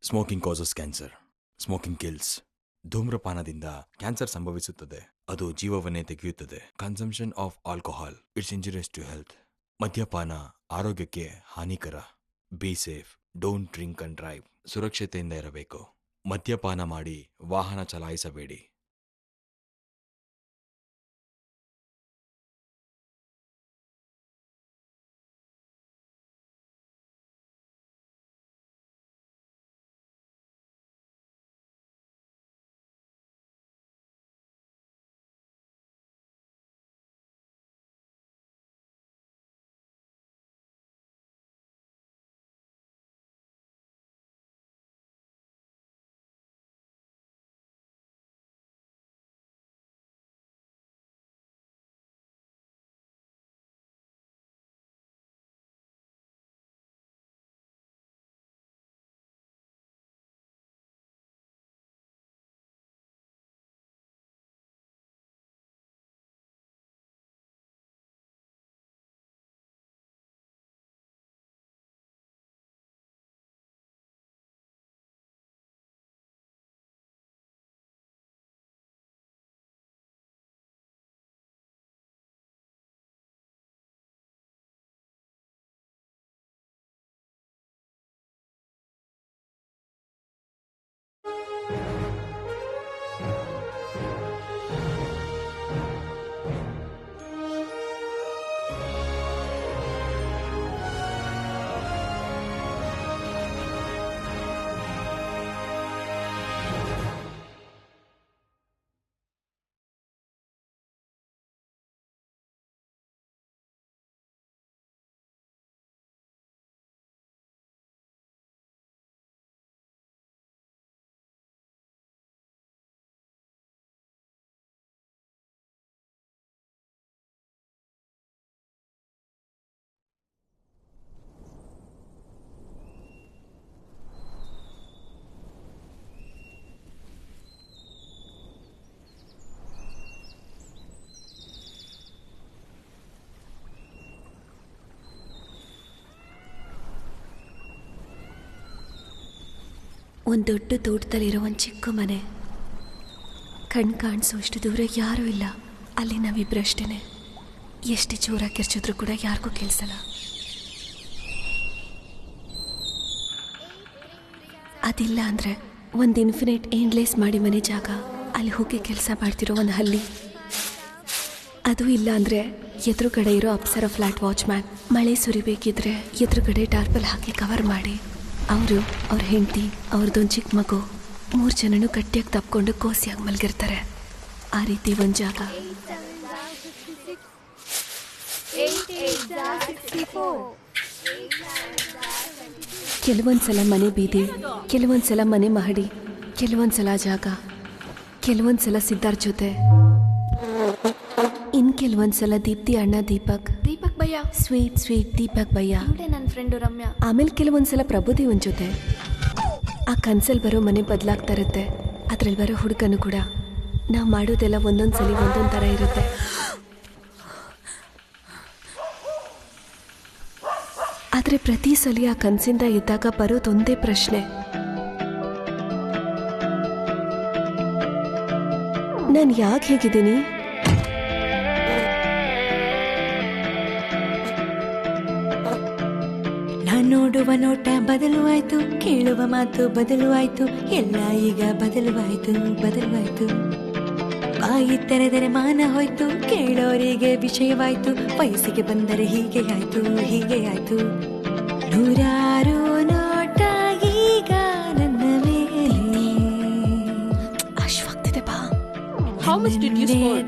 Smoking causes cancer. Smoking kills. ಧೂಮ್ರಪಾನದಿಂದ cancer ಸಂಭವಿಸುತ್ತದೆ. ಅದು ಜೀವವನ್ನೇ ತೆಗೆಯುತ್ತದೆ. Consumption of alcohol it's injurious to health. ಮದ್ಯಪಾನ ಆರೋಗ್ಯಕ್ಕೆ ಹಾನಿಕರ. Be safe. Don't drink and drive. ಸುರಕ್ಷತೆಯಿಂದ ಇರಬೇಕು. ಮದ್ಯಪಾನ ಮಾಡಿ ವಾಹನ ಚಲಾಯಿಸಬೇಡಿ. ಒಂದು ದೊಡ್ಡ ತೋಟದಲ್ಲಿರೋ ಒಂದು ಚಿಕ್ಕ ಮನೆ. ಕಣ್ ಕಾಣಿಸೋ ಅಷ್ಟು ದೂರ ಯಾರೂ ಇಲ್ಲ. ಅಲ್ಲಿ ನಾವಿಬ್ಬರಷ್ಟೇ. ಎಷ್ಟು ಜೋರಾಗಿ ಕಿರ್ಚಿದ್ರು ಕೂಡ ಯಾರಿಗೂ ಕೇಳಿಸಲ್ಲ. ಅದಿಲ್ಲ ಅಂದರೆ ಒಂದು ಇನ್ಫಿನಿಟ್ ಏನ್ಲೆಸ್ ಮಾಡಿ ಮನೆ ಜಾಗ. ಅಲ್ಲಿ ಹೋಗಿ ಕೆಲಸ ಮಾಡ್ತಿರೋ ಒಂದು ಹಲ್ಲಿ. ಅದು ಇಲ್ಲ ಅಂದರೆ ಎದುರುಗಡೆ ಇರೋ ಅಪ್ಸರ ಫ್ಲಾಟ್ ವಾಚ್ಮ್ಯಾನ್. ಮಳೆ ಸುರಿಬೇಕಿದ್ರೆ ಎದುರುಗಡೆ ಟಾರ್ಪಲ್ ಹಾಕಿ ಕವರ್ ಮಾಡಿ ಅವರು, ಅವ್ರ ಹೆಂಡತಿ, ಅವ್ರದ್ದೊಂದು ಚಿಕ್ಕ ಮಗು, 3 ಜನನು ಗಟ್ಟಿಯಾಗಿ ತಪ್ಕೊಂಡು ಕೋಸಿಯಾಗಿ ಮಲಗಿರ್ತಾರೆ. ಆ ರೀತಿ ಒಂದು ಜಾಗ. ಕೆಲವೊಂದ್ಸಲ ಮನೆ ಬೀದಿ, ಕೆಲವೊಂದ್ಸಲ ಮನೆ ಮಹಡಿ, ಕೆಲವೊಂದ್ಸಲ ಜಾಗ, ಕೆಲವೊಂದ್ಸಲ ಸಿದ್ಧಾರ್ಥ್ ಜೊತೆ, ಇನ್ ಕೆಲವೊಂದ್ಸಲ ದೀಪ್ತಿ ಅಣ್ಣ ದೀಪಕ್ ಭಯ್ಯ, ಸ್ವೀಟ್ ದೀಪಕ್ ಭಯ್ಯ, ನನ್ನ ಫ್ರೆಂಡು ರಮ್ಯಾ. ಆಮೇಲೆ ಕೆಲವೊಂದ್ಸಲ ಪ್ರಭುದೇವನ್ ಜೊತೆ. ಆ ಕನ್ಸಲ್ಲಿ ಬರೋ ಮನೆ ಬದಲಾಗ್ತಾ ಇರುತ್ತೆ. ಅದ್ರಲ್ಲಿ ಬರೋ ಹುಡುಗನು ಕೂಡ. ನಾವು ಮಾಡೋದೆಲ್ಲ ಒಂದೊಂದ್ಸಲಿ ಒಂದೊಂದು ಥರ ಇರುತ್ತೆ. ಆದರೆ ಪ್ರತಿ ಸಲ ಆ ಕನಸಿಂದ ಎದ್ದಾಗ ಬರೋದೊಂದೇ ಪ್ರಶ್ನೆ, ನಾನು ಯಾಕೆ ಹೇಗಿದ್ದೀನಿ? ನೋಡುವ ನೋಟ ಬದಲುವಾಯ್ತು, ಕೇಳುವ ಮಾತು ಬದಲುವಾಯ್ತು, ಎಲ್ಲ ಈಗ ಬದಲುವಾಯ್ತು. ಬಾಯಿ ತೆರೆದರೆ ಮಾನ ಹೋಯ್ತು, ಕೇಳೋರಿಗೆ ವಿಷಯವಾಯ್ತು, ವಯಸ್ಸಿಗೆ ಬಂದರೆ ಹೀಗೆ ಆಯ್ತು. ನೂರಾರು ನೋಟ ಈಗ ನನ್ನ ಮೇಲೆ. ಅಶ್ವಾಗ್ತಿದೆ ಬಾ. How much did you score?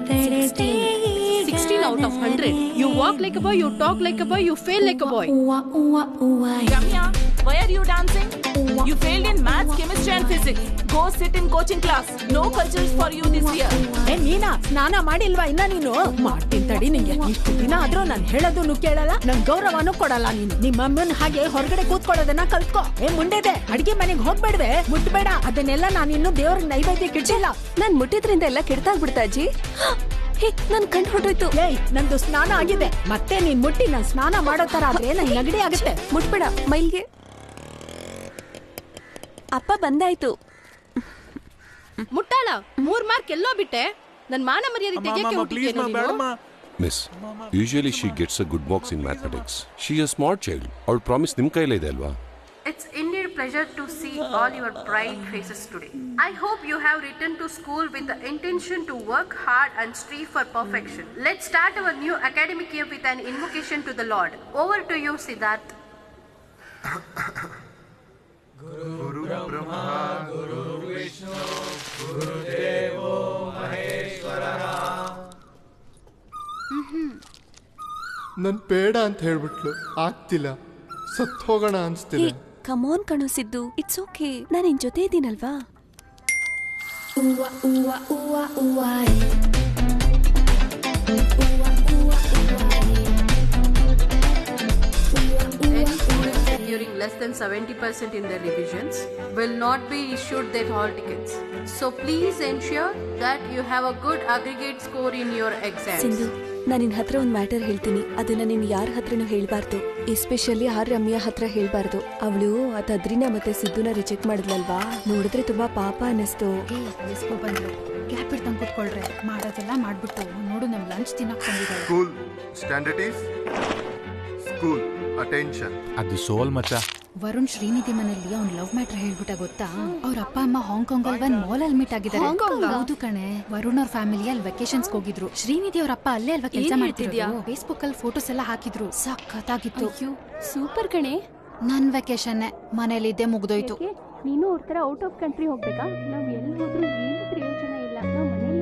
16 out of 100. You walk like a boy, you talk like a boy, you fail like a boy. Ramya, why are you dancing? You failed in maths, chemistry and physics. Go sit in coaching class. No cultures for you this year. ನೀನಾ ಸ್ನಾನ ಮಾಡಿಲ್ವಾ ಇನ್ನ? ನೀನು ಮಾಡ್ತೀನಿ ತಡಿ. ನಿಂಗೆ ಇಷ್ಟು ದಿನ ಆದ್ರೂ ನಾನು ಹೇಳೋದನ್ನು ಕೇಳಲ್ಲ, ನನ್ ಗೌರವನೂ ಕೊಡಲ್ಲ. ನೀನು ನಿಮ್ಮ ಅಮ್ಮನ ಹಾಗೆ ಹೊರಗಡೆ ಕೂತ್ಕೊಳ್ಳೋದನ್ನ ಕಲ್ತ್ಕೋ. ಮುಂಡೆದೆ ಅಡಿಗೆ ಮನೆಗೆ ಹೋಗ್ಬೇಡ್ವೆ, ಮುಟ್ಬೇಡ. ಅದನ್ನೆಲ್ಲ ನಾನು ಇನ್ನು ದೇವ್ರಿಗೆ ನೈವೇದ್ಯಕ್ಕೆ ಇಟ್ಟಿಲ್ಲ. ನಾನು ಮುಟ್ಟಿದ್ರಿಂದ ಎಲ್ಲ ಕೆಡ್ತಾಗ್ಬಿಡ್ತಾ ಅಜ್ಜಿ. ನನ್ ಕಣ್ ಹೊಟ್ಟೋಯ್ತು. ನಂದು ಸ್ನಾನ ಆಗಿದೆ. ಮತ್ತೆ ನೀನ್ ಮುಟ್ಟಿ ನಾನು ಸ್ನಾನ ಮಾಡೋ ತರ ಆದ್ರೆ ನನ್ ನೆಗಡಿ ಆಗುತ್ತೆ. ಮುಟ್ಬೇಡ ಮೈಲ್ಗೆ. ಅಪ್ಪ ಬಂದಾಯ್ತು. ಮುಟ್ಟಾಳ 3 ಮಾರ್ಕ್ ಎಲ್ಲೋ ಬಿಟ್ಟೆ. ನನ್ ಮಾನ ಮರ್ಯಾದೆ ತೆಗೆಯಕ್ಕೆ ಹುಟ್ಟಿದ್ಯೇನೋ ನೀನು? Miss, usually she gets a good marks in mathematics. She is a smart child. Our promise nim kaile ide alva. It's indeed a pleasure to see all your bright faces today. I hope you have returned to school with the intention to work hard and strive for perfection. Let's start our new academic year with an invocation to the Lord. Over to you, Siddharth. Guru Brahma, Guru Vishnu, Guru Devo Maheshwara. ನನ್ ಬೇಡ ಅಂತ ಹೇಳ್ಬಿಟ್ಲು, ಆಗ್ತಿಲ್ಲ, ಸತ್ ಹೋಗೋಣ ಅನ್ಸ್ತಿದೆ. ಕಮಾನ್ ಕಣಿಸಿದ್ದು, it's okay, ನಾನು ನಿನ್ ಜೊತೆ ಇದ್ದೀನಲ್ವಾ. Any students securing less than 70% in their revisions will not be issued their hall tickets. So please ensure that you have a good aggregate score in your exams. Sindhu, ನಾನು ನಿನ್ನ ಹತ್ರ ಒಂದು ಮ್ಯಾಟರ್ ಹೇಳ್ತೀನಿ. ಅದನ್ನ ನೀನು ಯಾರ ಹತ್ರನೂ ಹೇಳ್ಬಾರ್ದು, ಎಸ್ಪೆಷಲಿ ರಮ್ಯಾ ಹತ್ರ ಹೇಳ್ಬಾರ್ದು. ಅವಳು ಆ ತದ್ರಿನ ಮತ್ತೆ ಸಿದ್ದುನ ರಿಜೆಕ್ಟ್ ಮಾಡಿದ್ಲಲ್ವಾ, ನೋಡಿದ್ರೆ ತುಂಬಾ ಪಾಪ ಅನ್ನಿಸ್ತು. ಬಂದ್ರು ಗ್ಯಾಪ್ ಇಡ್ತಂಗ್ ಕುತ್ಕೊಳ್ರೆ, ಮಾಡೋದೆಲ್ಲ ಮಾಡ್ಬಿಟ್ಟು ನೋಡು ನಮ್ ಲಂಚ್ ತಿನ್ನಕ್ ಬಂದಿದ್ದಾರೆ. School standard is school attention. ಅದು ಸೋಲ್ ಮಚ್ಚ. ವರುಣ್ ಶ್ರೀನಿಧಿ ಮನೆಯಲ್ಲಿ ಅವ್ನ್ ಲವ್ ಮ್ಯಾಟರ್ ಹೇಳ್ಬಿಟ್ಟ ಗೊತ್ತಾ? ಅವ್ರ ಅಪ್ಪ ಅಮ್ಮ ಹಾಂಗ್ಕಾಂಗ್ ಅಲ್ಲಿ ಒಂದ್ ಮಾಲ್ ಅಲ್ಲಿ ಮೀಟ್ ಆಗಿದ್ದಾರೆ. ಹೌದು ಕಣೆ, ವರುಣ್ ಅವ್ರ ಫ್ಯಾಮಿಲಿ ಅಲ್ಲಿ ವೆಕೇಶನ್ಸ್ ಹೋಗಿದ್ರು. ಶ್ರೀನಿಧಿ ಅವ್ರ ಅಪ್ಪ ಅಲ್ಲೇ ಅಲ್ವಾ ಕೆಲಸ ಮಾಡ್ತಿದ್ಯಾ? ಫೇಸ್ಬುಕ್ ಅಲ್ಲಿ ಫೋಟೋಸ್ ಎಲ್ಲ ಹಾಕಿದ್ರು, ಸಖತ್ತಾಗಿತ್ತು. ಸೂಪರ್ ಕಣೆ. ನನ್ ವೆಕೇಶನ್ ಮನೇಲಿ ಇದ್ದೆ ಮುಗ್ದೋಯ್ತು. ನೀನು ಅವ್ರ ತರ ಔಟ್ ಆಫ್ ಕಂಟ್ರಿ ಹೋಗ್ಬೇಕಾ? ನಾವ್ ಎಲ್ಲಿ ಹೋದ್ರೂ ಏನು ಪ್ರಯೋಜನ ಇಲ್ಲ, ನಾವ್ ಮನೇಲಿ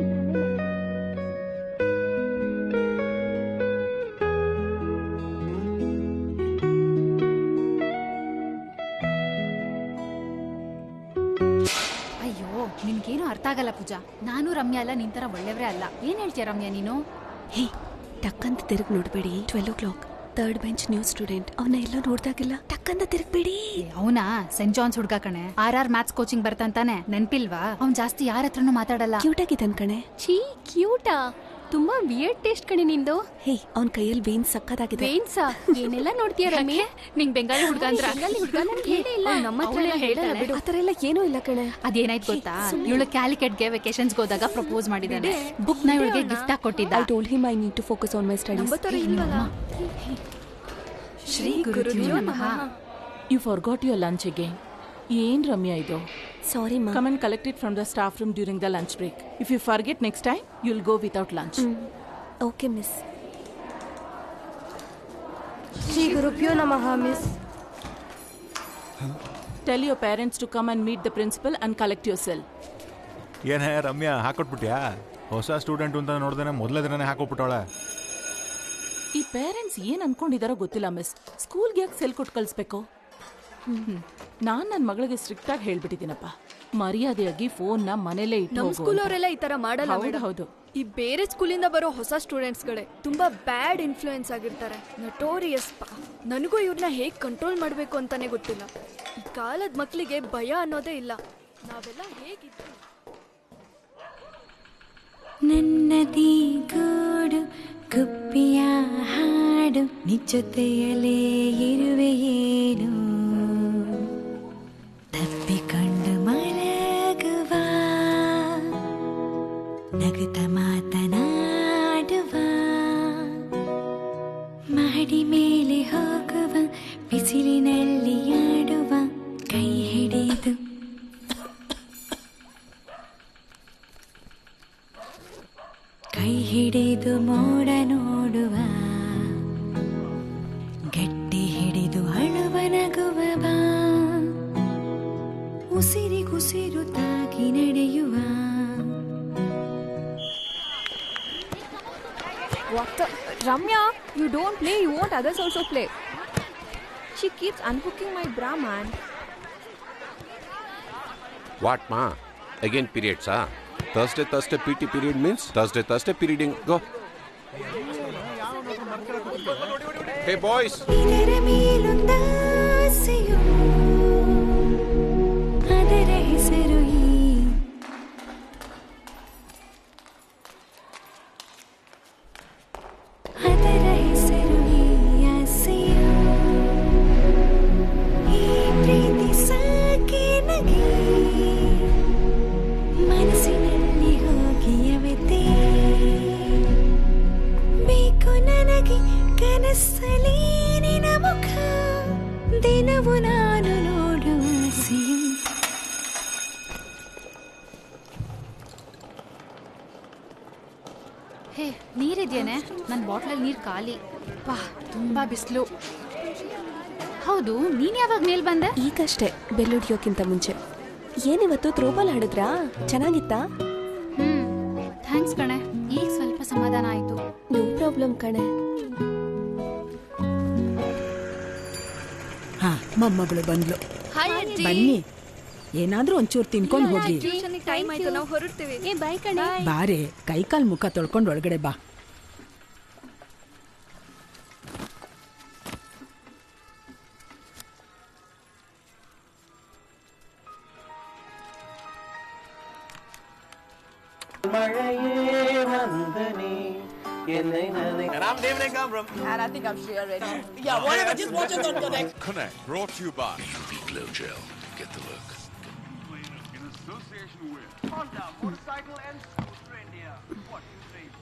ನಿನ್ಗೇನು ಅರ್ಥ ಆಗಲ್ಲ ಪೂಜಾ. ನಾನು ರಮ್ಯಾ ಅಲ್ಲ, ನಿನ್ ತರ ಒಳ್ಳೆಯವ್ರೆ ಅಲ್ಲ. ಏನ್ ಹೇಳ್ತೀಯ ರಮ್ಯಾ ನೀನು? ಹೇ, ಟಕ್ಕಂತ ತಿರುಗಿ ನೋಡ್ಬೇಡಿ. 12 o'clock, 3rd bench new student. ಅವನ್ನ ಎಲ್ಲ ನೋಡ್ದಾಗಿಲ್ಲ, ಟಕ್ಕಂತ ತಿರುಗ್ಬೇಡಿ. ಅವನಾ ಸೆಂಟ್ ಜಾನ್ಸ್ ಹುಡ್ಗ ಕಣೆ. RR ಮ್ಯಾಥ್ಸ್ ಕೋಚಿಂಗ್ ಬರ್ತಾಂತಾನೆ, ನೆನ್ಪಿಲ್ವಾ? ಅವ್ನ್ ಜಾಸ್ತಿ ಯಾರ ಹತ್ರನೂ ಮಾತಾಡಲ್ಲ. ಕ್ಯೂಟ್ ಆಗಿದ್ದಾನ್ ಕಣೆ. ಛೀ, ಕ್ಯೂಟಾ? ತುಂಬಾ ವಿಯರ್ಡ್ ಟೇಸ್ಟ್ ಕಣೆ ನಿಂದು. ಹೇ, ಅವನ್ ಕೈಯಲ್ಲಿ ಬೇನ್ಸ್ ಸಕ್ಕದಾಗಿದೆ. ಬೇನ್ಸಾ? ಏನೆಲ್ಲ ನೋಡ್ತೀಯ ರಮ್ಯಾ? ನಿಂಗ್ ಬೆಂಗಾಲಿ ಹುಡ್ಗ ಅಂದ್ರ ನಮ್ಮ ಹತ್ರ ಹೇಳಲ್ಲ ಬಿಡು. ಆತರ ಎಲ್ಲ ಏನೂ ಇಲ್ಲ ಕಣೆ. ಅದೇನಾಯ್ತು ಗೊತ್ತಾ? ಇವಳು ಕ್ಯಾಲಿಕಟ್ಗೆ ವೆಕೇಶನ್ಸ್ ಹೋದಾಗ ಪ್ರಪೋಸ್ ಮಾಡಿದ್ದಾನೆ. ಬುಕ್ ನ ಇವಳಿಗೆ ಗಿಫ್ಟ್ ಆಗಿ ಕೊಟ್ಟಿದ್ದ. I told him I need to focus on my studies. Shri ಗುರುದೇವ ನಮಃ. You forgot your lunch again. ಏನ್ ರಮ್ಯಾ ಇದು? Sorry ma. Come and collect it from the staff room during the lunch break. If you forget next time, you'll go without lunch. Okay miss. Shri ಗುರುಭ್ಯೋ ನಮಃ miss. Tell your parents to come and meet the principal and collect your cell. ಏನೇ ರಮ್ಯಾ, ಹಾಕೊಟ್ಬಿಟ್ಯಾ? ಹೊಸ student ಅಂತ ನೋಡ್ದೇನೆ ಮೊದಲೇ ದಿನನೇ ಹಾಕೊಟ್ಬಿಟ್ಟವಳೆ. ಈ parents ಏನ್ ಅನ್ಕೊಂಡಿದಾರೋ ಗೊತ್ತಿಲ್ಲ ಮಿಸ್. ಸ್ಕೂಲ್ಗೆ ಯಾಕೆ ಸೆಲ್ ಕೊಟ್ಟು ಕಳಿಸ್ಬೇಕು? ನಾನ್ ನನ್ನ ಮಗಳಿಗೆ ಸ್ಟ್ರಿಕ್ಟ್ ಆಗಿ ಹೇಳ್ಬಿಟ್ಟಿದ್ದೀನಪ್ಪ, ಮರ್ಯಾದೆಯಾಗಿ ಫೋನ್ ನ ಮನೇಲೆ ಇಟ್ಟು. ನಮ್ಮ ಸ್ಕೂಲ್ ಅವರೆಲ್ಲ ಈ ತರ ಮಾಡಲ್ಲ ಮೇಡಮ್. ಹೌದು. ಈ ಬೇರೆ ಸ್ಕೂಲಿಂದ ಬರೋ ಹೊಸ ಸ್ಟೂಡೆಂಟ್ಸ್ ಗಳೇ ತುಂಬಾ ಬ್ಯಾಡ್ ಇನ್ಫ್ಲೂಯೆನ್ಸ್ ಆಗಿರ್ತಾರೆ. ನಟೋರಿಯಸ್. ನನಗೂ ಇವ್ರನ್ನ ಹೇಗ್ ಕಂಟ್ರೋಲ್ ಮಾಡ್ಬೇಕು ಅಂತಾನೆ ಗೊತ್ತಿಲ್ಲ. ಈ ಕಾಲದ ಮಕ್ಕಳಿಗೆ ಭಯ ಅನ್ನೋದೇ ಇಲ್ಲ. ನಾವೆಲ್ಲ ಹೇಗಿದ್ವಿ? ನನ್ನದಿ ಗೂಡು ಗುಬ್ಬಿಯ ಹಾಡು, ನಿಜತೆಯಲೇ ಇರುವೆಯೇನು, ತಪ್ಪಿಕೊಂಡು ಮಲಗುವ, ನಗುತ್ತ ಮಾತನಾಡುವ, ಮಾಡಿ ಮೇಲೆ ಹೋಗುವ, ಬಿಸಿಲಿನಲ್ಲಿ ಆಡುವ, ಕೈ ಹಿಡಿದು ಕೈ ಹಿಡಿದು ಮೋಡ ನೋಡುವ, ಗಟ್ಟಿ ಹಿಡಿದು ಅಳುವ ನಗುವ, ಉಸಿರಿಗುಸಿರು ತಾಗಿ ನಡೆಯುವ. Ramya, you don't play, you want others also play. She keeps unhooking my bra, man. What ma? Again periods ah? Thursday PT period means Thursday perioding. Go. Hey boys. ಇದರ ಮೇಲೊಂದಾಸೆಯು, ಅದರ ಹೆಸರು ಅದರ ಹೆಸರು ಆಸೆಯು. ಈ ಪ್ರೀತಿ ಸಾಕೆ ನಗೆ ಹೇ ನೀರಿದ್ಯೇನೆ? ನನ್ನ ಬಾಟ್ಲಲ್ಲಿ ನೀರು ಖಾಲಿ. ವಾ ತುಂಬಾ ಬಿಸಿಲು. ಹೌದು, ನೀನ್ ಯಾವಾಗ ಮೇಲ್ ಬಂದೆ? ಈಗಷ್ಟೇ ಬೆಲ್ಲುಡಿಯೋಕ್ಕಿಂತ ಮುಂಚೆ. ಏನಿವತ್ತು ಥ್ರೋಬಾಲ್ ಆಡಿದ್ರಾ? ಚೆನ್ನಾಗಿತ್ತಾ? ಥ್ಯಾಂಕ್ಸ್ ಕಣೆ, ಈಗ ಸ್ವಲ್ಪ ಸಮಾಧಾನ ಆಯ್ತು. ನೋ ಪ್ರಾಬ್ಲಮ್ ಕಣೆ. ಹಾ, ಮೊಮ್ಮಗಳು ಬಂದ್ಲು. ಹಾಯ್ ಅಜ್ಜಿ. ಬನ್ನಿ, ಏನಾದ್ರೂ ಒಂಚೂರು ತಿನ್ಕೊಂಡು ಹೋಗಿ. ಟೈಮ್ ಆಯ್ತು, ನಾವು ಹೊರಡ್ತೀವಿ. ಏ ಬೈ ಕಣೆ. ಬಾರೆ, ಕೈಕಾಲ್ ಮುಖ ತೊಳ್ಕೊಂಡು ಒಳಗಡೆ ಬಾ. And I think I'm sure already. Yeah, whatever. Just watch us on Connect. Connect, brought to you by UV Glow Gel. Get the look. in association with Honda Motorcycle and Scooter India. What do you think?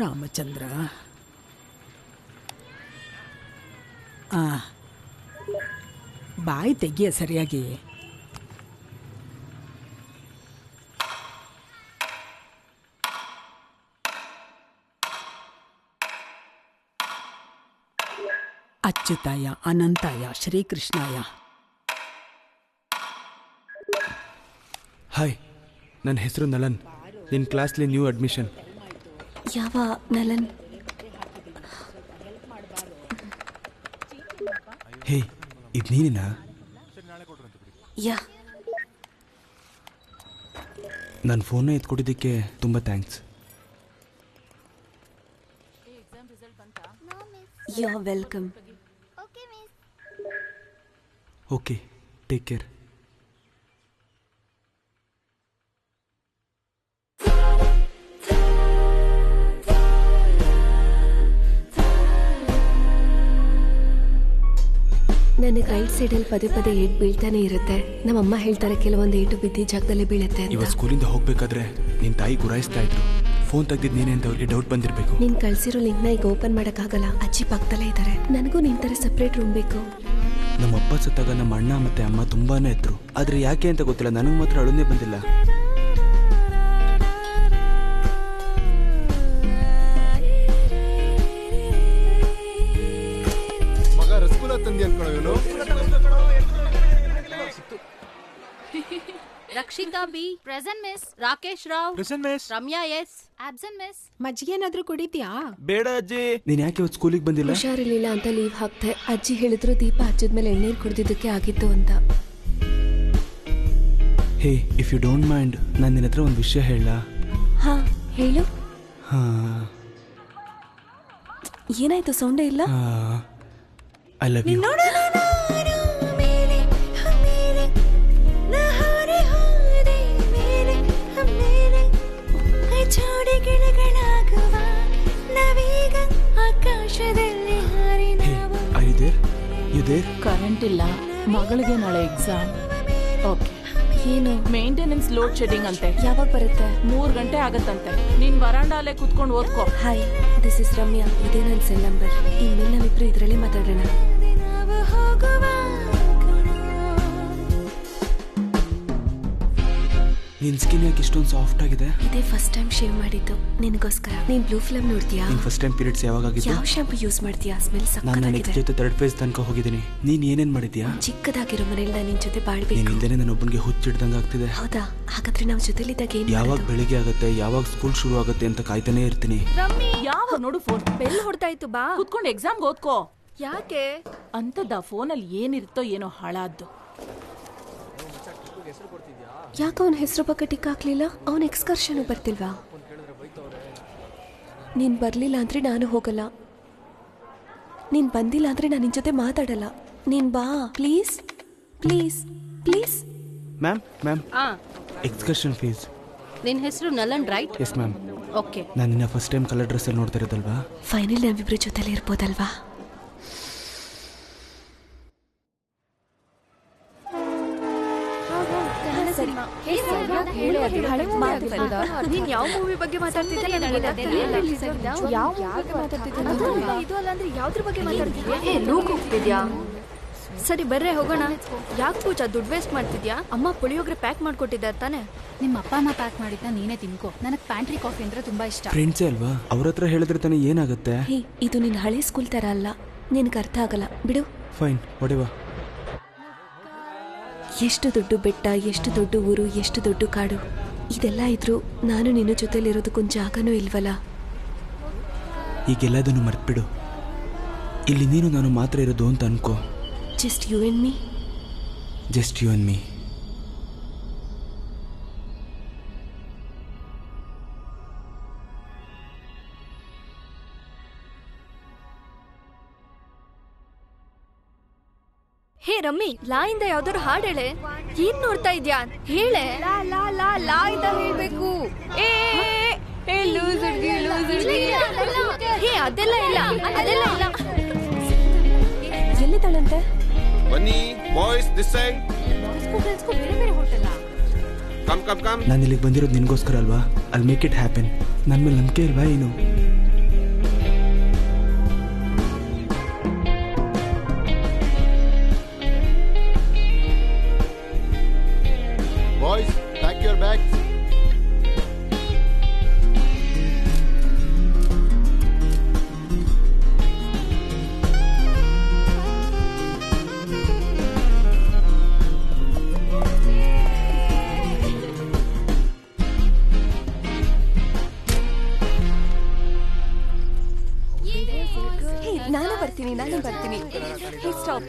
Ramachandra, ಬಾಯಿ ತೆಗಿಯ ಸರಿಯಾಗಿ. ಅಚ್ಯುತಾಯ ಅನಂತಾಯ ಶ್ರೀಕೃಷ್ಣಾಯ. Hi, ನನ್ನ ಹೆಸರು ನಲನ್. ನಿನ್ನ ಕ್ಲಾಸ್ಲಿ new admission. ಯಾವ ನಲನ್? ಹೇ, ಇದು ನೀನೇನಾ? ಯಾ. ನನ್ನ ಫೋನ್ನ ಎತ್ಕೊಟ್ಟಿದ್ದಕ್ಕೆ ತುಂಬ thanks. You are welcome. Okay, take care. ನನಗೆ ರೈಟ್ ಸೈಡಲ್ಲಿ ಪದೇ ಪದೇ ಏಟು ಬೀಳ್ತಾನೆ ಇರುತ್ತೆ. ನಮ್ಮಮ್ಮ ಹೇಳ್ತಾರೆ ಕೆಲವೊಂದು ಏಟು ಬಿದ್ದಿ ಜಾಗದಲ್ಲಿ ಬೀಳುತ್ತೆ ಅಂತ. ಇವತ್ತು ಸ್ಕೂಲಿಂದ ಹೋಗ್ಬೇಕಾದ್ರೆ ನಿನ್ನ ತಾಯಿ ಗುರಾಯಿಸ್ತಾ ಇದ್ರು. ಫೋನ್ ತೆಗ್ದಿದ್ದು ನೀನೆ ಅಂತ ಅವ್ರಿಗೆ ಡೌಟ್ ಬಂದಿರಬೇಕು. ನೀನು ಕಳ್ಸಿರೋ ಲಿಂಕ್ನ ಈಗ ಓಪನ್ ಮಾಡೋಕ್ಕಾಗಲ್ಲ. ಅಜ್ಜಿ ಪಕ್ಕದಲ್ಲೇ ಇದ್ದಾರೆ. ನನಗೂ ನಿನ್ನ ಥರ ಸಪ್ರೇಟ್ ರೂಮ್ ಬೇಕು. ನಮ್ಮ ಅಪ್ಪ ಸತ್ತಾಗ ನಮ್ಮ ಅಣ್ಣ ಮತ್ತೆ ಅಮ್ಮ ತುಂಬಾನೇ ಇದ್ರು. ಆದರೆ ಯಾಕೆ ಅಂತ ಗೊತ್ತಿಲ್ಲ, ನನಗೆ ಮಾತ್ರ ಅಳುನೇ ಬಂದಿಲ್ಲ. ಮಗ ರಸಗುಲ್ಲ ತಂದಿ ಅನ್ಕೊಳ್ಳೋ ಇವನು. Rakshita B. Present miss. Rakesh Rao. Present miss. Ramya S. Absent miss. ಮಜ್ಜಿಗೇನಾದ್ರೂ ಕುಡಿತೀಯಾ? ಬೇಡ ಅಜ್ಜಿ. ನೀನು ಯಾಕೆ ಇವತ್ತು ಸ್ಕೂಲಿಗೆ ಬಂದಿಲ್ಲ? ಹುಷಾರಿರ್ಲಿಲ್ಲ ಅಂತ ಲೀವ್ ಹಾಕ್ತೆ. ಅಜ್ಜಿ ಹೇಳಿದ್ರು ದೀಪ ಹಚ್ಚಿದ್ಮೇಲೆ ಎಣ್ಣೀರು ಕುಡಿದಿದ್ದಕ್ಕೆ ಆಗಿತ್ತು ಅಂತ. ಹೇ, ಇಫ್ ಯು ಡೋಂಟ್ ಮೈಂಡ್, ನಾನು ನಿನ್ನ ಹತ್ರ ಒಂದು ವಿಷಯ ಹೇಳ. ಹಾ, ಹೇಳು. ಏನಾಯ್ತು? ಸೌಂಡೇ ಇಲ್ಲ. I love you. ಕರೆಂಟ್ ಇಲ್ಲ, ಮಗಳಿಗೆ ನಾಳೆ ಎಕ್ಸಾಮ್. ಓಕೆ. ಏನು? ಮೇಂಟೆನೆನ್ಸ್ ಲೋಡ್ ಶೆಡ್ಡಿಂಗ್ ಅಂತೆ. ಯಾವಾಗ ಬರುತ್ತೆ? 3 ಗಂಟೆ ಆಗತ್ತಂತೆ. ನೀನ್ ವರಾಂಡಾಲೆ ಕುತ್ಕೊಂಡು ಓದ್ಕೋ. Hi, this is Ramya. ಇದೇ ನನ್ನ ಸೆಲ್ ನಂಬರ್. ಇನ್ಮೇಲೆ ನಾವಿಬ್ರು ಇದರಲ್ಲೇ ಮಾತಾಡೋಣ. ನಿನ್ನ ಸ್ಕಿನ್ ಯಾಕೆ ಇಷ್ಟೊಂದು ಸಾಫ್ಟ್ ಆಗಿದೆ? ಇದೇ ಫಸ್ಟ್ ಟೈಮ್ ಶೇವ್ ಮಾಡಿದ್ದು ನಿನಗೋಸ್ಕರ. ನೀನ್ ಬ್ಲೂ ಫಿಲ್ಮ್ ನೋಡ್ತೀಯಾ? ನಿನ್ನ ಫಸ್ಟ್ ಟೈಮ್ ಪೀರಿಯಡ್ಸ್ ಯಾವಾಗ ಆಗಿತ್ತು? ಯಾವ ಶಾಂಪೂ ಯೂಸ್ ಮಾಡ್ತೀಯಾ? ಸ್ಮೆಲ್ ನಾನು ನೆಕ್ಸ್ಟ್ ಸಕ್ಕತ್ತಾಗಿದೆ. ಜೊತೆ 3rd ಫೇಸ್ ತನಕ ಹೋಗಿದ್ದೀನಿ. ನೀನು ಏನೇನು ಮಾಡಿದ್ಯಾ? ಚಿಕ್ಕದಾಗಿರೋ ಮನೇಲಿ ನಾನು ನಿನ್ ಜೊತೆ ನೀನು ಬಾಳ್ಬೇಕು. ಹಿಂದೆನೇ ನನ್ನ ಒಬ್ಬನಿಗೆ ಹುಚ್ಚಿಡ್ದಂಗೆ ಆಗ್ತಿದೆ. ಹೌದಾ? ಹಾಗಾದ್ರೆ ನಾವು ಜೊತೆಲಿದ್ದಾಗ ಏನ್ ಯಾವಾಗ ಮಾಡೋದು? ಬೆಳಿಗ್ಗೆ ಆಗುತ್ತೆ, ಯಾವಾಗ ಸ್ಕೂಲ್ ಶುರು ಆಗುತ್ತೆ ಅಂತ ಕಾಯ್ತಾನೆ ಇರ್ತೀನಿ. ರಮ್ಮಿ, ಯಾವಾಗ ನೋಡು ಫೋನ್. ಬೆಲ್ ಹೊಡ್ತಾಯ್ತು, ಬಾ. ಕುತ್ಕೊಂಡು ಎಕ್ಸಾಮ್ಗೆ ಓದ್ಕೋ. ಯಾಕೆ? ಅಂತದ ಫೋನಲ್ಲಿ ಏನಿರುತ್ತೋ ಏನೋ ಹಾಳಾದ್ದು. ಯಾಕೆ ಅವನ ಹೆಸರು ಬಗ್ಗೆ ಟಿಕ್ ಹಾಕ್ಲಿಲ್ಲ? ಅವನ ಎಕ್ಸ್ಕರ್ಷನ್ ಬರ್ತಿಲ್ವಾ? ನೀನ್ ಬರ್ಲಿಲ್ಲ ಅಂದ್ರೆ ನಾನು ಹೋಗಲ್ಲ. ನೀನ್ ಬಂದಿಲ್ಲ ಅಂದ್ರೆ ನಾನು ನಿನ್ ಜೊತೆ ಮಾತಾಡಲ್ಲ. ನೀನ್ ಬಾ please please please. Ma'am, excursion fees. ನಿನ್ನ ಹೆಸರು ನಲನ್ ರೈಟ್? Yes ma'am. ಓಕೆ. ನಾನು ನಿನ್ನ ಫಸ್ಟ್ ಟೈಮ್ ಕಲರ್ ಡ್ರೆಸ್ಸಲ್ಲಿ ನೋಡ್ತಾ ಇರೋದಲ್ವಾ? ಫೈನಲ್ ನಾವಿಬ್ರು ಜೊತೆಲಿ ಇರ್ಬೋದಲ್ವಾ? ಸರಿ ನೀನ್ ಯಾವ ಮೂವಿ ಬಗ್ಗೆ ಮಾತಾಡ್ತಿದ್ದೆ ಇದು ಅಲ್ಲ ಅಂದ್ರೆ ಯಾವ್ದ್ರ ಬಗ್ಗೆ ಮಾತಾಡ್ತಿದ್ಯಾ? ಸರಿ ಬರ್ರೆ ಹೋಗೋಣ. ಯಾಕೆ ಪೂಜಾ ದುಡ್ಡು ವೇಸ್ಟ್ ಮಾಡ್ತಿದ್ಯಾ? ಅಮ್ಮ ಪುಳಿಯೋಗರೆ ಪ್ಯಾಕ್ ಮಾಡ್ಕೊಟ್ಟಿದ್ದಾರೆ ತಾನೆ? ನಿಮ್ಮ ಅಪ್ಪ ಅಮ್ಮ ಪ್ಯಾಕ್ ಮಾಡಿದ್ನ ನೀನೇ ತಿನ್ಕೋ. ನನಗೆ ಪ್ಯಾಂಟ್ರಿ ಕಾಫಿ ಅಂದ್ರೆ ತುಂಬಾ ಇಷ್ಟ. ಫ್ರೆಂಡ್ಸೇ ಅಲ್ವಾ, ಅವ್ರ ಹತ್ರ ಹೇಳಿದ್ರೆ ತಾನೇ ಏನಾಗುತ್ತೆ. ಹೇ, ಇದು ನಿನ್ನ ಹಳೆ ಸ್ಕೂಲ್ ತರ ಅಲ್ಲ, ನಿನಗೆ ಅರ್ಥ ಆಗಲ್ಲ ಬಿಡು. ಫೈನ್, ಹೊಡೆವಾ. ಎಷ್ಟು ದೊಡ್ಡ ಬೆಟ್ಟ, ಎಷ್ಟು ದೊಡ್ಡ ಊರು, ಎಷ್ಟು ದೊಡ್ಡ ಕಾಡು, ಇದೆಲ್ಲ ಇದ್ರೂ ನಾನು ನಿನ್ನ ಜೊತೆಲಿರೋದಕ್ಕೊಂದು ಜಾಗನೂ ಇಲ್ವಲ್ಲ. ಈಗೆಲ್ಲದನ್ನು ಮರ್ತ್ಬಿಡು. ಇಲ್ಲಿ ನೀನು ನಾನು ಮಾತ್ರ ಇರೋದು ಅಂತ ಅನ್ಕೋ. Just you and me. Just you and me. Hey Rammi, ಲಾ ಇಂದ ಯಾವ್ದಾರು ಹಾಡು ಹೇಳೆ. ಏನ್ ನೋಡ್ತಾ ಇದ್ಯಾ? ಹೇಳೆ. ಲಾ ಇಂದ ಹೇಳ್ಬೇಕು. ಹೇ ಅದೆಲ್ಲ ಇಲ್ಲ, ಅದೆಲ್ಲ ಇಲ್ಲ. ಎಲ್ಲಿದ್ದಾಳಂತೆ? ಬನ್ನಿ ಬಾಯ್ಸ್, ದಿಸ್ ಸೈಡ್. ಕಮ್. ನಾನು ಇಲ್ಲಿಗೆ ಬಂದಿರೋದು ನಿನಗೋಸ್ಕರ ಅಲ್ವಾ? I'll make it happen. ನನ್ನ ಮೇಲೆ ನಂಬಿಕೆ ಇಲ್ವಾ ಏನು? Boys, pack your bags. ನಾನು ಬರ್ತೀನಿ. ಸ್ಟಾಪ್.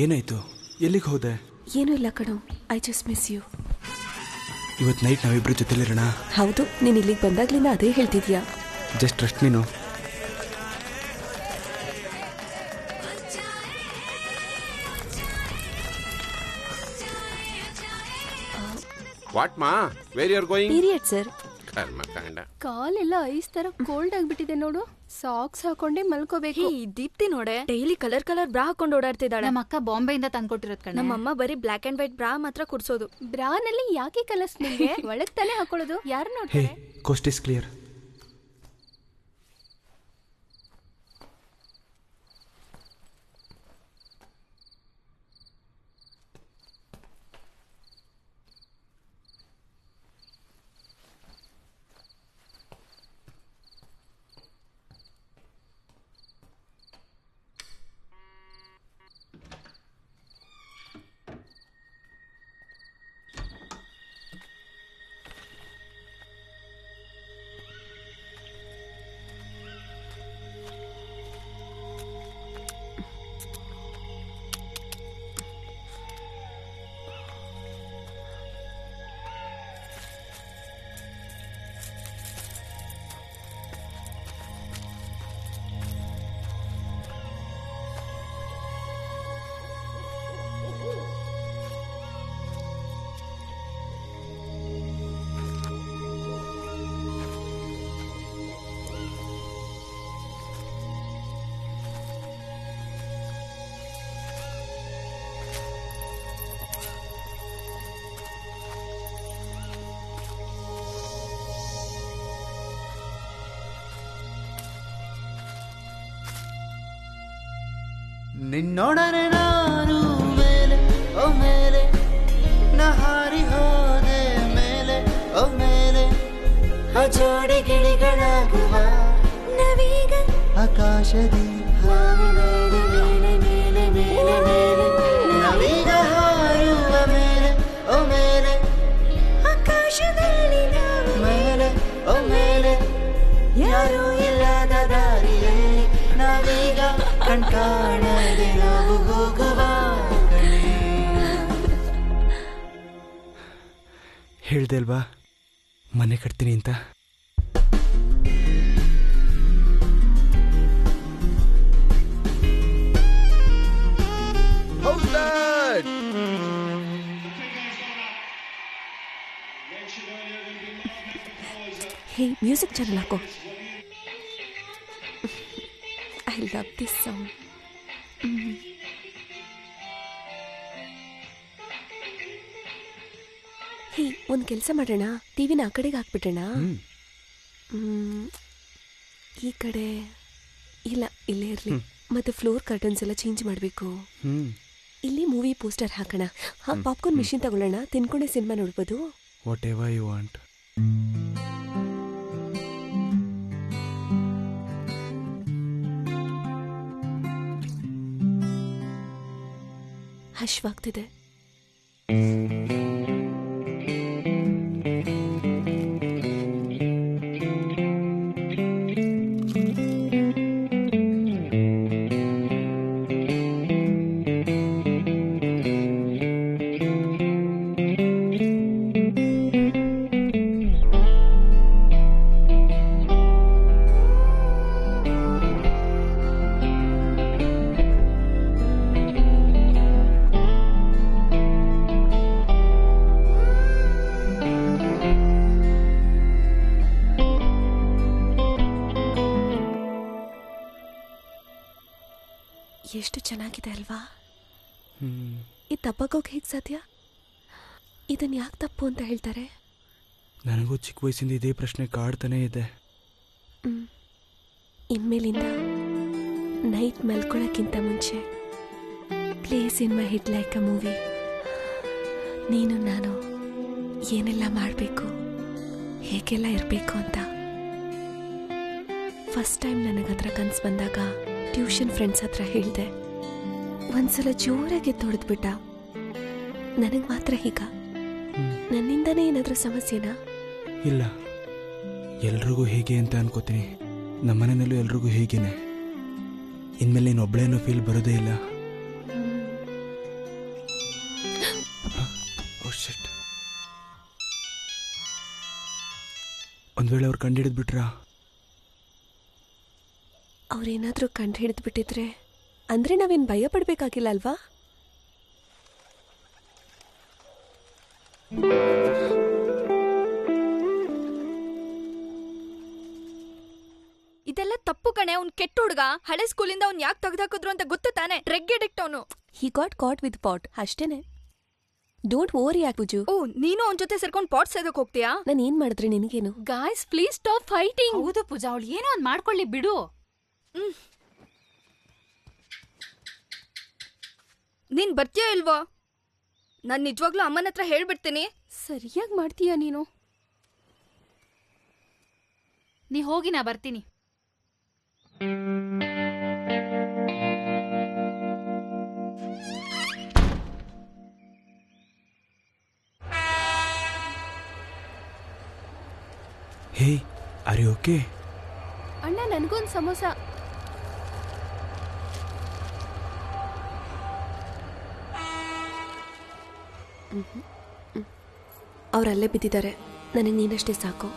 ಏನಾಯ್ತು? ಎಲ್ಲಿಗೆ ಹೋದೆ? ಏನೂ ಇಲ್ಲ ಕಣೋ, ಐ ಜಸ್ಟ್ ಮಿಸ್ ಯು. ಇವತ್ತು ನೈಟ್ ನಾವಿಬ್ರು ಜೊತೆಲಿರೋಣ. ಹೌದು, ನೀನು ಇಲ್ಲಿಗೆ ಬಂದಾಗ್ಲಿಂದ ಅದೇ ಹೇಳ್ತಿದ್ಯಾ. ಜಸ್ಟ್ ಟ್ರಸ್ಟ್ ನೀನು. ವಾಟ್ ಮಾ, where you are going? Period sir. ಕರ್ಮಕಾಂಡ. ಕಾಲೆಲ್ಲ ಐಸ್ ತರ ಕೋಲ್ಡ್ ಆಗ್ಬಿಟ್ಟಿದೆ ನೋಡು. ಸಾಕ್ಸ್ ಹಾಕೊಂಡೆ ಮಲ್ಕೋಬೇಕು. ಈ ದೀಪ್ತಿ ನೋಡೆ, ಡೈಲಿ ಕಲರ್ ಬ್ರಾ ಹಾಕೊಂಡು ಓಡಾಡ್ತಿದ್ದಾಳೆ. ನಮ್ಮ ಅಕ್ಕ ಬಾಂಬೆಯಿಂದ ತಂದ್ಕೊಟ್ಟಿರೋದ್ ಕಣೆ. ನಮ್ಮಮ್ಮ ಬರೀ ಬ್ಲಾಕ್ ಅಂಡ್ ವೈಟ್ ಬ್ರಾ ಮಾತ್ರ ಕುಡ್ಸೋದು. ಬ್ರಾನಲ್ಲಿ ಯಾಕೆ ಕಲರ್ಸ್ ನಿಂಗೆ? ಒಳಗ್ ತಾನೇ ಹಾಕೊಳ್ಳೋದು. ಯಾರು ಹೇ, ನೋಡ್ತಾರೆ? Coast is clear. ನಿನ್ನೊಡನೆ ನಾನು ಮೇಲೆ ಓ ಮೇಲೆ ನಹಾರಿ ಹೋದೆ ಮೇಲೆ ಓ ಮೇಲೆ ಜೋಡಿ ಗಿಳಿಗಳಾಗುವ ನವೀಗ ಆಕಾಶದಿ ಹಾವಿನ ಮೇಲೆ ಮೇಲೆ ಮೇಲೆ ಮೇಲೆ ನವೀಗ ಹಾರುವ ಮೇಲೆ ಓ ಮೇಲೆ ಆಕಾಶದಲ್ಲಿ ಮೇಲೆ ಓ ಮೇಲೆ ಯಾರೂ ಇಲ್ಲದ ದಾರಿಯಲ್ಲಿ ನಾವೀಗ ಕಣ್ಕಾಣದೆ ನಾವು ಹೋಗುವ ಕಣೆ. ಹೇಳ್ದೆ ಅಲ್ವಾ ಮನೆ ಕಟ್ತೀನಿ ಅಂತ. How's that? ಮ್ಯೂಸಿಕ್ ಚಾನಲ್ ಹಾಕೋ. I love this song. Hey, ಒಂದು ಕೆಲಸ ಮಾಡೋಣ, ಟಿವಿನ ಆ ಕಡೆಗೆ ಹಾಕ್ಬಿಟ್ಟೋಣ. ಈ ಕಡೆ ಇಲ್ಲ, ಇಲ್ಲೇ ಇರಲಿ. ಮತ್ತೆ ಫ್ಲೋರ್ ಕರ್ಟನ್ಸ್ ಎಲ್ಲ ಚೇಂಜ್ ಮಾಡಬೇಕು. ಇಲ್ಲಿ ಮೂವಿ ಪೋಸ್ಟರ್ ಹಾಕೋಣ. ಪಾಪ್ಕಾರ್ನ್ ಮಿಷಿನ್ ತಗೊಳ್ಳೋಣ, ತಿನ್ಕೊಂಡೆ ಸಿನಿಮಾ ನೋಡ್ಬೋದು. Whatever you want. ಹಶ್ವಾಗ್ತಿದೆ. ಎಷ್ಟು ಚೆನ್ನಾಗಿದೆ ಅಲ್ವಾ? ಇದು ತಪ್ಪಾಗೋಕೆ ಹೇಗೆ ಸಾಧ್ಯ? ಇದನ್ನು ಯಾಕೆ ತಪ್ಪು ಅಂತ ಹೇಳ್ತಾರೆ? ನನಗೂ ಚಿಕ್ಕ ವಯಸ್ಸಿಂದ ಇದೇ ಪ್ರಶ್ನೆ ಕಾಡ್ತಾನೇ ಇದೆ. ಇನ್ಮೇಲಿಂದ ನೈಟ್ ಮಲ್ಕೊಳ್ಳೋಕ್ಕಿಂತ ಮುಂಚೆ place in my head like a movie. ನೀನು ನಾನು ಏನೆಲ್ಲ ಮಾಡಬೇಕು, ಹೇಗೆಲ್ಲ ಇರಬೇಕು ಅಂತ. ಫಸ್ಟ್ ಟೈಮ್ ನನಗತ್ರ ಕನಸು ಬಂದಾಗ ಟ್ಯೂಷನ್ ಫ್ರೆಂಡ್ಸ್ ಹತ್ರ ಹೇಳಿದೆ. ಒಂದ್ಸಲ ಜೋರಾಗಿ ತೊಡೆದ್ಬಿಟ್ಟ. ನನಗೆ ಮಾತ್ರ ಹೀಗ? ನನ್ನಿಂದನೇ ಏನಾದರೂ ಸಮಸ್ಯೆನಾ? ಇಲ್ಲ, ಎಲ್ರಿಗೂ ಹೇಗೆ ಅಂತ ಅನ್ಕೋತೀನಿ. ನಮ್ಮನೆಯಲ್ಲೂ ಎಲ್ರಿಗೂ ಹೇಗೇನೆ. ಇನ್ಮೇಲೆ ನೀನು ಒಬ್ಬಳೇನೋ ಫೀಲ್ ಬರೋದೇ ಇಲ್ಲ. ಒಂದ್ ವೇಳೆ ಅವ್ರು ಕಂಡು ಬಿಟ್ರಾ? ಅವ್ರೇನಾದರೂ ಕಂಡು ಹಿಡಿದ್ಬಿಟ್ಟಿದ್ರೆ ಅಂದರೆ ನಾವೇನು ಭಯ ಪಡಬೇಕಾಗಿಲ್ಲ ಅಲ್ವಾ? ಇದೆಲ್ಲ ತಪ್ಪು ಕಣೆ. ಅವ್ನು ಕೆಟ್ಟ ಹುಡುಗ. ಹಳೆ ಸ್ಕೂಲಿಂದ ಅವ್ನು ಯಾಕೆ ತೆಗೆದಾಕಿದ್ರು ಅಂತ ಗೊತ್ತು ತಾನೆ. ಡ್ರಗ್ ಅಡಿಕ್ಟ್ ಅವನು. He got caught with pot, ಅಷ್ಟೇನೆ. ಡೋಂಟ್ ಓವರ್ ಯಾಕೆ ಪೂಜು? ಓ, ನೀನು ಅವನ ಜೊತೆ ಸೇರ್ಕೊಂಡು ಪಾಟ್ ಸೇದಕ್ಕೆ ಹೋಗ್ತೀಯಾ? ನಾನು ಏನ್ ಮಾಡಿದ್ರೆ ನಿನಗೇನು? Guys please stop fighting. ಹೌದು ಪೂಜಾ, ಅವಳು ಏನೋ ಒಂದು ಮಾಡ್ಕೊಳ್ಳಿ ಬಿಡು. ನೀನ್ ಬರ್ತೀಯಾ ಇಲ್ವಾ? ನಾನು ನಿಜವಾಗ್ಲೂ ಅಮ್ಮನ ಹತ್ರ ಹೇಳ್ಬಿಡ್ತೀನಿ. ಸರಿಯಾಗಿ ಮಾಡ್ತೀಯಾ ನೀನು? ನೀ ಹೋಗಿ, ನಾ ಬರ್ತೀನಿ. ಹೇ, ಆರ್ ಯು ಓಕೆ? ಅಣ್ಣ, ನನಗೊಂದು ಸಮೋಸ. ಅವರಲ್ಲೇ ಬಿದ್ದಿದ್ದಾರೆ. ನನಗೆ ನೀನಷ್ಟೇ ಸಾಕು.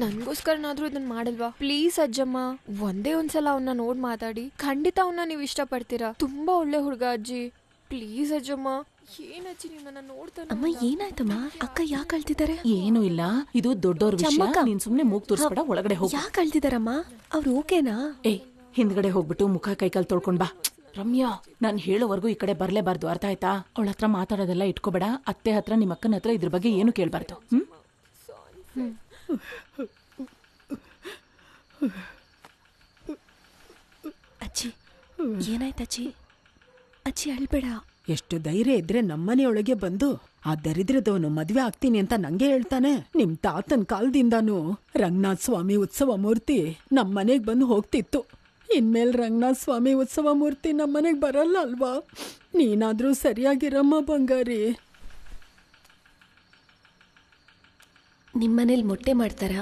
ನನಗೋಸ್ಕರನಾದ್ರೂ ಇದನ್ನ ಮಾಡಲ್ವಾ ಪ್ಲೀಸ್ ಅಜ್ಜಮ್ಮ? ಒಂದೇ ಒಂದ್ಸಲ ಅವನ್ನ ನೋಡ್ ಮಾತಾಡಿ. ಖಂಡಿತ ಅವನ್ನ ನೀವು ಇಷ್ಟಪಡ್ತೀರಾ. ತುಂಬಾ ಒಳ್ಳೆ ಹುಡುಗ ಅಜ್ಜಿ. ಪ್ಲೀಸ್ ಅಜ್ಜಮ್ಮ. ಏನಜ್ಜಿ, ನಿಮ್ಮನ್ನ ನೋಡ್ತಾನೆ. ಅಮ್ಮ, ಏನಾಯ್ತಮ್ಮ? ಅಕ್ಕ ಯಾಕೆ ಅಳ್ತಿದ್ದಾರೆ? ಏನು ಇಲ್ಲ, ಇದು ದೊಡ್ಡವ್ರ ವಿಷಯ. ನೀನ್ ಸುಮ್ನೆ ಮೂಗ್ ತೋರಿಸ್ಬೇಡ, ಒಳಗಡೆ ಹೋಗು. ಯಾಕೆ ಅಳ್ತಿದಾರಮ್ಮ? ಅವ್ರು ಓಕೆನಾ? ಏಯ್, ಹಿಂದ್ಗಡೆ ಹೋಗ್ಬಿಟ್ಟು ಮುಖ ಕೈಕಾಲ್ ತೊಳ್ಕೊಂಡ್ ಬಾ. ರಮ್ಯಾ, ನಾನು ಹೇಳೋವರೆಗೂ ಈ ಕಡೆ ಬರ್ಲೇಬಾರ್ದು, ಅರ್ಥ ಆಯ್ತಾ? ಅವಳ ಹತ್ರ ಮಾತಾಡೋದೆಲ್ಲ ಇಟ್ಕೋಬೇಡ. ಅತ್ತೆ ಹತ್ರ, ನಿಮ್ಮ ಅಕ್ಕನ ಹತ್ರ ಇದ್ರ ಬಗ್ಗೆ ಏನು ಕೇಳ್ಬಾರ್ದು. ಅಜ್ಜಿ, ಏನಾಯ್ತಜ್ಜಿ? ಅಜ್ಜಿ ಅಳ್ಬೇಡ. ಎಷ್ಟು ಧೈರ್ಯ ಇದ್ರೆ ನಮ್ಮನೆಯೊಳಗೆ ಬಂದು ಆ ದರಿದ್ರದವನು ಮದ್ವೆ ಆಗ್ತೀನಿ ಅಂತ ನಂಗೆ ಹೇಳ್ತಾನೆ. ನಿಮ್ ತಾತನ್ ಕಾಲದಿಂದಾನು ರಂಗನಾಥ ಸ್ವಾಮಿ ಉತ್ಸವ ಮೂರ್ತಿ ನಮ್ಮನೆಗ್ ಬಂದು ಹೋಗ್ತಿತ್ತು. ಇನ್ಮೇಲೆ ರಂಗನಾಥ ಸ್ವಾಮಿ ಉತ್ಸವ ಮೂರ್ತಿ ನಮ್ಮನೆಗ್ ಬರಲ್ಲ ಅಲ್ವಾ? ನೀನಾದ್ರೂ ಸರಿಯಾಗಿರಮ್ಮ ಬಂಗಾರಿ. ನಿಮ್ಮನೇಲಿ ಮೊಟ್ಟೆ ಮಾಡ್ತಾರಾ?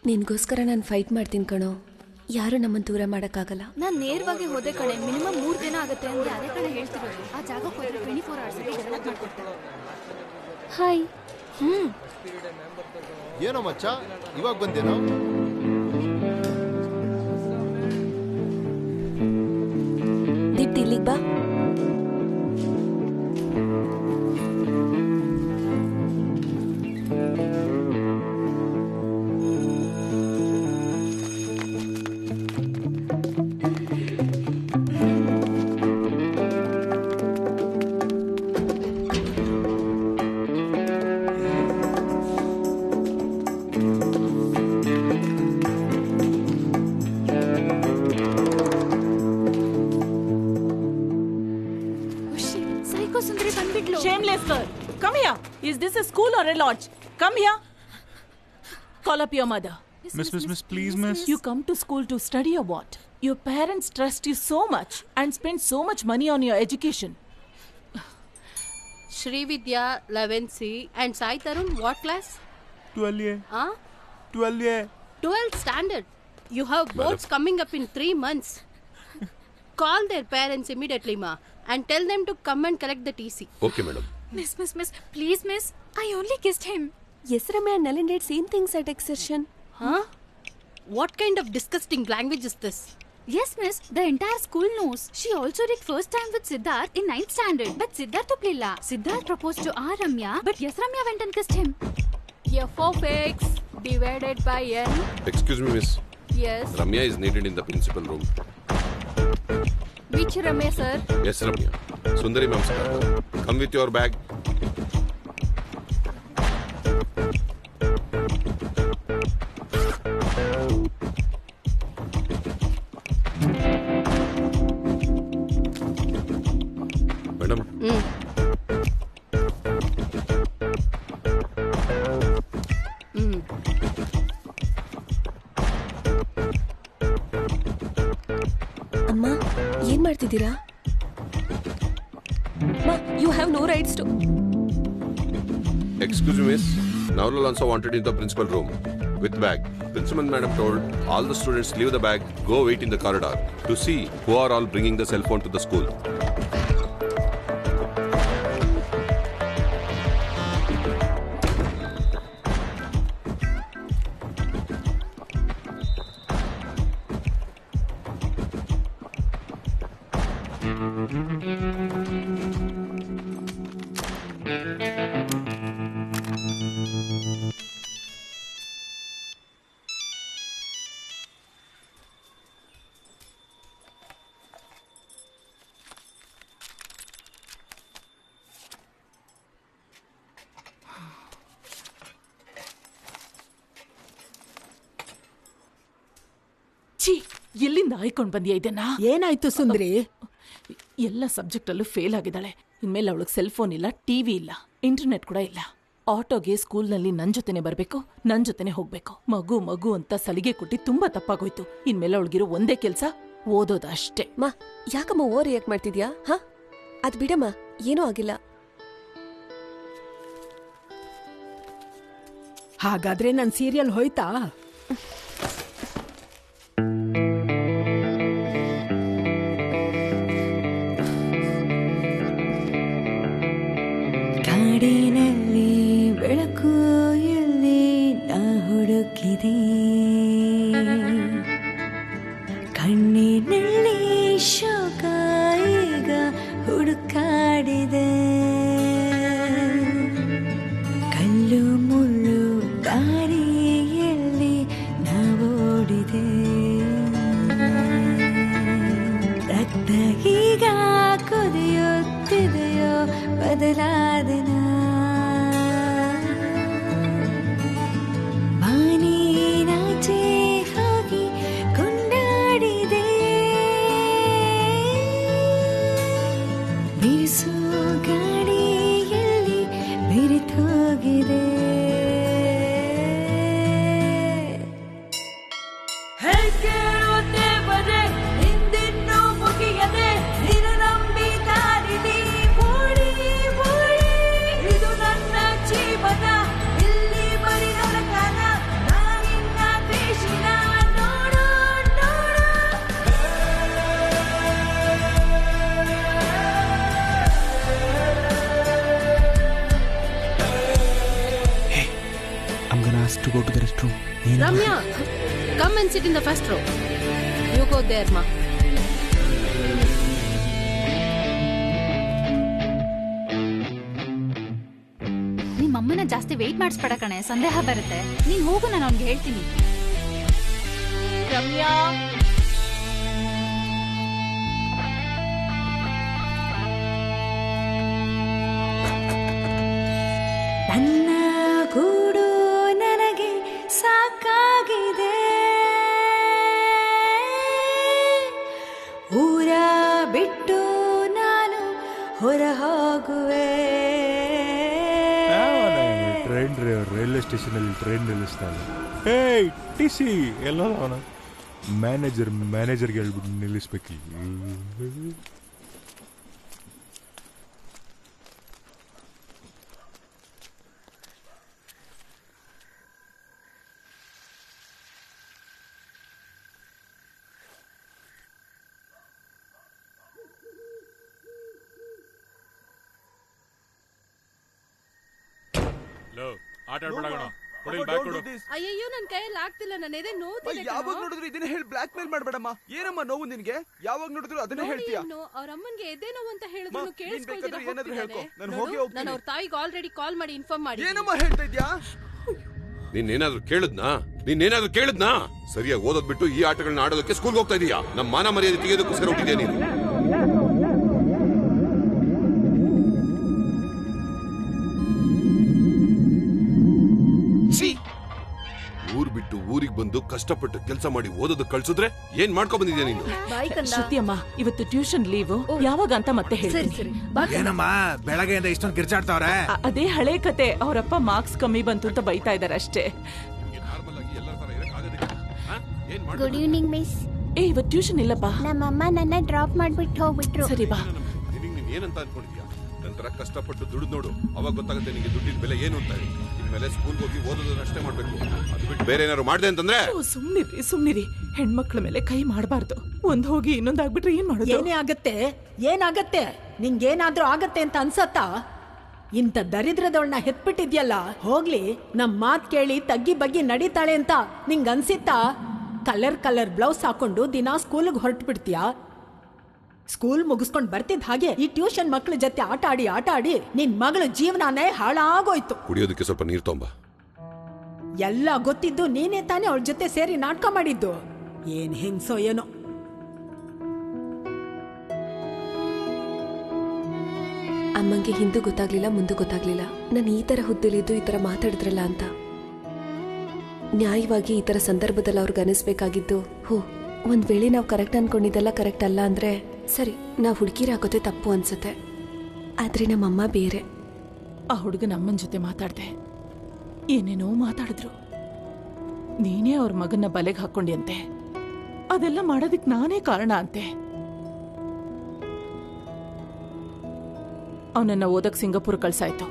ನಿನ್ಗೋಸ್ಕರ ನಾನು ಫೈಟ್ ಮಾಡ್ತೀನಿ ಕಣೋ. ಯಾರು ನಮ್ಮನ್ನು ದೂರ ಮಾಡೋಕ್ಕಾಗಲ್ಲ. ನಾನು ನೇರವಾಗಿ ಹೋದೆ ಕಣೆ, ಮಿನಿಮಮ್ 3 ದಿನ ಆಗುತ್ತೆ ಅಂದ್ರೆ. ಅದೇ ಕಡೆ ಹೇಳ್ತಿರೋದು, ಆ ಜಾಗಕ್ಕೆ ಹೋದ್ರೆ 24 hours ಡೆವಲಪ್ ಮಾಡ್ಕೊಡ್ತಾರೆ. ಹಾಯ್. ಏನೋ ಮಚ್ಚ ಇವಾಗ ಬಂದೇನೋ? ದೀಪ್ತಿ ಇಲ್ಲಿಗೆ ಬಾ. Shameless girl. Come here. Is this a school or a lodge? Come here. Call up your mother. Miss, please, miss. You come to school to study or what? Your parents trust you so much and spend so much money on your education. Srividya 11C and Sai Tarun what class? 12A. Huh? 12A. 12th standard. You have boards coming up in 3 months. Call their parents immediately, ma, and tell them to come and collect the TC. Okay, madam. Miss, please, miss. I only kissed him. Yes, Ramya and Nalin did same things at excursion. Huh? What kind of disgusting language is this? Yes, miss. The entire school knows. She also did first time with Siddharth in 9th standard. But Siddharth oplilla. Siddharth proposed to our Ramya, but yes, Ramya went and kissed him. F of X divided by N. Excuse me, miss. Yes. Ramya is needed in the principal room. Which Ramya, sir? Yes, Ramya. Sundari ma'am, sir. Come with your bag. Madam. ಅಮ್ಮ, ಏನ್ ಮಾಡ್ತಿದ್ದೀರಾ? You have no rights to. Excuse me, miss. Navalal also wanted in the principal room with bag. Principal madam told all the students leave the bag, go wait in the corridor to see who are all bringing the cell phone to the school. ಎಲ್ಲಿಂದ ಆಯ್ಕೊಂಡು ಬಂದಿಯಾ ಇದನ್ನ? ಏನಾಯ್ತು ಸುಂದ್ರಿ? ಎಲ್ಲ subject ಅಲ್ಲೂ fail ಆಗಿದ್ದಾಳೆ. ಇನ್ಮೇಲೆ ಅವಳಿಗೆ cell phone ಇಲ್ಲ, TV ಇಲ್ಲ, ಇಂಟರ್ನೆಟ್ ಕೂಡ ಇಲ್ಲ. ಆಟೋಗೆ ಸ್ಕೂಲ್ನಲ್ಲಿ ನನ್ ಜೊತೆನೆ ಬರ್ಬೇಕು, ನನ್ ಜೊತೆನೆ ಹೋಗ್ಬೇಕು. ಮಗು ಅಂತ ಸಲಿಗೆ ಕೊಟ್ಟಿ ತುಂಬಾ ತಪ್ಪಾಗೋಯ್ತು. ಇನ್ಮೇಲೆ ಅವಳಿಗಿರೋ ಒಂದೇ ಕೆಲ್ಸ ಓದೋದ ಅಷ್ಟೇ. ಮಾ, ಯಾಕಮ್ಮ ಓವರ್ ರಿಯಾಕ್ಟ್ ಮಾಡ್ತಿದ್ಯಾ? ಹಾ, ಅದ್ ಬಿಡಮ್ಮ, ಏನೂ ಆಗಿಲ್ಲ. ಹಾಗಾದ್ರೆ ನನ್ ಸೀರಿಯಲ್ ಹೋಯ್ತಾ? ಕಾಡಿನಲ್ಲಿ ಬೆಳಕು ಎಲ್ಲಿ ನಾ ಹುಡುಕಿದೆ, ಕಣ್ಣಿನಲ್ಲಿ ಶೋಕ ಈಗ ಹುಡುಕಾಡಿದೆ, ಕಲ್ಲು ಮುಳ್ಳು ದಾರಿಯಲ್ಲಿ ನಾ ಓಡಿದೆ, ರಕ್ತ ಈಗ ಕುದಿಯುತ್ತಿದೆಯೋ ಬದಲಾದನ, ಬಾನಿನಾಚೆ ಹೋಗಿ ಕೊಂಡಾಡಿದೆ, ಬಿರುಸು ಗಾಡಿಯಲ್ಲಿ ಬೆರೆತೋಗಿದೆ. ನೋಡು to go to the rest room. Ramya, come and sit in the first row. You go there, ma. ನಿಮ್ಮಮ್ಮನ ಜಾಸ್ತಿ ವೆಯ್ಟ್ ಮಾಡಿಸ್ಬೇಡ ಕಣೆ, ಸಂದೇಹ ಬರುತ್ತೆ. ನೀನ್ ಹೋಗು, ನಾನು ಅವ್ನಿಗೆ ಹೇಳ್ತೀನಿ. ರಮ್ಯಾ, ನನ್ನ ಗೂಡು ನನಗೆ ಸಾಕಾಗಿದೆ, ಊರ ಬಿಟ್ಟು ನಾನು ಹೊರ ಹೋಗುವೆ. ಟ್ರೈನ್ ಡ್ರೈವರ್ ರೈಲ್ವೆ ಸ್ಟೇಷನಲ್ಲಿ ಟ್ರೈನ್ ನಿಲ್ಲಿಸ್ತಾನೆ. ಏಯ್ ಟಿ ಸಿ ಎಲ್ಲ ಅವನ ಮ್ಯಾನೇಜರ್ಗೆ ಹೇಳ್ಬಿಟ್ಟು ನಿಲ್ಲಿಸ್ಬೇಕು. ಆಟ ಆಡ್ಬೇಡ, ಅಯ್ಯಯ್ಯೋ ನನ್ ಕೈಯಲ್ಲಿ ಆಗ್ತಿಲ್ಲ, ನನ್ನ ಎದೆ ನೋವ್ತಿದೆ. ಯಾವಾಗ ನೋಡಿದ್ರು ಇದನ್ನ ಹೇಳಿ ಬ್ಲಾಕ್ ಮೇಲ್ ಮಾಡ್ಬೇಡಮ್ಮ. ಏನಮ್ಮ ನೋವು ನಿನ್ಗೆ? ಯಾವಾಗ ನೋಡಿದ್ರು ಅದನ್ನೇ ಹೇಳ್ತೀಯ. ಅವ್ರ ಅಮ್ಮನ್ಗೆ ಎದೆ ನೋವು ಅಂತ ಹೇಳಿದ್ರು ಏನಾದ್ರೂ ಹೇಳ್ಕೊ, ನಾನು ಹೋಗಿ ಹೋಗ್ತೀನಿ. ನಾನು ಅವ್ರ ತಾಯಿಗೆ ಆಲ್ರೆಡಿ ಕಾಲ್ ಮಾಡಿ ಇನ್ಫಾರ್ಮ್ ಮಾಡಿ. ಏನಮ್ಮ ಹೇಳ್ತಾ ಇದ್ಯಾ? ನೀನೇನಾದ್ರೂ ಕೇಳಿದ್ನಾ? ಸರಿಯಾಗಿ ಓದೋದ್ ಬಿಟ್ಟು ಈ ಆಟಗಳನ್ನ ಆಡೋದಕ್ಕೆ ಸ್ಕೂಲ್ಗೆ ಹೋಗ್ತಾ ಇದೀಯಾ? ನಮ್ಮ ಮಾನ ಮರ್ಯಾದೆ ತೆಗೆಯೋದಕ್ಕೋಸ್ಕರ ಹುಟ್ಟಿದ್ಯಾ ನೀನು? ಊರ್ ಬಿಟ್ಟು ಊರಿಗೆ ಬಂದು ಕಷ್ಟಪಟ್ಟು ಕೆಲಸ ಮಾಡಿ ಓದೋದಕ್ಕೆ ಕಳ್ಸಿದ್ರೆ ಏನ್ ಮಾಡ್ಕೊ ಬಂದಿದ್ಯಾ ನೀನು? ಶ್ರುತಿ ಅಮ್ಮ, ಇವತ್ತು ಟ್ಯೂಷನ್ ಲೀವ್. ಯಾವಾಗ ಅಂತ ಮತ್ತೆ ಹೇಳ್ತೀನಿ. ಏನಮ್ಮ ಬೆಳಗ್ಗೆಯಿಂದ ಇಷ್ಟೊಂದು ಕಿರ್ಚಾಡ್ತಾವ್ರೆ? ಅದೇ ಹಳೆ ಕತೆ. ಅವರಪ್ಪ ಮಾರ್ಕ್ಸ್ ಕಮ್ಮಿ ಬಂತು ಅಂತ ಬೈತಾ ಇದಾರೆ ಅಷ್ಟೇ. Good evening miss. ಇವತ್ತು ಟ್ಯೂಷನ್ ಇಲ್ಲಪ್ಪ. ನಮ್ಮಮ್ಮ ನನ್ನ ಡ್ರಾಪ್ ಮಾಡ್ಬಿಟ್ಟು ಹೋಗ್ಬಿಟ್ರು. ಸರಿ ಬಾ. ಏನಂತ ಅನ್ಕೊಂಡಿದ್ಯಾ? ನಂತರ ಕಷ್ಟಪಟ್ಟು ದುಡಿದು ನೋಡು, ಅವಾಗ ಗೊತ್ತಾಗುತ್ತೆ ನಿಮಗೆ ದುಡ್ಡಿನ ಬೆಲೆ ಏನು ಅಂತ. ಇನ್ಮೇಲೆ ಸ್ಕೂಲ್ಗೆ ಹೋಗಿ ಓದೋದನ್ನ ಅಷ್ಟೇ ಮಾಡ್ಬೇಕು. ಅದು ಬಿಟ್ಟು ಬೇರೆ ಏನಾದ್ರು ಮಾಡ್ದೆ ಅಂತಂದ್ರೆ ಸುಮ್ನಿರಿ. ಹೆಣ್ಮಕ್ಳ ಮೇಲೆ ಕೈ ಮಾಡಬಾರ್ದು. ಒಂದ್ ಹೋಗಿ ಇನ್ನೊಂದಾಗ್ಬಿಟ್ರೆ ಏನ್ ಮಾಡೋದು? ಏನಾಗತ್ತೆ? ನಿಂಗೇನಾದ್ರೂ ಆಗತ್ತೆ ಅಂತ ಅನ್ಸತ್ತಾ? ಇಂಥ ದರಿದ್ರದವಳನ್ನ ಹೆತ್ಬಿಟ್ಟಿದ್ಯಲ್ಲ, ಹೋಗ್ಲಿ ನಮ್ ಮಾತ್ ಕೇಳಿ ತಗ್ಗಿ ಬಗ್ಗಿ ನಡೀತಾಳೆ ಅಂತ ನಿಂಗ್ ಅನ್ಸಿತ್ತಾ? ಕಲರ್ ಬ್ಲೌಸ್ ಹಾಕೊಂಡು ದಿನಾ ಸ್ಕೂಲ್ಗೆ ಹೊರಟು ಬಿಡ್ತೀಯಾ? ಸ್ಕೂಲ್ ಮುಗಿಸ್ಕೊಂಡ್ ಬರ್ತಿದ್ ಹಾಗೆ ಈ ಟ್ಯೂಷನ್ ಮಕ್ಳ ಜೊತೆ ಆಟ ಆಡಿ ನಿನ್ ಮಗಳ ಜೀವನನೇ ಹಾಳಾಗೋಯ್ತು. ಕುಡಿಯೋದಕ್ಕೆ ಸ್ವಲ್ಪ ನೀರು ತೊಂಬ. ಎಲ್ಲ ಗೊತ್ತಿದ್ದು ನೀನೇ ತಾನೇ ಅವಳ ಜೊತೆ ಸೇರಿ ನಾಟಕ ಮಾಡಿದ್ದು. ಏನ್ ಹೆಂಗ್ಸೋ ಏನೋ. ಅಮ್ಮಂಗೆ ಹಿಂದೂ ಗೊತ್ತಾಗ್ಲಿಲ್ಲ, ಮುಂದೆ ಗೊತ್ತಾಗ್ಲಿಲ್ಲ. ನಾನು ಈ ತರ ಹುದ್ದೆಲಿದ್ದು ಈ ತರ ಮಾತಾಡಿದ್ರಲ್ಲ ಅಂತ. ನ್ಯಾಯವಾಗಿ ಈ ತರ ಸಂದರ್ಭದಲ್ಲಿ ಅವ್ರಿಗೆ ಅನಿಸ್ಬೇಕಾಗಿದ್ದು, ಒಂದ್ ವೇಳೆ ನಾವು ಕರೆಕ್ಟ್ ಅನ್ಕೊಂಡಿದ್ದೆಲ್ಲ ಕರೆಕ್ಟ್ ಅಲ್ಲ ಅಂದ್ರೆ ಸರಿ, ನಾವು ಹುಡುಗಿರಾಗೋದೇ ತಪ್ಪು ಅನ್ಸುತ್ತೆ. ಆದ್ರೆ ನಮ್ಮಮ್ಮ ಬೇರೆ. ಆ ಹುಡುಗನ ಅಮ್ಮನ ಜೊತೆ ಮಾತಾಡ್ದೆ, ಏನೇನೋ ಮಾತಾಡಿದ್ರು. ನೀನೇ ಅವ್ರ ಮಗನ್ನ ಬಲೆಗೆ ಹಾಕೊಂಡಿ. ಅದೆಲ್ಲ ಮಾಡೋದಕ್ಕೆ ನಾನೇ ಕಾರಣ ಅಂತೆ. ಅವನನ್ನ ಓದಕ್ ಸಿಂಗಾಪುರ್ ಕಳ್ಸಾಯ್ತು.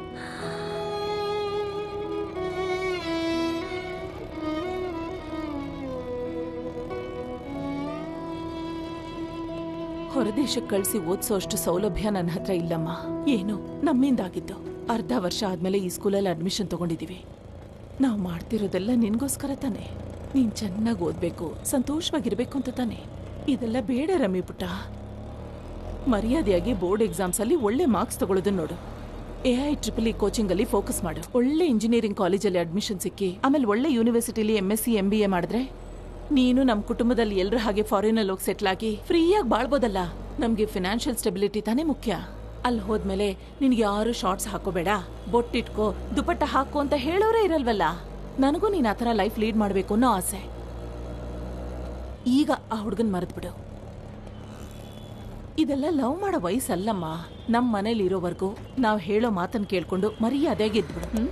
ಹೊರದೇಶಕ್ಕೆ ಕಳಿಸಿ ಓದಿಸೋ ಅಷ್ಟು ಸೌಲಭ್ಯ ನನ್ನ ಹತ್ರ ಇಲ್ಲಮ್ಮ. ಏನು ನಮ್ಮಿಂದಾಗಿದ್ದು. ಅರ್ಧ ವರ್ಷ ಆದ್ಮೇಲೆ ಈ ಸ್ಕೂಲಲ್ಲಿ ಅಡ್ಮಿಷನ್ ತಗೊಂಡಿದೀವಿ. ನಾವು ಮಾಡ್ತಿರೋದೆಲ್ಲ ನಿನ್ಗೋಸ್ಕರ ತಾನೆ. ನೀನ್ ಚೆನ್ನಾಗಿ ಓದ್ಬೇಕು, ಸಂತೋಷವಾಗಿರ್ಬೇಕು ಅಂತ ತಾನೆ. ಇದೆಲ್ಲ ಬೇಡ ರಮಿ ಪುಟ್ಟ. ಮರ್ಯಾದೆಯಾಗಿ ಬೋರ್ಡ್ ಎಕ್ಸಾಮ್ಸ್ ಅಲ್ಲಿ ಒಳ್ಳೆ ಮಾರ್ಕ್ಸ್ ತಗೊಳ್ಳೋದನ್ನ ನೋಡು. AI-EEE ಕೋಚಿಂಗ್ ಅಲ್ಲಿ ಫೋಕಸ್ ಮಾಡು. ಒಳ್ಳೆ ಇಂಜಿನಿಯರಿಂಗ್ ಕಾಲೇಜಲ್ಲಿ ಅಡ್ಮಿಷನ್ ಸಿಕ್ಕಿ ಆಮೇಲೆ ಒಳ್ಳೆ ಯೂನಿವರ್ಸಿಟಿಲಿ MSc MBA ಮಾಡಿದ್ರೆ ನೀನು ನಮ್ಮ ಕುಟುಂಬದಲ್ಲಿ ಎಲ್ಲರ ಹಾಗೆ ಫಾರಿನಲ್ಲಿ ಹೋಗಿ ಸೆಟ್ಲ್ ಆಗಿ ಫ್ರೀಯಾಗಿ ಬಾಳ್ಬೋದಲ್ಲ. ನಮ್ಗೆ ಫಿನಾನ್ಷಿಯಲ್ ಸ್ಟೆಬಿಲಿಟಿ ತಾನೇ ಮುಖ್ಯ. ಅಲ್ಲಿ ಹೋದ್ಮೇಲೆ ನಿನ್ಗೆ ಯಾರು ಶಾರ್ಟ್ಸ್ ಹಾಕೋಬೇಡ, ಬೊಟ್ಟಿಟ್ಕೋ, ದುಪಟ್ಟ ಹಾಕೋ ಅಂತ ಹೇಳೋರೇ ಇರಲ್ವಲ್ಲ. ನನಗೂ ನೀನ್ ಆತರ ಲೈಫ್ ಲೀಡ್ ಮಾಡ್ಬೇಕು ಅನ್ನೋ ಆಸೆ. ಈಗ ಆ ಹುಡುಗನ್ ಮರೆದ್ಬಿಡು. ಇದೆಲ್ಲ ಲವ್ ಮಾಡೋ ವಯಸ್ಸಲ್ಲಮ್ಮ. ನಮ್ ಮನೇಲಿ ಇರೋವರೆಗೂ ನಾವ್ ಹೇಳೋ ಮಾತನ್ನ ಕೇಳ್ಕೊಂಡು ಮರ್ಯಾದೆಯಾಗಿ ಇದ್ಬಿಡು.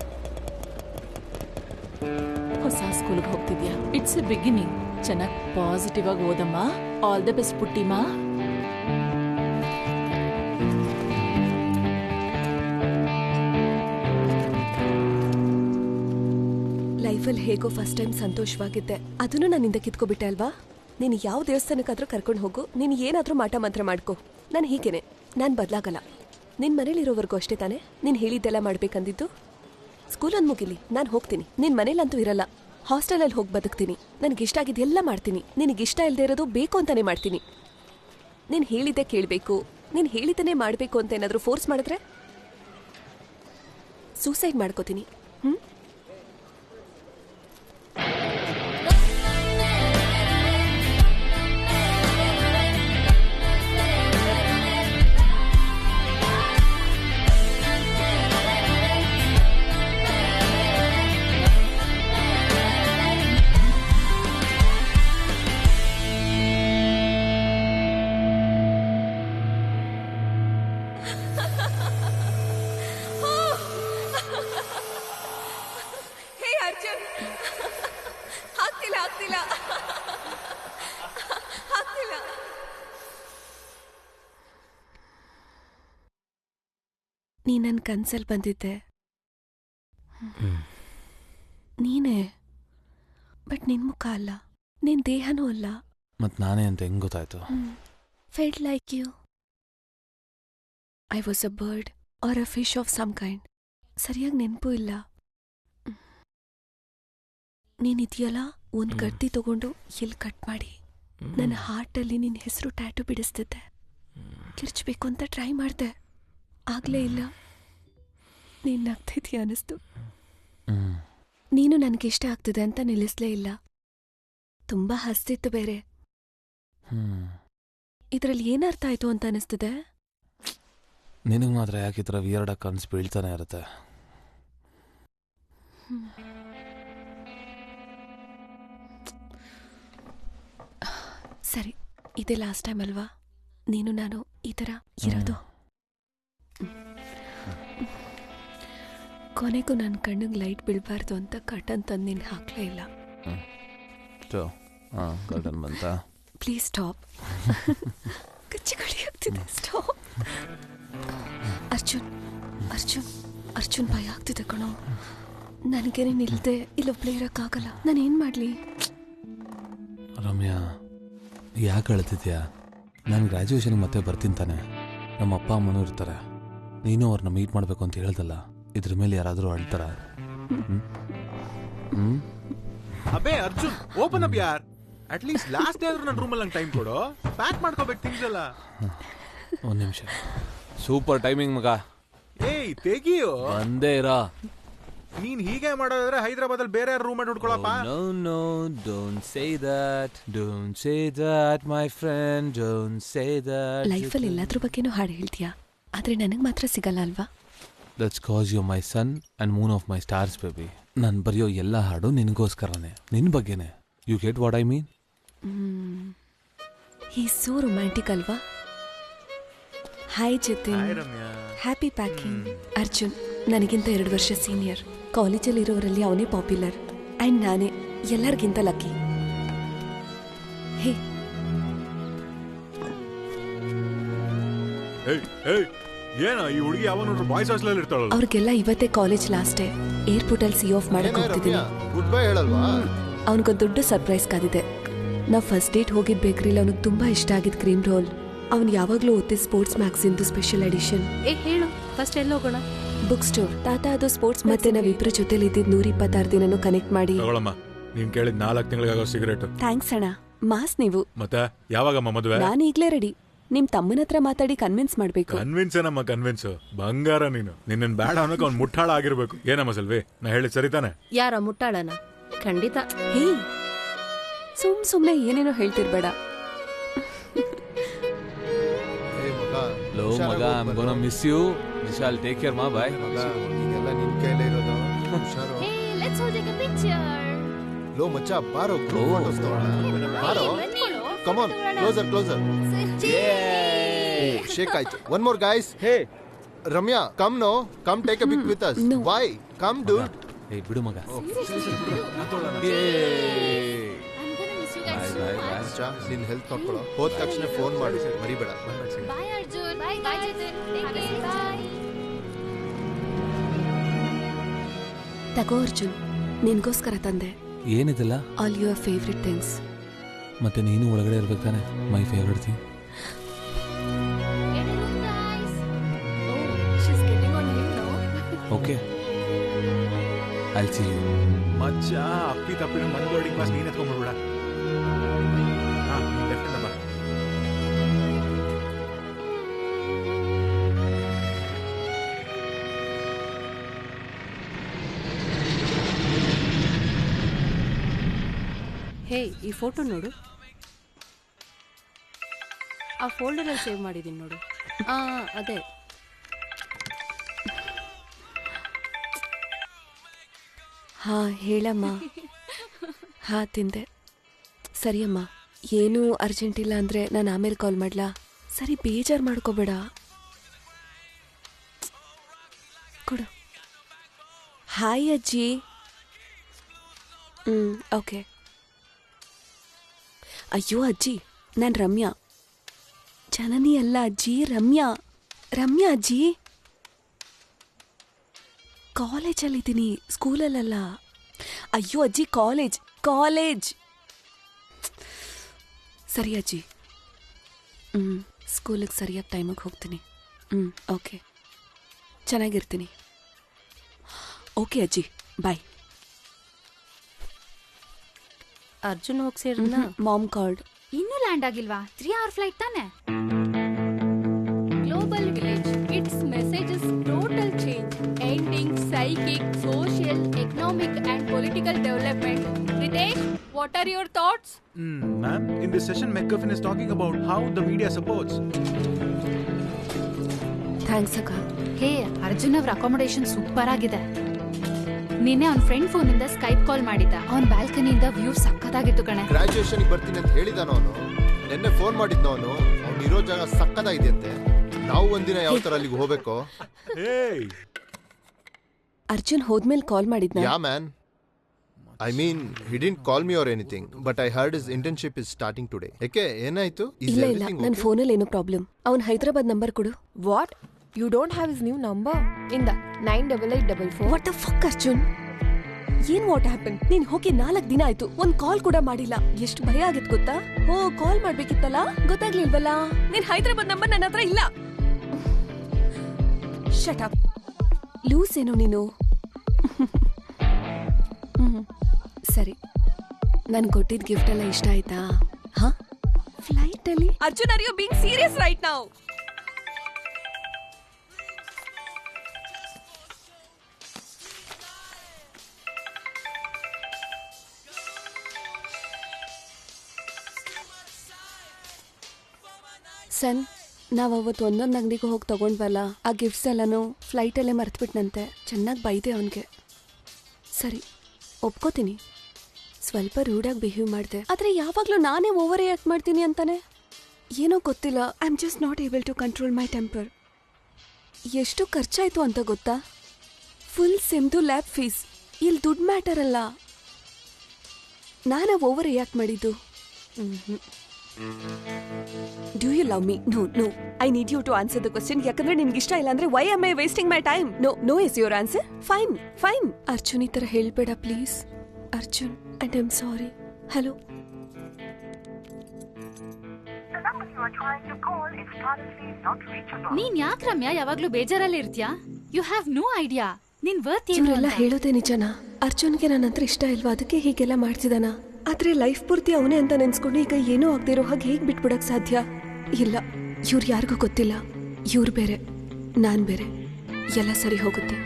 ಹೊಸ ಸ್ಕೂಲ್ಗೆ ಹೋಗ್ತಿದ್ಯಾ? It's a beginning. ಚೆನ್ನಾಗಿ ಪಾಸಿಟಿವ್ ಆಗಿ ಓದಮ್ಮ. ಆಲ್ ದ ಬೆಸ್ಟ್ ಪುಟ್ಟಿಮಾ. ಲೈಫಲ್ಲಿ ಹೇಗೋ ಫಸ್ಟ್ ಟೈಮ್ ಸಂತೋಷವಾಗಿದ್ದೆ. ಅದನ್ನು ನನ್ನಿಂದ ಕಿತ್ಕೊಬಿಟ್ಟೆ ಅಲ್ವಾ? ನೀನು ಯಾವ ದೇವಸ್ಥಾನಕ್ಕಾದ್ರೂ ಕರ್ಕೊಂಡು ಹೋಗು, ನೀನು ಏನಾದ್ರೂ ಮಾಟ ಮಂತ್ರ ಮಾಡ್ಕೋ. ನಾನು ಹೀಗೇನೆ, ನಾನು ಬದಲಾಗಲ್ಲ. ನಿನ್ನ ಮನೇಲಿರೋವರೆಗೂ ಅಷ್ಟೇ ತಾನೆ ನೀನು ಹೇಳಿದ್ದೆಲ್ಲ ಮಾಡ್ಬೇಕಂದಿದ್ದು. ಸ್ಕೂಲ್ ಒಂದು ಮುಗಿಲಿ, ನಾನು ಹೋಗ್ತೀನಿ. ನಿನ್ ಮನೇಲಂತೂ ಇರಲ್ಲ, ಹಾಸ್ಟೆಲಲ್ಲಿ ಹೋಗಿ ಬದುಕ್ತೀನಿ. ನನಗಿಷ್ಟ ಆಗಿದ್ದೆಲ್ಲ ಮಾಡ್ತೀನಿ. ನಿನಗಿಷ್ಟ ಇಲ್ಲದೆ ಇರೋದು ಬೇಕು ಅಂತಾನೆ ಮಾಡ್ತೀನಿ. ನೀನು ಹೇಳಿದ್ದೆ ಕೇಳಬೇಕು, ನೀನು ಹೇಳಿದ್ದನ್ನೇ ಮಾಡಬೇಕು ಅಂತ ಏನಾದರೂ ಫೋರ್ಸ್ ಮಾಡಿದ್ರೆ ಸೂಸೈಡ್ ಮಾಡ್ಕೋತೀನಿ. ನೀ ನನ್ನ ಕನ್ಸಲ್ಲಿ ಬಂದಿದ್ದೆ, ನೀನೇ. ಬಟ್ ನಿನ್ ಮುಖ ಅಲ್ಲ, ನಿನ್ ದೇಹನೂ ಅಲ್ಲ. ಮತ್ ನಾನೇ ಅಂತ ಹೆಂಗ್ ಗೊತ್ತಾಯ್ತು? Felt like you. I was a bird or a fish of some kind. ಸರಿಯಾಗಿ ನೆನಪು ಇಲ್ಲ. ನೀನಿದೆಯಲ್ಲ, ಒಂದು ಕಡ್ಡಿ ತಗೊಂಡು ಇಲ್ಲಿ ಕಟ್ ಮಾಡಿ ನನ್ನ ಹಾರ್ಟಲ್ಲಿ ನಿನ್ನ ಹೆಸರು ಟ್ಯಾಟು ಬಿಡಿಸ್ತಿದ್ದೆ. ಕಿರ್ಚ್ಬೇಕು ಅಂತ ಟ್ರೈ ಮಾಡಿದೆ, ಆಗ್ಲೇ ಇಲ್ಲ. ನೀನ್ ನಗ್ತಿದ್ಯಾ ಅನಿಸ್ತು. ನೀನು ನನಗೆ ಇಷ್ಟ ಆಗ್ತಿದೆ ಅಂತ ನಿಲ್ಲಿಸ್ಲೇ ಇಲ್ಲ. ತುಂಬಾ ಹಸ್ತಿತ್ತು ಬೇರೆ. ಇದರಲ್ಲಿ ಏನರ್ಥ ಆಯ್ತು ಅಂತ ಅನಿಸ್ತಿದೆ? ನಿನಗೆ ಮಾತ್ರ ಯಾಕೆ ಈ ಥರ ವಿಯರ್ಡಾಗಿ ಕನ್ಸು ಬೀಳ್ತಾನೆ ಇರುತ್ತೆ. ಸರಿ, ಇದೇ ಲಾಸ್ಟ್ ಟೈಮ್ ಅಲ್ವಾ ನೀನು ನಾನು ಈ ಥರ ಇರೋದು? ಕೊನೆಗೂ ನನ್ನ ಕಣ್ಣಿಗೆ ಲೈಟ್ ಬೀಳಬಾರ್ದು ಅಂತ ಕರ್ಟನ್ ತಂದು ನೀನು ಹಾಕ್ಲೇ ಇಲ್ಲ. ಕರ್ಟನ್ ಬಂತ? Please stop. ಕಚ್ಚಿ ಕಡಿ ಆಗ್ತಿದೆ. ಸ್ಟಾಪ್. ಅರ್ಜುನ್ ಅರ್ಜುನ್ ಅರ್ಜುನ್, ಭಯ ಆಗ್ತಿದೆ ಕಣೋ. ನನಗೆ ನೀನು ಇಲ್ಲದೆ ಇಲ್ಲೊಬ್ಳೇ ಇರೋಕ್ಕಾಗಲ್ಲ. ನಾನೇನು ಮಾಡಲಿ? ರಮ್ಯಾ, ಯಾಕೆ ಅಳ್ತಿದ್ಯಾ? ನಾನು ಗ್ರ್ಯಾಜುಯೇಷನ್ಗೆ ಮತ್ತೆ ಬರ್ತೀನಿ ತಾನೆ. ನಮ್ಮ ಅಪ್ಪ ಅಮ್ಮನೂ ಇರ್ತಾರೆ. ನೀನು ಅವ್ರನ್ನ ಮೀಟ್ ಮಾಡಬೇಕು ಅಂತ ಹೇಳ್ದಲ್ಲ, ಇದ್ರ ಮೇಲೆ ಯಾರಾದರೂ ಅಳ್ತಾರ? ಅಬೇ ಅರ್ಜುನ್, ಓಪನ್ ಅಪ್ ಯಾರ್. ಅಟ್ ಲೀಸ್ಟ್ ಲಾಸ್ಟ್ ಡೇ ಆದ್ರೂ ನನ್ನ ರೂಮಲ್ಲಿ ನಂಗೆ ಟೈಮ್ ಕೊಡು. ಪ್ಯಾಕ್ ಮಾಡ್ಕೋಬೇಕು ಥಿಂಗ್ಸ್ ಎಲ್ಲ. ಒಂದು ನಿಮಿಷ. ಸೂಪರ್ ಟೈಮಿಂಗ್ ಮಗ. ಏಯ್ ತೆಗಿಯೋ. ಒಂದೇ ಇರಾ. ನೀನ್ ಹೀಗೆ ಮಾಡೋದಾದ್ರೆ ಹೈದರಾಬಾದಲ್ಲಿ ಬೇರೆ ಯಾರು room ನೋಡ್ಕೊಳಪ್ಪ. No, don't say that. Don't say that, my friend. Don't say that. ಲೈಫಲ್ಲಿ ಎಲ್ಲಾದ್ರ ಬಗ್ಗೆನೂ ಹಾಡು ಹೇಳ್ತೀಯಾ, ಆದ್ರೆ ನನಗೆ ಮಾತ್ರ ಸಿಗಲ್ಲ ಅಲ್ವಾ? That's cause you're my sun and moon of my stars, baby. ನಾನು ಬರೆಯೋ ಎಲ್ಲ ಹಾಡು ನಿನಗೋಸ್ಕರನೇ, ನಿನ್ನ ಬಗ್ಗೆನೇ. You get what I mean? He's so romantic ಅಲ್ವಾ? Hi Jatin. Happy packing. Arjun ನನಗಿಂತ 2 ವರ್ಷ ಸೀನಿಯರ್. ಕಾಲೇಜಲ್ಲಿರೋರಲ್ಲಿ ಅವನೇ ಪಾಪ್ಯುಲರ್ ಆ್ಯಂಡ್ ನಾನೇ ಎಲ್ಲರಿಗಿಂತ ಲಕ್ಕಿ. ಹೇ, ಏನ ಈ ಹುಡುಗಿ ಯಾವ ನೋಡ್ರು ಬಾಯ್ಸ್ ಹಾಸ್ಟೆಲ್ ಇರ್ತಾಳಲ್ಲ? ಅವ್ರಿಗೆಲ್ಲ ಇವತ್ತೇ ಕಾಲೇಜ್ ಲಾಸ್ಟ್ ಡೇ. ಏರ್ಪೋರ್ಟಲ್ಲಿ ಸಿ ಆಫ್ ಮಾಡಕ್ ಹೋಗ್ತಿದ್ದೀನಿ. ಗುಡ್ ಬೈ ಹೇಳಲ್ವಾ? ಅವನಿಗೊಂದು ದೊಡ್ಡ ಸರ್ಪ್ರೈಸ್ ಕಾದಿದೆ. ನಾವು ಫಸ್ಟ್ ಡೇಟ್ ಹೋಗಿದ್ ಬೇಕ್ರಿಲಿ ಅವನಿಗೆ ತುಂಬಾ ಇಷ್ಟ ಆಗಿದ್ ಕ್ರೀಮ್ ರೋಲ್. ಅವ್ನು ಯಾವಾಗ್ಲೂ ಓದ್ತಿದ್ದ ಸ್ಪೋರ್ಟ್ಸ್ ಮ್ಯಾಗ್ಝಿನ್ದು ಸ್ಪೆಷಲ್ ಎಡಿಷನ್. ಹೇಳು ಫಸ್ಟ್ ಎಲ್ಲ ಹೋಗೋಣ? Book store. ತಾತ ಅದು ಸ್ಪೋರ್ಟ್ಸ್. ಮತ್ತೆ ನಾವಿಬ್ರ ಜೊತೆಲಿ ಇದ್ದಿದ್ದು 126 ದಿನನೂ ಕನೆಕ್ಟ್ ಮಾಡಿ. ನೀನ್ ಕೇಳಿದ್ 4 ತಿಂಗಳಿಗಾಗೋ ಸಿಗರೇಟ್. ಥ್ಯಾಂಕ್ಸ್ ಅಣ್ಣ, ಮಾಸ್ ನೀವು. ಮತ್ತೆ ಯಾವಾಗಮ್ಮ ಮದುವೆ? ನಾನು ಈಗ್ಲೇ ರೆಡಿ. ನಿಮ್ ತಮ್ಮನ ಹತ್ರ ಮಾತಾಡಿ ಕನ್ವಿನ್ಸ್ ಮಾಡ್ಬೇಕು. ಕನ್ವಿನ್ಸ್ ಏನಮ್ಮ ಕನ್ವಿನ್ಸ್? ಬಂಗಾರ ನೀನು. ನಿನ್ನ ಬ್ಯಾಡ ಅನ್ನೋಕೆ ಅವ್ನು ಮುಟ್ಟಾಳ ಆಗಿರ್ಬೇಕು. ಏನಮ್ಮ ಸಲ್ವಿ, ನಾ ಹೇಳಿದ್ ಸರಿ ತಾನೆ? ಯಾರ ಮುಟ್ಟಾಳನ? ಖಂಡಿತ. ಹೇ, ಸುಮ್ನೆ ಏನೇನೋ ಹೇಳ್ತಿರ್ಬೇಡ. ಲೋ ಮಗ, I'm gonna miss you. Vishal, take care ma, bye. ಈಗೆಲ್ಲ ನಿನ್ ಕೈಲೇ ಇರೋದು. ಹುಷಾರು. Hey, let's all take a picture. Low ಮಚ್ಚ, ಬಾರೋ ಗ್ರೂಪ್ ಫೋಟೋಸ್ ತಗೋಣ. ಬಾರೋ. Come on, closer. Shake ಆಯ್ತು. One more guys. Hey, Ramya, come take a pic with us. No. Why? Come dude. Hey, ಬಿಡು ಮಗ. ನಿನ್ ಹೆಲ್ತ್ ನೋಡ್ಕೊಳ್ಳೋ. ಹೋದ ತಕ್ಷಣ ಫೋನ್ ಮಾಡು, ಮರಿಬೇಡ. Bye Arjun. Bye Jatin. Take care. Bye. ತಗೋ ಅರ್ಜುನ್, ನಿನ್ಗೋಸ್ಕರ ತಂದೆ. ಏನಿದೆಲ್ಲ? All your favourite things. ಮತ್ತೆ ನೀನು ಒಳಗಡೆ ಇರ್ಬೇಕು ತಾನೆ? My favourite thing. Get a room, guys. Oh, she's getting on him now. Okay. I see you. ಮಚ್ಚ ಅಪ್ಪಿ ತಪ್ಪಿನ ಮನ್ ಬೋರ್ಡಿಂಗ್ ಪಾಸ್ ನೀನ್ ಎತ್ಕೊಂಡ್ಬಿಡ್ಬೇಡ. ಹಾ ಲೆಫ್ಟ್ ಇಂದ ಬಾ. ಹೇ, ಈ ಫೋಟೋ ನೋಡು. ಆ ಫೋಲ್ಡರಲ್ಲಿ ಸೇವ್ ಮಾಡಿದ್ದೀನಿ ನೋಡು. ಅದೇ. ಹಾ ಹೇಳಮ್ಮ. ಹಾ ತಿಂದೆ. ಸರಿಯಮ್ಮ, ಏನೂ ಅರ್ಜೆಂಟ್ ಇಲ್ಲ ಅಂದರೆ ನಾನು ಆಮೇಲೆ ಕಾಲ್ ಮಾಡಲಾ? ಸರಿ, ಬೇಜಾರು ಮಾಡ್ಕೋಬೇಡ. ಕೊಡು. ಹಾಯ್ ಅಜ್ಜಿ. ಓಕೆ. ಅಯ್ಯೋ ಅಜ್ಜಿ, ನಾನು ರಮ್ಯಾ. ಜನನಿ ಅಲ್ಲ ಅಜ್ಜಿ, ರಮ್ಯಾ. ರಮ್ಯಾ ಅಜ್ಜಿ. ಕಾಲೇಜಲ್ಲಿದ್ದೀನಿ, ಸ್ಕೂಲಲ್ಲ. ಅಯ್ಯೋ ಅಜ್ಜಿ, ಕಾಲೇಜ್. ಸರಿ ಅಜ್ಜಿ. ಸ್ಕೂಲಿಗೆ ಸರಿಯಾದ ಟೈಮಿಗೆ ಹೋಗ್ತೀನಿ. ಓಕೆ, ಚೆನ್ನಾಗಿರ್ತೀನಿ. ಓಕೆ ಅಜ್ಜಿ, ಬಾಯ್. ಅರ್ಜುನ್ ಹೋಗಿ ಸೇರಿದ್ನ? Mom called. ಇನ್ನೂ ಲ್ಯಾಂಡ್ ಆಗಿಲ್ವಾ? 3 hour ಫ್ಲೈಟ್ ತಾನೆ? Global village. Its message is total change, ending psychic, social, economic and political development. Ritesh, what are your thoughts? Ma'am, in this session, McGuffin is talking about how the media supports. Thanks ಅಕ್ಕ. ಹೇ, ಅರ್ಜುನ್ ಅವ್ರ accommodation super ಆಗಿದೆ. ನಿನ್ನೆ ಅವ್ನ friend ಫೋನಿಂದ Skype ಕಾಲ್ ಮಾಡಿದ್ದ. ಅವ್ನ ಬ್ಯಾಲ್ಕನಿಯಿಂದ view ಸಕ್ಕತ್ತಾಗಿತ್ತು ಕಣೆ. ಗ್ರಾಜುಯೇಷನ್ಗೆ ಬರ್ತೀನಿ ಅಂತ ಹೇಳಿದಾನ ಅವನು. ನಿನ್ನೆ ಫೋನ್ ಮಾಡಿದ್ನ ಅವನು. ಅವ್ನು ಇರೋ ಜಾಗ ಸಕ್ಕತ್ತಾಗಿದೆ ಅಂತೆ. ನಾವು ಒಂದಿನ ಯಾವ ತರ ಅಲ್ಲಿಗೆ ಹೋಗ್ಬೇಕು? ಅರ್ಜುನ್ ಹೋದ್ಮೇಲೆ ಕಾಲ್ ಮಾಡಿದ್ನ? Yeah man, I mean he didn't call me or anything, but I heard his internship is starting today. ಏಕೆ, ಏನಾಯ್ತು? ಇಲ್ಲ, ನನ್ನ ಫೋನಲ್ಲಿ ಏನೋ ಪ್ರಾಬ್ಲಮ್. ಅವ್ನ ಹೈದರಾಬಾದ್ ನಂಬರ್ ಕೊಡು. What? You don't have his new number? ಇಂದ 9884. What the fuck Arjun? ಏನ್ ವಾಟ್ ಹ್ಯಾಪನ್? ನೀನ್ ಹೋಗಿ 4 ದಿನ ಆಯ್ತು, ಒಂದ್ ಕಾಲ್ ಕೂಡ ಮಾಡಿಲ್ಲ. ಎಷ್ಟು ಭಯ ಆಗಿತ್ ಗೊತ್ತಾ? ಕಾಲ್ ಮಾಡ್ಬೇಕಿತ್ತಲ್ಲ, ಗೊತ್ತಾಗ್ಲಿಲ್ವಲ್ಲ? ನೀನ್ ಹೈದರಾಬಾದ್ ನಂಬರ್ ನನ್ನ ಹತ್ರ ಇಲ್ಲ. Shut up. ಲೂಸ್ ಏನೋ ನೀನು. ಸರಿ, ನನ್ ಕೊಟ್ಟಿದ್ ಗಿಫ್ಟ್ ಎಲ್ಲ ಇಷ್ಟ ಆಯ್ತಾ? ಹಾ, ಫ್ಲೈಟ್ ಅಲ್ಲಿ. Arjun, are you being serious right now? Son, ನಾವು ಅವತ್ತು ಒಂದೊಂದು ಅಂಗಡಿಗೆ ಹೋಗಿ ತಗೊಂಡ್ವಲ್ಲ, ಆ ಗಿಫ್ಟ್ಸ್ ಎಲ್ಲನೂ ಫ್ಲೈಟಲ್ಲೇ ಮರ್ತ್ಬಿಟ್ನಂತೆ. ಚೆನ್ನಾಗಿ ಬೈದೆ ಅವನಿಗೆ. ಸರಿ, ಒಪ್ಕೋತೀನಿ, ಸ್ವಲ್ಪ ರೂಢಾಗಿ ಬಿಹೇವ್ ಮಾಡಿದೆ. ಆದರೆ ಯಾವಾಗಲೂ ನಾನೇ ಓವರ್ ರಿಯಾಕ್ಟ್ ಮಾಡ್ತೀನಿ ಅಂತಾನೆ. ಏನೋ ಗೊತ್ತಿಲ್ಲ, I am just not able to control my temper. ಎಷ್ಟು ಖರ್ಚಾಯಿತು ಅಂತ ಗೊತ್ತಾ? ಫುಲ್ ಸೆಮ್ದು ಲ್ಯಾಬ್ ಫೀಸ್. ಇಲ್ಲಿ ದುಡ್ಡು ಮ್ಯಾಟರ್ ಅಲ್ಲ, ನಾನು ಓವರ್ ರಿಯಾಕ್ಟ್ ಮಾಡಿದ್ದು. Do you love me? No. I need you to answer the question. ಯಾಕಂದ್ರೆ ನಿನ್ಗೆ ಇಷ್ಟ ಇಲ್ಲ ಅಂದ್ರೆ why am I wasting my time? No is your answer. Fine. Arjun, ಈ ತರ ಹೇಳ್ಬೇಡ please. Arjun, and I'm sorry. Hello. ನೀನ್ ಯಾಕೆ ರಮ್ಯಾ ಯಾವಾಗ್ಲೂ ಬೇಜಾರಲ್ಲಿ ಇರ್ತೀಯಾ? ಯು ಹ್ಯಾವ್ ನೋ ಐಡಿಯಾ ನಿನ್ ವರ್ತ್ ಏನು ಇವರೆಲ್ಲ ಹೇಳೋದೇ ನಿಜನಾ? ಅರ್ಜುನ್ಗೆ ನನ್ನ ಹತ್ರ ಇಷ್ಟ ಇಲ್ವಾ, ಅದಕ್ಕೆ ಹೀಗೆಲ್ಲ ಮಾಡ್ತಿದ್ದಾನ? ಆದ್ರೆ ಲೈಫ್ ಪೂರ್ತಿ ಅವನೇ ಅಂತ ನೆನ್ಸ್ಕೊಂಡು ಈಗ ಏನೂ ಆಗದೆ ಇರೋ ಹಾಗೆ ಹೇಗೆ ಬಿಟ್ಬಿಡಕ್ ಸಾಧ್ಯ? ಇಲ್ಲ, ಇವ್ರು ಯಾರಿಗೂ ಗೊತ್ತಿಲ್ಲ. ಇವ್ರು ಬೇರೆ, ನಾನ್ ಬೇರೆ. ಎಲ್ಲ ಸರಿ ಹೋಗುತ್ತೆ.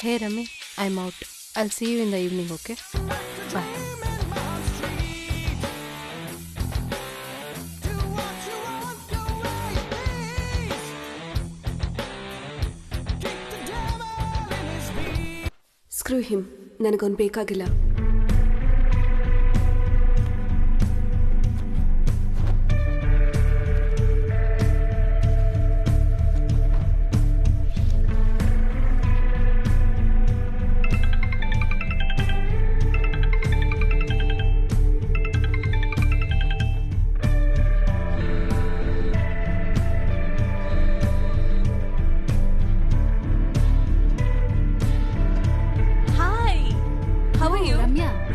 Hey Rami, I am out. I'll see you in the evening. Okay, bye. Screw him, ನನಗೊಂದು ಬೇಕಾಗಿಲ್ಲ.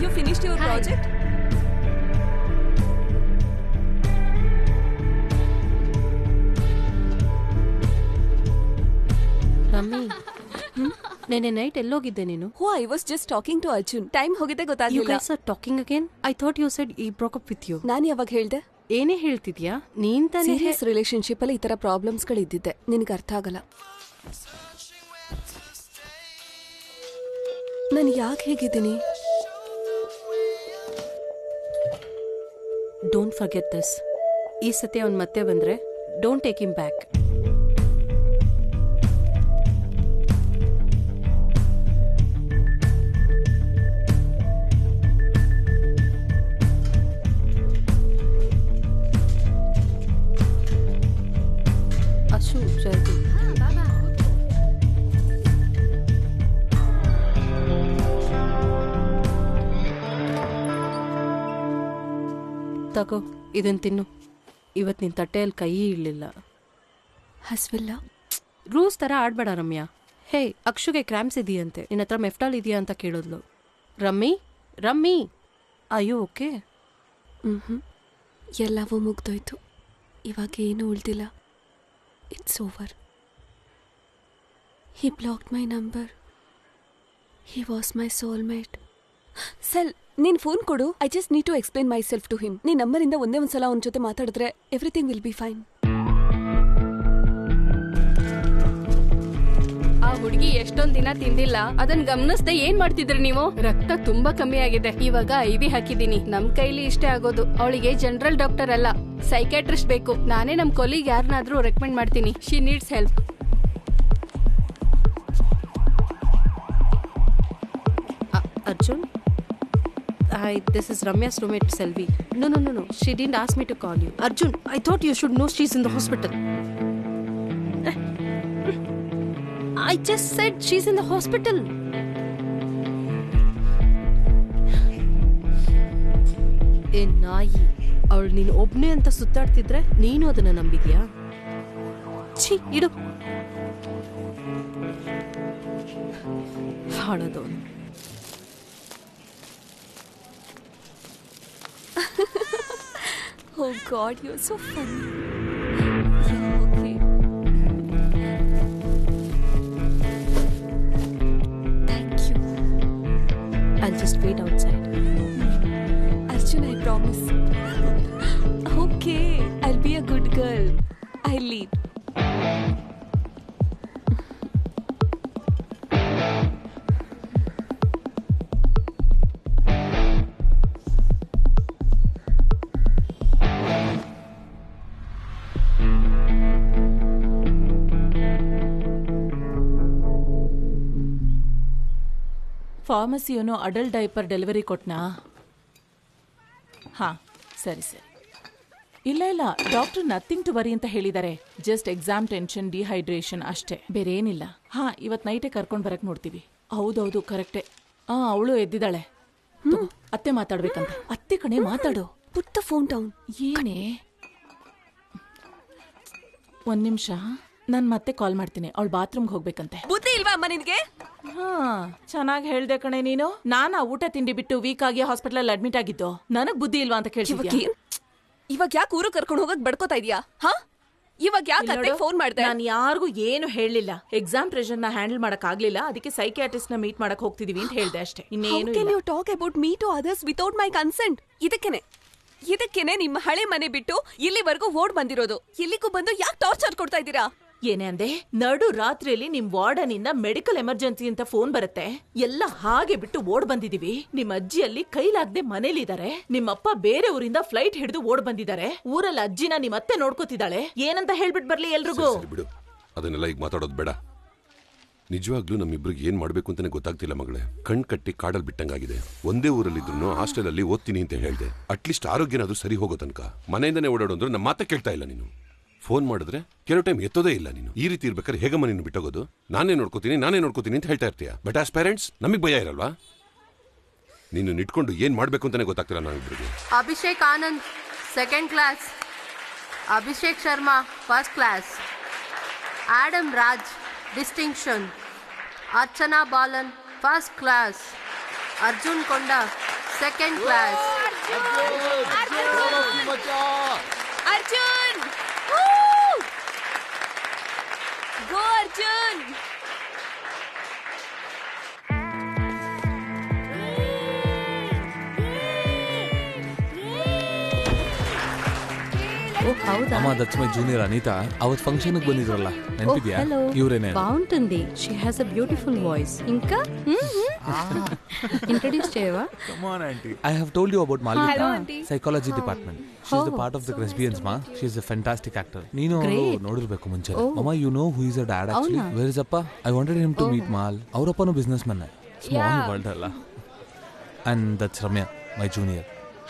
You finished your project? ನೆನೆ ನೈಟ್ ಎಲ್ಲೋಗಿದ್ದೆ ನೀನು? Oh I was just talking to Arjun. Time ಹೋಗಿದ್ದೆ ಯು ಗೊತ್ತಾಗಿಲ್ಲ. Guys are talking again? I thought you said ಈ broke up with you. ನಾನು ಯಾವಾಗ ಹೇಳ್ದೆ? ಏನೇ ಹೇಳ್ತಿದ್ಯಾ ನೀನ್ ತಾನೇ? ಸೀರಿಯಸ್ ರಿಲೇಶನ್ಶಿಪ್ ಅಲ್ಲಿ ಈ ತರ ಪ್ರಾಬ್ಲಮ್ಸ್ಗಳು ಇದ್ದಿದ್ದೆ, ನಿನಗೆ ಅರ್ಥ ಆಗಲ್ಲ. ನಾನು ಯಾಕೆ ಹೇಗಿದ್ದೀನಿ? Don't forget this. ಈ ಸತಿ ಅವ್ನು ಮತ್ತೆ ಬಂದ್ರೆ don't take him back. Ashu ಜಲ್ದಿ ತಗೋ, ಇದನ್ ತಿನ್ನು. ಇವತ್ತು ನಿನ್ ತಟ್ಟೆಯಲ್ಲಿ ಕೈ ಇರಲಿಲ್ಲ. ಹಸ್ವಿಲ್ಲ. ರೂಲ್ಸ್ ತರ ಆಡ್ಬೇಡ ರಮ್ಯಾ. ಹೇ, ಅಕ್ಷುಗೆ ಕ್ರಾಂಪ್ಸ್ ಇದೆಯಂತೆ, ನಿನ್ನ ಹತ್ರ ಮೆಫ್ಟಾಲ್ ಇದೆಯಾ ಅಂತ ಕೇಳಿದ್ಲು. ರಮ್ಮಿ ಅಯ್ಯೋ ಓಕೆ. ಎಲ್ಲವೂ ಮುಗ್ದೋಯ್ತು. ಇವಾಗ ಏನೂ ಉಳ್ದಿಲ್ಲ. It's over. He blocked my number. He was my soulmate. ಸೆಲ್, ನೀನ್ ಫೋನ್ ಕೊಡು. I just need to explain myself to him. ನೀನ್ ನಂಬರಿಂದ ಒಂದೇ ಒಂದ್ಸಲ ಅವನ ಜೊತೆ ಮಾತಾಡಿದ್ರೆ ಎವ್ರಿಥಿಂಗ್ ವಿಲ್ ಬಿ ಫೈನ್. ಆ ಹುಡುಗಿ ಎಷ್ಟೊಂದ್ ದಿನ ತಿಂದಿಲ್ಲ, ಅದನ್ನ ಗಮನಿಸದೆ ಏನ್ ಮಾಡ್ತಿದ್ರಿ ನೀವು? ರಕ್ತ ತುಂಬಾ ಕಮ್ಮಿ ಆಗಿದೆ. ಇವಾಗ IV ಹಾಕಿದೀನಿ. ನಮ್ ಕೈಲಿ ಇಷ್ಟೇ ಆಗೋದು. ಅವಳಿಗೆ ಜನರಲ್ ಡಾಕ್ಟರ್ ಅಲ್ಲ, ಸೈಕ್ಯಾಟ್ರಿಸ್ಟ್ ಬೇಕು. ನಾನೇ ನಮ್ ಕೊಲಿಗ್ ಯಾರನ್ನಾದ್ರೂ ರೆಕಮೆಂಡ್ ಮಾಡ್ತೀನಿ. She needs help. Arjun, this is Ramya's roommate Selvi. No. She didn't ask me to call you. Arjun, I thought you should know she's in the hospital. I just said she's in the hospital. ಏ ನಾಯಿ, ಅವಳು ನೀನು ಒಬ್ನೇ ಅಂತ ಸುತ್ತಾಡ್ತಿದ್ರೆ ನೀನು ಅದನ್ನ ನಂಬಿದ್ಯಾ? ಛೀ, ಇಡು. ಹಾಳದವನು. Oh God, you're so funny. Thank you. I'll just wait outside. Arjun, I promise. Okay, I'll be a good girl. I'll lead. ಫಾರ್ಮಸಿಯವನು ಅಡಲ್ಟ್ ಡೈಪರ್ ಡೆಲಿವರಿ ಕೊಟ್ನಾ? ಹಾಂ, ಸರಿ. ಇಲ್ಲ ಡಾಕ್ಟರ್ ನಥಿಂಗ್ ಟು ವರಿ ಅಂತ ಹೇಳಿದ್ದಾರೆ. ಜಸ್ಟ್ ಎಕ್ಸಾಮ್ ಟೆನ್ಷನ್, ಡಿಹೈಡ್ರೇಷನ್ ಅಷ್ಟೇ, ಬೇರೆ ಏನಿಲ್ಲ. ಹಾಂ, ಇವತ್ತು ನೈಟೇ ಕರ್ಕೊಂಡು ಬರಕ್ಕೆ ನೋಡ್ತೀವಿ. ಹೌದೌದು, ಕರೆಕ್ಟೇ. ಅವಳು ಎದ್ದಿದ್ದಾಳೆ. ಅತ್ತೆ ಮಾತಾಡ್ಬೇಕಂತ. ಅತ್ತೆ ಕಣೆ, ಮಾತಾಡು. ಪುಟ್ಟ ಫೋನ್ ಡೌನ್. ಏನೇ? ಒಂದ್ ನಿಮಿಷ, ನಾನು ಮತ್ತೆ ಕಾಲ್ ಮಾಡ್ತೀನಿ. ಅವಳು ಬಾತ್ರೂಮ್ಗೆ ಹೋಗ್ಬೇಕಂತೆ. ಬುದ್ಧಿ ಇಲ್ವಾ ಅಮ್ಮ ನಿನ್ಗೆ? ಚೆನ್ನಾಗಿ ಹೇಳ್ದೆ ಕಣೆ ನೀನು. ನಾನು ಊಟ ತಿಂಡಿ ಬಿಟ್ಟು ವೀಕ್ ಆಗಿ ಹಾಸ್ಪಿಟಲ್ ಅಡ್ಮಿಟ್ ಆಗಿದ್ದು. ನನಗ್ ಬುದ್ಧಿ ಇಲ್ವಾ ಅಂತ ಕೇಳ್ತಿದ್ಯಾ? ಇವಾಗ ಯಾಕೆ ಊರು ಕರ್ಕೊಂಡು ಹೋಗಕ್ ಬಡ್ಕೋತಾ ಇದೀಯಾ? ಇವಾಗ ಯಾಕೆ ಫೋನ್ ಮಾಡ್ದೆ? ನಾನು ಯಾರಿಗೂ ಏನು ಹೇಳಿಲ್ಲ. ಎಕ್ಸಾಮ್ ಪ್ರೆಷರ್ ನ ಹ್ಯಾಂಡಲ್ ಮಾಡಕ್ ಆಗ್ಲಿಲ್ಲ, ಅದಕ್ಕೆ ಸೈಕಿಯಾಟ್ರಿಸ್ಟ್ ನ ಮೀಟ್ ಮಾಡಕ್ ಹೋಗ್ತಿದೀವಿ ಅಂತ ಹೇಳ್ದೆ ಅಷ್ಟೇ. ಇನ್ನೇನು ಇಲ್ಲ. You talk about me to others without my consent? ಇದಕ್ಕೇನೆ ನಿಮ್ಮ ಹಳೆ ಮನೆ ಬಿಟ್ಟು ಇಲ್ಲಿವರೆಗೂ ಓಡ್ ಬಂದಿರೋದು. ಇಲ್ಲಿಗೂ ಬಂದು ಯಾಕೆ ಟಾರ್ಚರ್ ಕೊಡ್ತಾ ಇದ್ದೀರಾ? ಏನೇ ಅಂದೆ? ನಡು ರಾತ್ರಿಯಲ್ಲಿ ನಿಮ್ ವಾರ್ಡನ್ ಇಂದ ಮೆಡಿಕಲ್ ಎಮರ್ಜೆನ್ಸಿ ಅಂತ ಫೋನ್ ಬರುತ್ತೆ. ಎಲ್ಲ ಹಾಗೆ ಬಿಟ್ಟು ಓಡ್ ಬಂದಿದೀವಿ. ನಿಮ್ ಅಜ್ಜಿಯಲ್ಲಿ ಕೈಲಾಗದೆ ಮನೇಲಿದ್ದಾರೆ. ನಿಮ್ಮಪ್ಪ ಬೇರೆ ಊರಿಂದ ಫ್ಲೈಟ್ ಹಿಡಿದು ಓಡ್ ಬಂದಿದ್ದಾರೆ. ಊರಲ್ಲಿ ಅಜ್ಜಿನ ನಿಮ್ ಅತ್ತೆ ನೋಡ್ಕೋತಿದ್ದಾಳೆ. ಏನಂತ ಹೇಳ್ಬಿಟ್ ಬರ್ಲಿ ಎಲ್ರಿಗೂ? ಬಿಡು, ಅದನ್ನೆಲ್ಲ ಈಗ ಮಾತಾಡೋದು ಬೇಡ. ನಿಜವಾಗ್ಲೂ ನಮ್ಮಿಬ್ರಿಗೆ ಏನ್ ಮಾಡ್ಬೇಕು ಅಂತಾನೆ ಗೊತ್ತಾಗ್ತಿಲ್ಲ ಮಗಳೇ. ಕಣ್ ಕಟ್ಟಿ ಕಾಡಲ್ ಬಿಟ್ಟಂಗಾಗಿದೆ. ಒಂದೇ ಊರಲ್ಲಿದ್ರು ಹಾಸ್ಟೆಲ್ ಅಲ್ಲಿ ಓದ್ತೀನಿ ಅಂತ ಹೇಳ್ದೆ. ಅಟ್ಲೀಸ್ಟ್ ಆರೋಗ್ಯನಾದ್ರೂ ಸರಿ ಹೋಗೋ ತನಕ ಮನೆಯಿಂದನೇ ಓಡಾಡೋದ್ರು ನಮ್ಮ ಮಾತ ಕೇಳ್ತಾ ಇಲ್ಲ ನೀನು. ಫೋನ್ ಮಾಡಿದ್ರೆ ಕೆಲವು ಟೈಮ್ ಎತ್ತೋದೇ ಇಲ್ಲ ನೀನು. ಈ ರೀತಿ ಇರ್ಬೇಕಾದ್ರೆ ಹೇಗಮ್ಮ ನೀನು ಬಿಟ್ಟೋಗೋದು? ನಾನೇ ನೋಡ್ಕೋತೀನಿ ಅಂತ ಹೇಳ್ತಾ ಇರ್ತೀಯ. ಬಟ್ ಆಸ್ ಪೇರೆಂಟ್ಸ್ ನಮಗ್ ಭಯ ಇರಲ್ವಾ? ನೀನು ನಿಟ್ಕೊಂಡು ಏನ್ ಮಾಡ್ಬೇಕು ಅಂತಾನೆ ಗೊತ್ತಾಗ್ತಿಲ್ಲ ನಾವಿಬ್ರಿಗೆ. Abhishek Anand second class, Abhishek Sharma first class, Adam Raj distinction, Archana Balan first class, Arjun Konda second class. Arjun, go Arjun. ಅಮ್ಮ ದಟ್ಸ್ ಮೈ ಜೂನಿಯರ್ ಅನಿತಾ. ಅವತ್ತು ಫಂಕ್ಷನ್ ಬಂದಿದ್ರಲ್ಲ, ನೆನಪಿದ್ಯಾ? ಇವ್ರೇನೆ బాగుంటుంది. She has a beautiful voice. ఇంకా ఇంట్రడ్యూస్ చేయవా? Come on, auntie. I have told you about Malvika. Hello, auntie. Psychology department. She's the part of the Lesbians, ma. She's a fantastic actor. ನೀನು ನೋಡಿರ್ಬೇಕು ಮುಂಚೆ. Mama, you know who is her dad actually? Where is Appa? I wanted him to meet Mal. ಅವರಪ್ಪನು businessman. Small world ಅಲ್ಲ. And that's Ramya, my junior.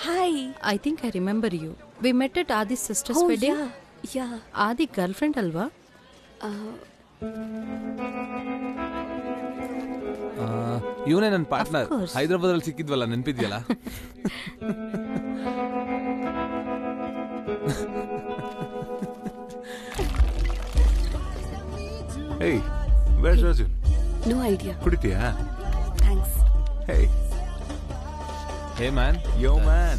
Hi. I think I remember you. We met at Adi's sister's wedding. Yeah. Adi girlfriend ಅಲ್ವಾ? ಇವನೇ ನನ್ನ partner. Hyderabad ಅಲ್ಲಿ ಸಿಕ್ಕಿದ್ವಲ್ಲ, ನೆನಪಿದ್ಯಲ್ಲ? Hey, where's Arjun? No idea. ಕುಡಿತೀಯಾ? Thanks. Hey. Hey man. Yo man.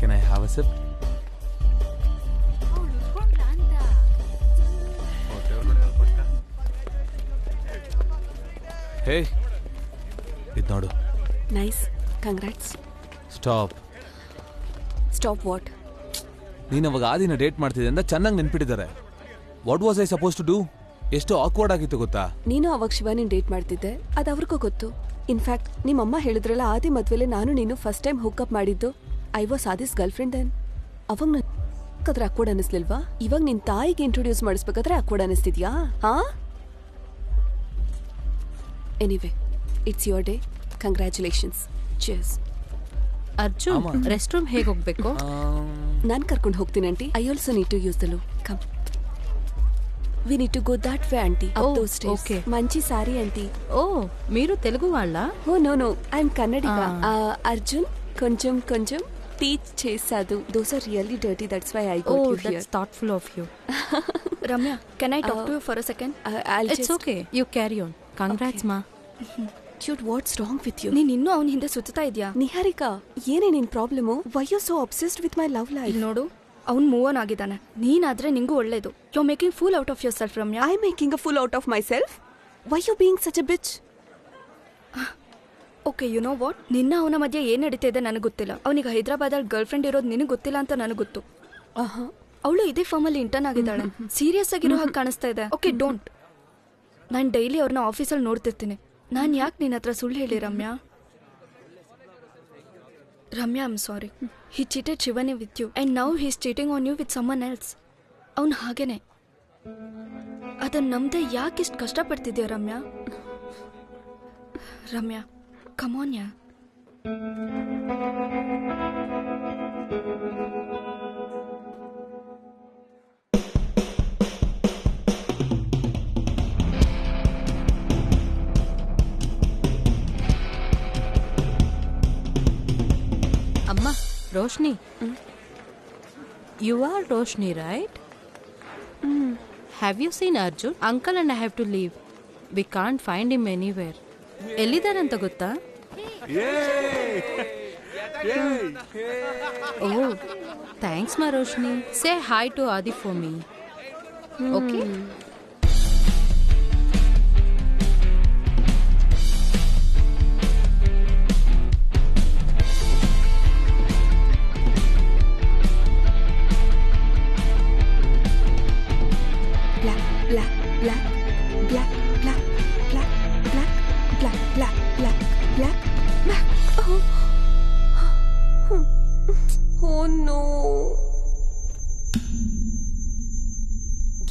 Can I have a sip? Hey. ಇದು ನೋಡು. Nice. Congrats. Stop. Stop what? ನೀನು ಅವಾಗ ಆದಿನ date ಮಾಡ್ತಿದ್ದೆ ಅಂತ ಚೆನ್ನಾಗಿ ನೆನ್ಪಿಟ್ಟಿದ್ದಾರೆ. What was I suppose to do? ಎಷ್ಟು ಆಕ್ವರ್ಡ್ ಆಗಿತ್ತು ಗೊತ್ತಾ? ನೀನು ಅವಾಗ ಶಿವಾನಿನ ಡೇಟ್ ಮಾಡ್ತಿದ್ದೆ, ಅದು ಅವ್ರಿಗೂ ಗೊತ್ತು. ಇನ್ಫ್ಯಾಕ್ಟ್ ನಿಮ್ಮಮ್ಮ ಹೇಳಿದ್ರಲ್ಲ, ಆದಿ ಮದ್ವೆಲೆ ನಾನು ನೀನು ಫಸ್ಟ್ ಟೈಮ್ ಹುಕ್ಅಪ್ ಮಾಡಿದ್ದು. ಐ ವಾಸ್ ಆದಿಸ್ ಗರ್ಲ್ ಫ್ರೆಂಡ್ ದೆನ್. ಅವಾಗ ನನಗೆ ಅಕ್ವರ್ಡ್ ಅನ್ನಿಸ್ಲಿಲ್ವಾ? ಇವಾಗ ನಿನ್ನ ತಾಯಿಗೆ ಇಂಟ್ರೊಡ್ಯೂಸ್ ಮಾಡಿಸ್ಬೇಕಾದ್ರೆ ಅಕ್ವರ್ಡ್ ಅನ್ನಿಸ್ತಿದ್ಯಾ? ಹಾ? Anyway, it's your day. Congratulations. Cheers. Arjun, restroom ಹೇಗೆ ಹೋಗ್ಬೇಕು? ನಾನು ಕರ್ಕೊಂಡು ಹೋಗ್ತೀನಿ aunty. I also need to use the loo. Come. We need to go that way aunty. Up those stairs. మంచి సారీ ఆంటీ. ఓ, మీరు తెలుగు వాళ్ళా? Oh no no, I am Kannadiga. Arjun కొంచెం కొంచెం టీచ్ చేసాదు. Those are really dirty, that's why I got you here. That's thoughtful of you. Ramya, can I talk to you for a second? It's okay. You carry on. Congrats, ma. Dude, what's wrong with you? ನೀನ್ ಇನ್ನೂ ಅವನ ಹಿಂದೆ ಸುತ್ತಾ ಇದೆಯಾ? ನಿಹಾರಿಕಾ, ಏನೇ ನಿನ್ problem? Why you so obsessed with my love life? ನೋಡು, ಅವ್ನು ಮೂವ್ ಆನ್ ಆಗಿದ್ದಾನೆ. ನೀನಾದ್ರೆ ನಿಂಗೂ ಒಳ್ಳೇದು. You are making fool out of yourself Ramya. I am making a fool out of myself? Why you being such a bitch? Okay, you know what, ನಿನ್ನ ಅವನ ಮಧ್ಯೆ ಏನ್ ನಡೀತಾ ಇದೆ ನನಗೆ ಗೊತ್ತಿಲ್ಲ. ಅವನಿಗೆ ಹೈದರಾಬಾದಲ್ಲಿ ಗರ್ಲ್ ಫ್ರೆಂಡ್ ಇರೋದು ನಿನಗೆ ಗೊತ್ತಿಲ್ಲ ಅಂತ ನನಗೆ ಗೊತ್ತು. ಅವಳು ಇದೇ ಫಾರ್ಮಲ್ಲಿ ಇಂಟರ್ನ್ ಆಗಿದ್ದಾಳೆ. ಸೀರಿಯಸ್ ಆಗಿರೋ ಹಾಗೆ ಕಾಣಿಸ್ತಾ ಇದೆ. Okay, don't. ನಾನು ಡೈಲಿ ಅವ್ರನ್ನ ಆಫೀಸಲ್ಲಿ ನೋಡ್ತಿರ್ತೀನಿ. ನಾನು ಯಾಕೆ ನಿನ್ನ ಹತ್ರ ಸುಳ್ಳು ಹೇಳಿ Ramya? Ramya, I am sorry. He cheated Shivani with you and now he is cheating on you with someone else. ಅವ್ನು ಹಾಗೇನೆ. ಅದನ್ನ ನಮ್ದೆ ಯಾಕೆ ಇಷ್ಟು ಕಷ್ಟಪಡ್ತಿದ್ಯಾ Ramya? Ramya, come on yeah. Amma, Roshni. You are Roshni, right? Have you seen Arjun? Uncle and I have to leave. We can't find him anywhere. ಎಲ್ಲಿದ್ದಾರಂತ ಗೊತ್ತಾ? Oh, thanks, ma Roshni. Say hi to Adi for me. Okay? Oh no.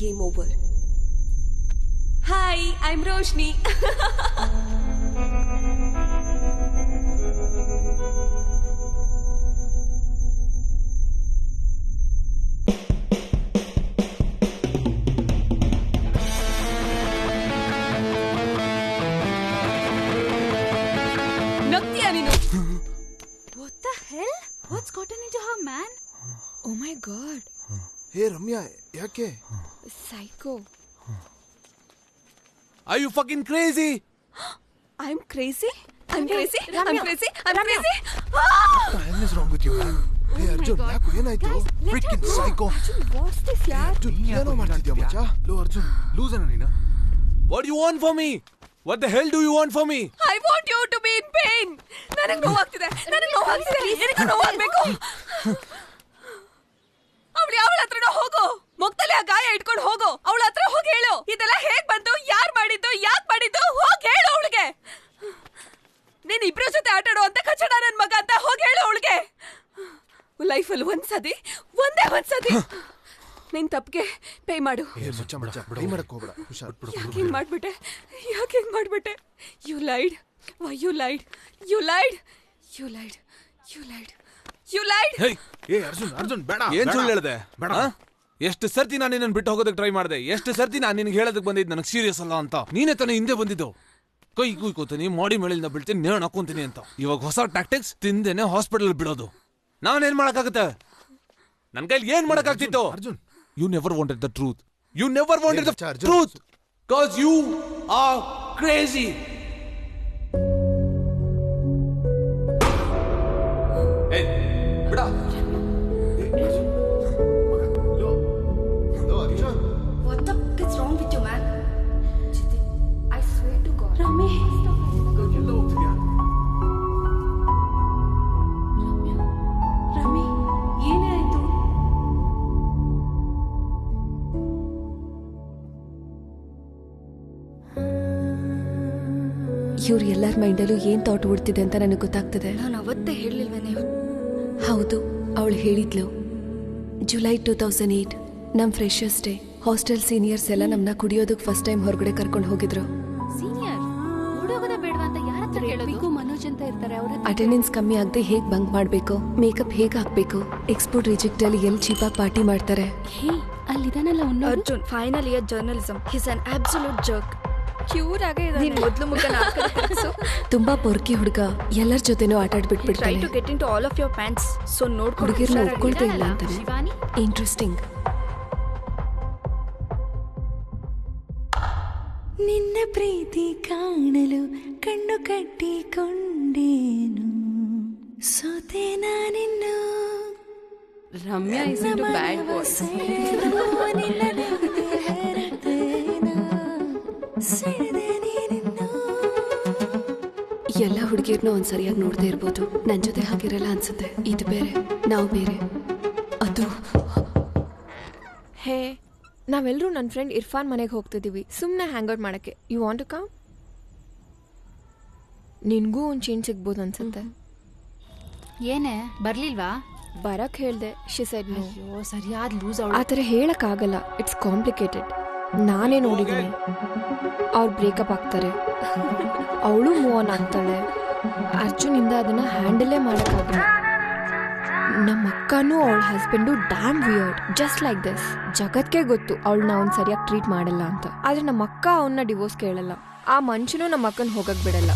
Game over. Hi, I'm Roshni. What the hell? What's gotten into her, man? Oh my god. ಹೇ ರಮ್ಯಾ, ಯಾಕೆ? Psycho. Are you fucking crazy? I'm crazy? I'm crazy? Ramya, I'm crazy? I'm crazy? What the hell is wrong with you, man? ಹೇ ಅರ್ಜುನ್, ಯಾಕೆ ಏನಾಯ್ತು? Freaking psycho. What's this, yaar? Arjun, ಏನೋ ಮಾಡ್ತಿದ್ಯಾ ಮಚ್ಚ? Low Arjun, ಲೂಸನ ನೀನು? What do you want from me? What the hell do you want from me? I want you to be in pain. ನನಗೆ ನೋವಾಗ್ತಿದೆ. ನನಗೆ ನೋವಾಗ್ತಿದೆ. ನನಗೆ ನೋವಾಗಬೇಕು. ಇಟ್ಕೊಂಡು ಹೋಗು, ಅವಳ ಹತ್ರ ಹೋಗಿ ಹೇಳು ಇದೆಲ್ಲ ಹೇಗ್ ಬಂತು, ಯಾರ್ ಮಾಡಿದ್ದು, ಯಾಕ್ ಮಾಡಿದ್ದು, ಹೋಗಿ ಹೇಳು ಅವಳಿಗೆ. ನೀನ್ ಇಬ್ರ ಜೊತೆ ಆಟಾಡೋ ಅಂತ ಕಚಡ ನನ್ ಮಗ ಅಂತ ಹೋಗಿ ಹೇಳು ಅವಳಿಗೆ. ಲೈಫಲ್ಲಿ ಒಂದ್ಸತಿ ನಿನ್ ತಪ್ಪಿಗೆ ಪೇ ಮಾಡು. ಯಾಕೆ ಮಾಡ್ಬಿಟ್ಟೆ, ಯಾಕೆ ಮಾಡ್ಬಿಟ್ಟೆ? You lied, why you lied, you lied, you lied, you lied, you lied. Arjun ಬೇಡ. ಏನ್ ಸುಳ್ಳು ಹೇಳ್ದೆ? ಎಷ್ಟು ಸರ್ತಿ ನಾನು ನಿನ್ನ ಬಿಟ್ಟು ಹೋಗೋದಕ್ಕೆ ಟ್ರೈ ಮಾಡಿದೆ, ಎಷ್ಟು ಸರ್ತಿ ನಾನು ನಿನ್ಗೆ ಹೇಳೋದಕ್ಕೆ ಬಂದಿದ್ದು ನನಗೆ ಸೀರಿಯಸ್ ಅಲ್ಲ ಅಂತ. ನೀನೇ ತಾನೇ ಹಿಂದೆ ಬಂದಿದ್ದು. ಕೈ ಕೂಯ್ಕೋತೀನಿ, ಮಾಡಿ ಮೇಳಿಂದ ಬೀಳ್ತೀನಿ, ನೇಣು ಹಾಕೊಂತೀನಿ ಅಂತ. ಇವಾಗ ಹೊಸ ಟ್ಯಾಕ್ಟಿಕ್ಸ್ ತಿಂದೇನೆ ಹಾಸ್ಪಿಟಲ್ ಬಿಡೋದು. ನಾನೇನ್ ಮಾಡಕ್ಕಾಗತ್ತೆ? ನನ್ ಕೈಲಿ ಏನ್ ಮಾಡಕ್ಕಾಗ್ತಿತ್ತು? Arjun, you never wanted the truth. You never wanted the truth because you are crazy. ಬಿಡ. What the f*** is wrong with you, man? Chiti, I swear to God. Rami. Rami, ಏನೇ ಆಯ್ತು? ಇವ್ರು ಎಲ್ಲರ ಮೈಂಡಲ್ಲೂ ಏನ್ ಥಾಟ್ ಓಡ್ತಿದೆ ಅಂತ ನನಗೆ ಗೊತ್ತಾಗ್ತದೆ. ನಾನು ಅವತ್ತೇ ಹೇಳಿಲ್ವೇನೆ? ಹೌದು, ಅವಳು ಹೇಳಿದ್ಲು. ಜುಲೈ 2008 ನಮ್ ಫ್ರೆಶರ್ಸ್ ಡೇ. ಹಾಸ್ಟೆಲ್ ಸೀನಿಯರ್ಸ್ ಎಲ್ಲ ನಮ್ಮನ್ನ ಕುಡಿಯೋದಕ್ಕೆ ಫಸ್ಟ್ ಟೈಮ್ ಹೊರಗಡೆ ಕರ್ಕೊಂಡು ಹೋಗಿದ್ರು. ಸೀನಿಯರ್ ಓಡೋಗೋದ ಬೇಡವಾ ಅಂತ ಯಾರ ಹತ್ರ ಹೇಳೋದು? ಮನೋಜ್ ಅಂತ ಇರ್ತಾರೆ, ಅವ್ರ ಅಟೆಂಡೆನ್ಸ್ ಕಮ್ಮಿ ಆಗದೆ ಹೇಗ್ ಬಂಕ್ ಮಾಡಬೇಕು, ಮೇಕಪ್ ಹೇಗ್ ಹಾಕ್ಬೇಕು, ಎಕ್ಸ್ಪೋರ್ಟ್ ರಿಜೆಕ್ಟ್ ಅಲ್ಲಿ ಎಲ್ಲಿ ಚೀಪಾಗಿ ಪಾರ್ಟಿ ಮಾಡ್ತಾರೆ. ಹೇ, ಅಲ್ಲಿದಾನಲ್ಲ Arjun, final year journalism. He's an absolute jerk. ಕ್ಯೂರ್ ಆಗೇ ಇದಾನೆ. ಮೊದಲು ಮುಖನ ತುಂಬಾ ಪೊರ್ಕಿ ಹುಡುಗ, ಎಲ್ಲರ ಜೊತೆನೂ ಆಟ ಟ್ರೈ ಆಡ್ಬಿಟ್ಬಿಡ್ತಾನೆ. To get into all of your pants. So ನೋಡ್ಕೊಂಡು ಹುಡುಗಿರ್ನ ಒಪ್ಕೊಳ್ತಾ ಇಲ್ಲ ಅಂತಾನೆ. ಇಂಟ್ರೆಸ್ಟಿಂಗ್. ನಿನ್ನ ಪ್ರೀತಿ ಕಾಣಲು ಕಣ್ಣು ಕಟ್ಟಿಕೊಂಡೇನು, ಸೋತೆ ನಾನಿನ್ನು. Ramya is into bad boy. ಎಲ್ಲ ಹುಡುಗಿರ್ನೂ ಒಂದ್ ಸರಿಯಾಗಿ ನೋಡ್ದೇ ಇರ್ಬೋದು, ನನ್ ಜೊತೆ ಹಾಗಿರಲ್ಲ ಅನ್ಸುತ್ತೆ. ಇದು ಬೇರೆ, ನಾವು ಬೇರೆ. ಅದು ಹೇ, ನಾವೆಲ್ಲರೂ ನನ್ನ ಫ್ರೆಂಡ್ ಇರ್ಫಾನ್ ಮನೆಗೆ ಹೋಗ್ತಿದ್ದೀವಿ ಸುಮ್ಮನೆ ಹ್ಯಾಂಗ್ ಔಟ್ ಮಾಡಕ್ಕೆ. You want to come? ನಿನ್ಗೂ ಒಂದು ಚೇಂಜ್ ಸಿಗ್ಬೋದು ಅನ್ಸುತ್ತೆ. ಏನೇ ಬರ್ಲಿಲ್ವಾ? ಬರಕ್ ಹೇಳ್ದೆ. She said no. ಅಯ್ಯೋ, ಸರಿಯಾದ ಲೂಸ್. ಆ ಥರ ಹೇಳಕ್ಕಾಗಲ್ಲ, ಇಟ್ಸ್ ಕಾಂಪ್ಲಿಕೇಟೆಡ್. ನಾನೇ ನೋಡಿದ್ದೀನಿ, ಅವ್ರು ಬ್ರೇಕಪ್ ಆಗ್ತಾರೆ, ಅವಳು ಮೂವ್ ಆನ್ ಆಗ್ತಾಳೆ. ಅರ್ಜುನಿಂದ ಅದನ್ನ ಹ್ಯಾಂಡಲೇ ಮಾಡೋಕ್ಕಾಗಲ್ಲ. ನಮ್ಮ ಅಕ್ಕನೂ ಅವಳ husband damn weird, just like this. ಜಗತ್ಗೆ ಗೊತ್ತು ಅವಳನ್ನ ಅವ್ನು ಸರಿಯಾಗಿ ಟ್ರೀಟ್ ಮಾಡಲ್ಲ ಅಂತ. ಆದ್ರೆ ನಮ್ಮ ಅಕ್ಕ ಅವನ್ನ ಡಿವೋರ್ಸ್ ಕೇಳಲ್ಲ. ಆ ಮನುಷ್ಯನೂ ನಮ್ಮ ಅಕ್ಕನ ಹೋಗಕ್ ಬಿಡಲ್ಲ.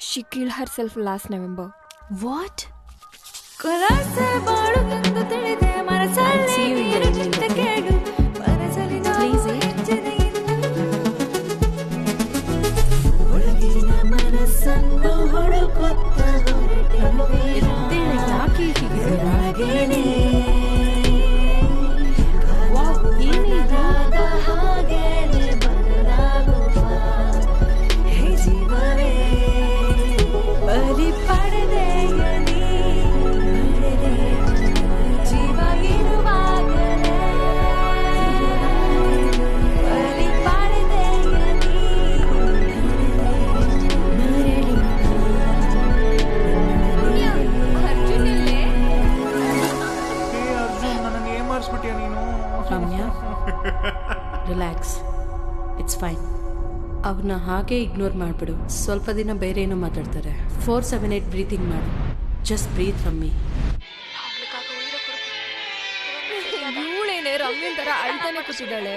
She killed herself last November. What? See you in the evening. Please ಯಾಕೆ ಹೀಗಿದೆ? Relax, it's fine. ಅವ್ರನ್ನ ಹಾಗೆ ಇಗ್ನೋರ್ ಮಾಡಿಬಿಡು. ಸ್ವಲ್ಪ ದಿನ ಬೇರೆ ಏನೋ ಮಾತಾಡ್ತಾರೆ. 4-7-8 ಬ್ರೀತಿಂಗ್ ಮಾಡು. Just breathe from me. ಇವಳೇನೆ ರಮ್ಯನ್ ತರ ಅಳ್ತಾನೆ ಕೂತಿದ್ದಾಳೆ.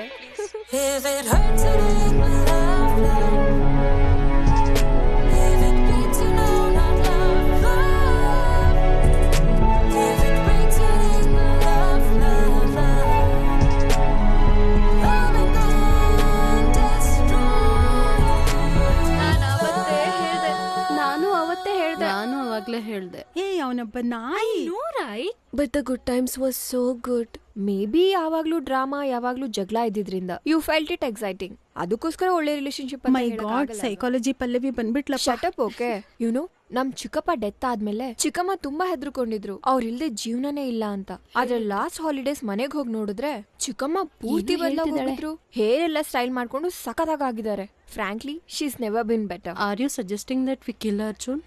ನಾನು ಅವಾಗ್ಲೇ ಹೇಳ್ದೆ. ಏ, ಅವನ ಒಬ್ಬ ನಾಯಿ. But the good times was so good. Maybe ಯಾವಾಗ್ಲೂ ಡ್ರಾಮಾ, ಯಾವಾಗ್ಲೂ ಜಗಳ ಇದ್ದಿದ್ರಿಂದ ಯು ಫೆಲ್ಟ್ ಇಟ್ ಎಕ್ಸೈಟಿಂಗ್. ಅದಕ್ಕೋಸ್ಕರ ಒಳ್ಳೆ relationship. My god, psychology Pallavi ಬಂದ್ಬಿಟ್ಲ. Shut up. ಓಕೆ, ಯುನೋ ನಮ್ ಚಿಕ್ಕಪ್ಪ ಡೆತ್ ಆದ್ಮೇಲೆ ಚಿಕ್ಕಮ್ಮ ತುಂಬಾ ಹೆದರ್ಕೊಂಡಿದ್ರು, ಅವ್ರ ಇಲ್ದೆ ಜೀವನನೇ ಇಲ್ಲ ಅಂತ. ಆದ್ರೆ ಲಾಸ್ಟ್ ಹಾಲಿಡೇಸ್ ಮನೆಗ್ ಹೋಗಿ ನೋಡಿದ್ರೆ ಚಿಕ್ಕಮ್ಮ ಪೂರ್ತಿ ಬದಲಾಗಿದ್ರು. ಹೇರ್ ಎಲ್ಲ ಸ್ಟೈಲ್ ಮಾಡ್ಕೊಂಡು ಸಖತ್ತಾಗಿದ್ದಾರೆ. Frankly, she is never been better. Are you suggesting that we kill Arjun?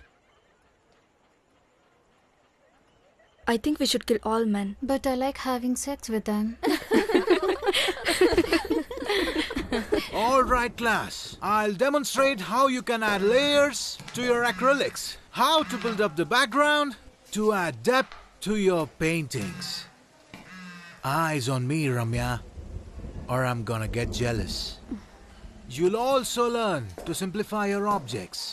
I think we should kill all men. But I like having sex with them. All right, class. I'll demonstrate how you can add layers to your acrylics. How to build up the background to add depth to your paintings. Eyes on me, Ramya, or I'm gonna get jealous. You'll also learn to simplify your objects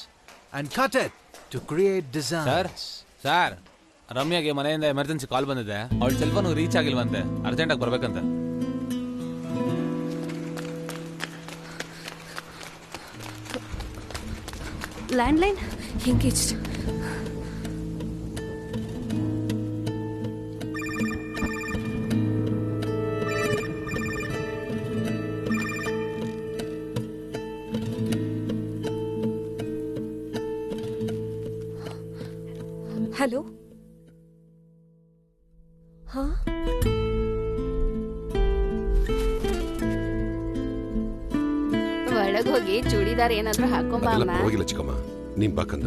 and cut it to create designs. Sir. ರಮ್ಯಾಗೆ ಮನೆಯಿಂದ emergency call ಬಂದಿದೆ. ಅವಳ cellphone reach ಆಗಿಲ್ವಂತೆ, ಅರ್ಜೆಂಟಾಗಿ ಬರ್ಬೇಕಂತೆ. Landline engaged. Hello. ಒಳಗೋಗಿ ಚೂಡಿದಾರ್ ಏನಾದ್ರೂ ಹಾಕೊಂಬ. ಪರವಾಗಿಲ್ಲ ಚಿಕ್ಕಮ್ಮ, ನೀನ್ ಬಾಕಂದ.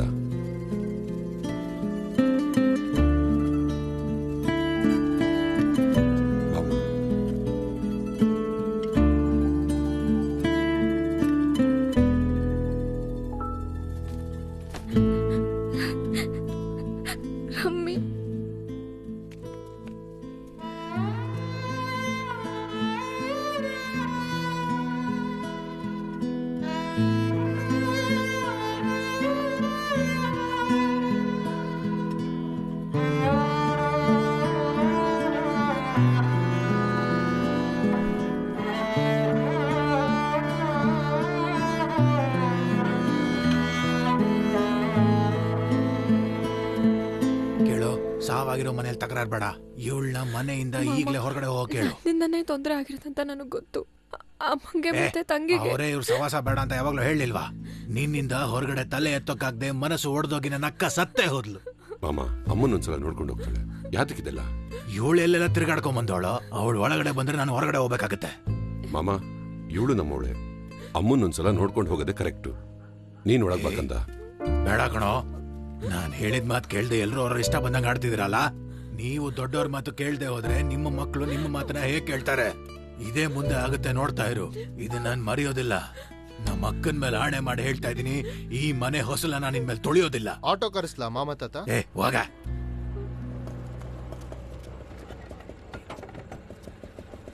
ರಮ್ಮಿ, ಸಾವಾಗಿರೋ ಮನೇಲಿ ತಕರಾರ್ ಬೇಡ. ಇವಳನ್ನ ಮನೆಯಿಂದ ಈಗಲೇ ಹೊರಗಡೆ ಹೋಗಕ್ಕೆ ಹೇಳು. ನಿನ್ನೇ ತೊಂದರೆ ಆಗಿರುತ್ತೆ ಅಂತ ನನಗೆ ಗೊತ್ತು. ಅಮ್ಮಂಗೆ ಮತ್ತೆ ತಂಗಿಗೆ ಅವರೇ ಇವ್ರ ಸವಾಸ ಬೇಡ ಅಂತ ಯಾವಾಗ್ಲೂ ಹೇಳಿಲ್ವಾ? ನಿನ್ನಿಂದ ಹೊರಗಡೆ ತಲೆ ಎತ್ತೋಕಾಗ್ದೆ ಮನಸ್ಸು ಒಡೆದೋಗಿ ನನ್ನ ಅಕ್ಕ ಸತ್ತೇ ಹೋದ್ಲು. ಮಾಮ, ಅಮ್ಮನೊಂದ್ಸಲ ನೋಡ್ಕೊಂಡು ಹೋಗ್ತಾಳೆ. ಯಾತಕ್ಕಿದೆಲ್ಲ? ಇವಳು ಎಲ್ಲೆಲ್ಲ ತಿರ್ಗಾಡ್ಕೊಂಡ್ ಬಂದವಳು. ಅವಳು ಒಳಗಡೆ ಬಂದ್ರೆ ನಾನು ಹೊರಗಡೆ ಹೋಗ್ಬೇಕಾಗತ್ತೆ. ಮಾಮ, ಇವಳು ನಮ್ಮವಳೆ. ಅಮ್ಮನೊಂದ್ಸಲ ನೋಡ್ಕೊಂಡು ಹೋಗೋದೇ ಕರೆಕ್ಟು. ನೀನ್ ಒಳಗ್ ಬೇಕಂದ. ಬೇಡ ಕಣೋ, ನಾನ್ ಹೇಳಿದ ಮಾತು ಕೇಳ್ದೆ ಎಲ್ರು ಅವ್ರ ಇಷ್ಟ ಬಂದಂಗ ಆಡ್ತಿದಿರಲ್ಲ. ನೀವು ದೊಡ್ಡವ್ರ ಮಾತು ಕೇಳ್ದೆ ಹೋದ್ರೆ ನಿಮ್ಮ ಮಕ್ಕಳು ನಿಮ್ಮ ಮಾತನ್ನ ಹೇಗ್ ಕೇಳ್ತಾರೆ? ಇದೇ ಮುಂದೆ ಆಗುತ್ತೆ, ನೋಡ್ತಾ ಇರು. ಇದು ನಾನ್ ಮರೆಯೋದಿಲ್ಲ. ನಮ್ಮ ಅಕ್ಕನ ಮೇಲೆ ಆಣೆ ಮಾಡಿ ಹೇಳ್ತಾ ಇದೀನಿ, ಈ ಮನೆ ಹೊಸಲ ನಾನು ಇನ್ಮೇಲೆ ತೊಳಿಯೋದಿಲ್ಲ. ಆಟೋ ಕರೆಸ್ಲಾ ಮಾಮ ತಾತ? ಹೋಗ.